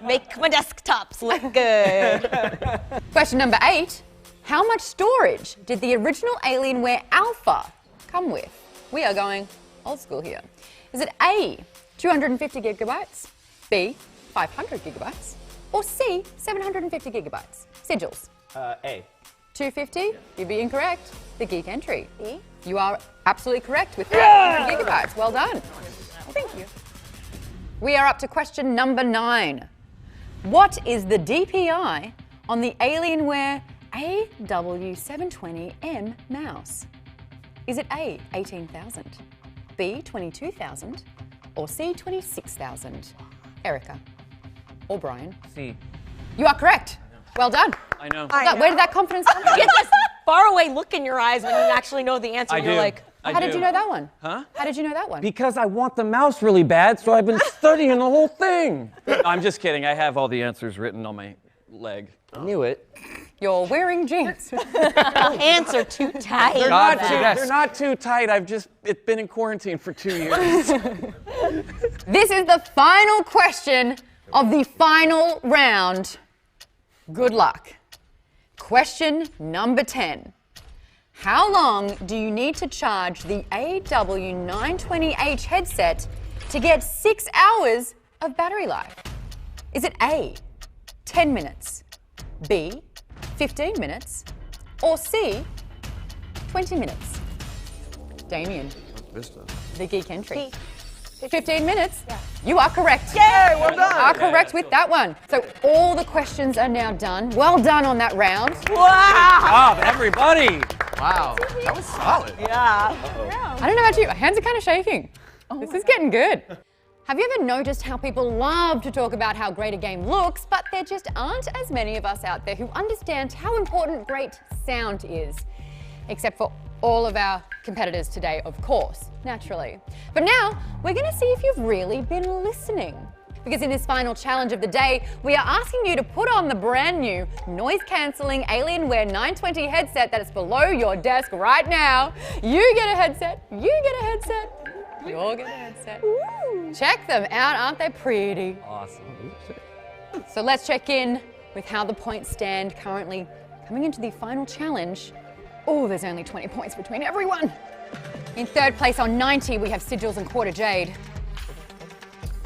Make my desktops look good. Question number 8. How much storage did the original Alienware Alpha come with? We are going old school here. Is it A, 250 gigabytes, B, 500 gigabytes, or C, 750 gigabytes? Sigils. A. 250? You'd be incorrect. The geek entry. You are absolutely correct with 500 gigabytes. Well done. Thank you. We are up to question number 9. What is the DPI on the Alienware AW720M mouse? Is it A, 18,000, B, 22,000, or C, 26,000? Erica or Brian? C. You are correct. Well done. I know. Where did that confidence come from? You get this faraway look in your eyes when you actually know the answer. You're like, how did you know that one? Huh? How did you know that one? Because I want the mouse really bad, so I've been studying the whole thing. I'm just kidding. I have all the answers written on my leg. I knew it. You're wearing jeans. Hands are too tight. They're not too tight. It's been in quarantine for 2 years. This is the final question of the final round. Good luck. Question number 10. How long do you need to charge the AW920H headset to get 6 hours of battery life? Is it A, 10 minutes, B, 15 minutes, or C, 20 minutes? Damien. Vista. The geek entry. 15 minutes? Yeah. You are correct. Yay, well done. You are correct with that one. So all the questions are now done. Well done on that round. Good job, everybody. Wow, that was solid. Yeah. I don't know about you, my hands are kind of shaking. This is getting good. Have you ever noticed how people love to talk about how great a game looks, but there just aren't as many of us out there who understand how important great sound is? Except for all of our competitors today, of course, naturally. But now, we're gonna see if you've really been listening. Because in this final challenge of the day, we are asking you to put on the brand new noise-cancelling Alienware 920 headset that is below your desk right now. You get a headset, you get a headset, you'll get a headset. Check them out, aren't they pretty? Awesome. So let's check in with how the points stand currently coming into the final challenge. Oh, there's only 20 points between everyone. In third place on 90, we have Sigils and Quarter Jade.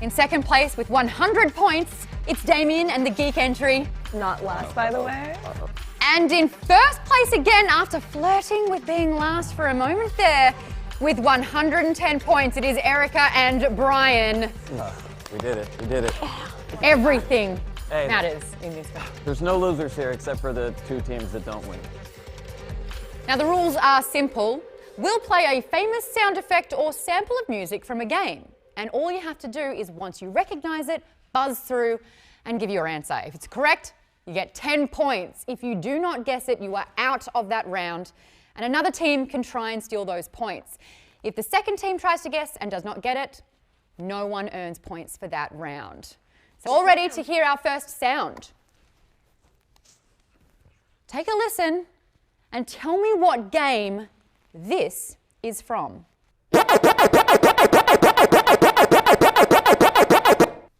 In second place with 100 points, it's Damien and the geek entry. Not last, by the way. And in first place again, after flirting with being last for a moment there, with 110 points, it is Erica and Brian. We did it. We did it. Everything Hey. matters in this game. There's no losers here except for the 2 teams that don't win. Now the rules are simple. We'll play a famous sound effect or sample of music from a game. And all you have to do is once you recognize it, buzz through and give your answer. If it's correct, you get 10 points. If you do not guess it, you are out of that round. And another team can try and steal those points. If the second team tries to guess and does not get it, no one earns points for that round. So all ready to hear our first sound? Take a listen and tell me what game this is from.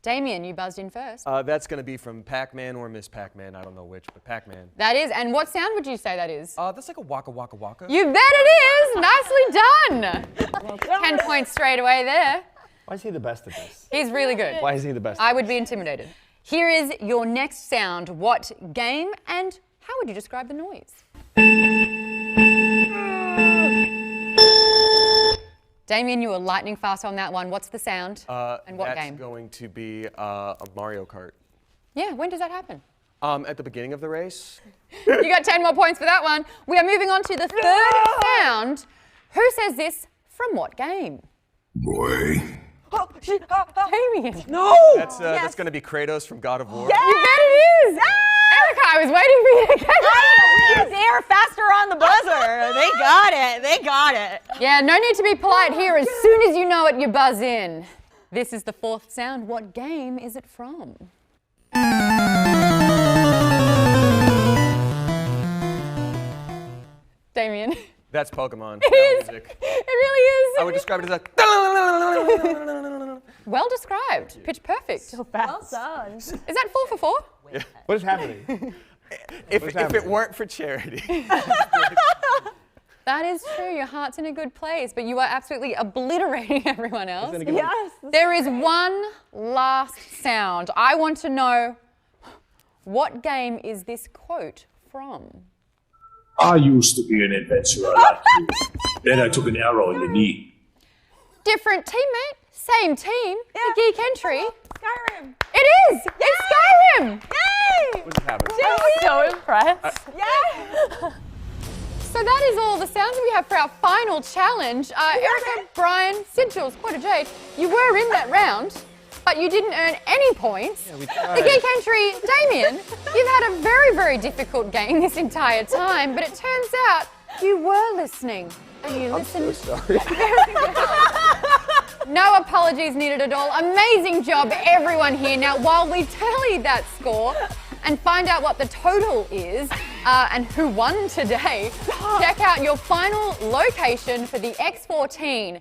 Damien, you buzzed in first. That's going to be from Pac-Man or Miss Pac-Man. I don't know which, but Pac-Man. That is, and what sound would you say that is? That's like a waka waka waka. You bet it is! Nicely done! 10 points straight away there. Why is he the best at this? He's really good. Why is he the best? I would be intimidated. Here is your next sound. What game and how would you describe the noise? Damien, you were lightning fast on that one. What's the sound and what game? That's going to be a Mario Kart. Yeah, when does that happen? At the beginning of the race. You got 10 more points for that one. We are moving on to the third sound. Who says this from what game? Boy. Damien. No! That's going to be Kratos from God of War. You bet it is! Erica, I was waiting for you to get that. They're faster on the buzzer. They got it. They got it. Yeah, no need to be polite here. As soon as you know it, you buzz in. This is the fourth sound. What game is it from? Damien. That's Pokemon. It is. It really is. I would describe it as a. Well described. Pitch perfect. So fast. Well done. Is that 4 for 4? Yeah. What is happening? If it weren't for charity. That is true. Your heart's in a good place, but you are absolutely obliterating everyone else. Yes. There is one last sound. I want to know, what game is this quote from? I used to be an adventurer like you. Then I took an arrow in the knee. Different teammate, same team. Yeah. The geek entry. Skyrim. It is. Yay! It's Skyrim. Yay! What's happening? I'm so impressed. Yay! So that is all the sounds we have for our final challenge. Erica, Brian, Sigils, Quarter Jade, you were in that round, but you didn't earn any points. Yeah, the geek entry, Damien, you've had a very, very difficult game this entire time, but it turns out you were listening. And you listened. I'm so sorry. No apologies needed at all. Amazing job, everyone here. Now, while we tally that score and find out what the total is and who won today, check out your final location for the X14.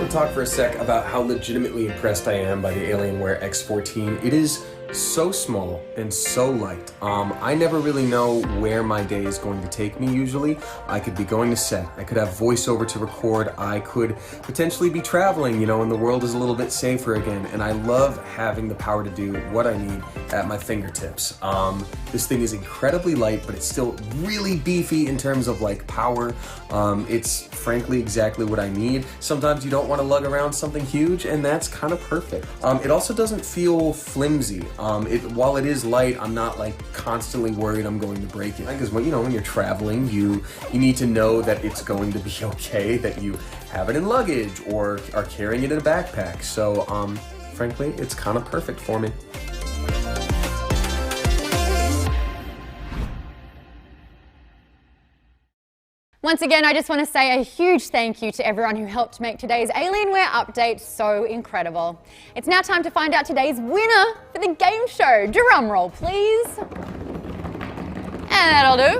Talk for a sec about how legitimately impressed I am by the Alienware X14. It is so small and so light. I never really know where my day is going to take me usually. I could be going to set, I could have voiceover to record, I could potentially be traveling, you know, and the world is a little bit safer again, and I love having the power to do what I need at my fingertips. This thing is incredibly light, but it's still really beefy in terms of like power. It's frankly exactly what I need. Sometimes you don't want to lug around something huge, and that's kind of perfect. It also doesn't feel flimsy. While it is light, I'm not like constantly worried I'm going to break it. Because when you're traveling, you need to know that it's going to be okay, that you have it in luggage or are carrying it in a backpack. So frankly, it's kind of perfect for me. Once again, I just want to say a huge thank you to everyone who helped make today's Alienware update so incredible. It's now time to find out today's winner for the game show. Drum roll, please. And that'll do.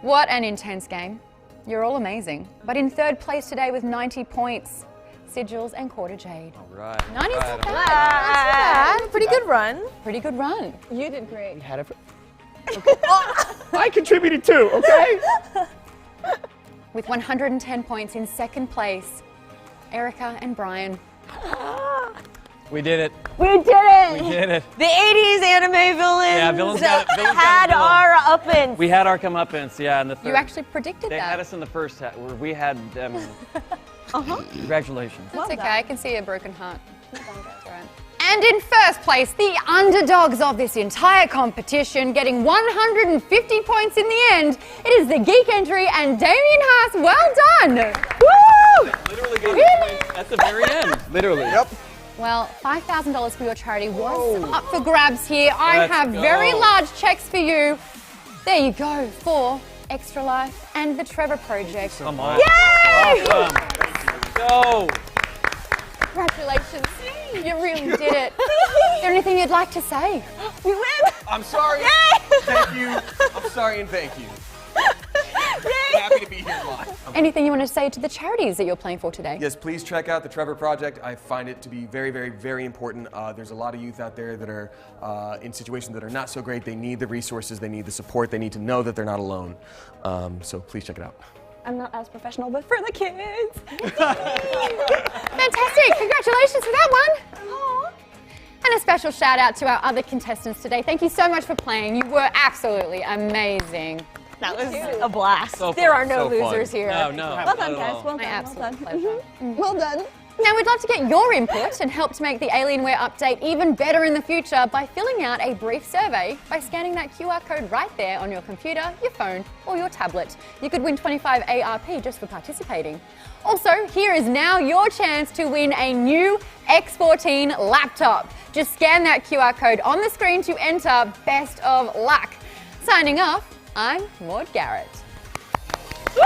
What an intense game. You're all amazing. But in third place today with 90 points, Sigils and Quarter Jade. All right. 90's not All bad. right. Not too bad. Pretty good run. Pretty good run. You did great. We had it. I contributed too, okay? With 110 points in second place, Erica and Brian. We did it. We did it! We did it. The 80s anime villains, Yeah, villains got had a villain. our uppance. We had our comeuppance, yeah, in the third. You actually predicted They that. had us in the first half. We had them. Congratulations. That's okay, I can see a broken heart. It's all right. And in first place, the underdogs of this entire competition, getting 150 points in the end, it is the Geek Entry and Damien Haas. Well done! Woo! Literally got at the very end. Literally. Yep. Well, $5,000 for your charity was up for grabs here. I Let's have go. very large checks for you. There you go, for Extra Life and the Trevor Project. Come on. Yay! Awesome. Go. Congratulations. You really did it. Is there anything you'd like to say? We win! I'm sorry. Yay! Thank you. I'm sorry and thank you. Happy to be here live. Anything you want to say to the charities that you're playing for today? Yes, please check out the Trevor Project. I find it to be very, very, very important. There's a lot of youth out there that are in situations that are not so great. They need the resources, they need the support, they need to know that they're not alone. So please check it out. I'm not as professional, but for the kids. Fantastic! Congratulations for that one! Aww. And a special shout out to our other contestants today. Thank you so much for playing. You were absolutely amazing. That was a blast. So There fun, are no so fun. losers here. No, no. Well not done, at guys. all. Well My done. absolute Well done. pleasure. Well done. Now we'd love to get your input and help to make the Alienware update even better in the future by filling out a brief survey by scanning that QR code right there on your computer, your phone, or your tablet. You could win 25 ARP just for participating. Also, here is now your chance to win a new X14 laptop. Just scan that QR code on the screen to enter. Best of luck. Signing off, I'm Maude Garrett. Woo!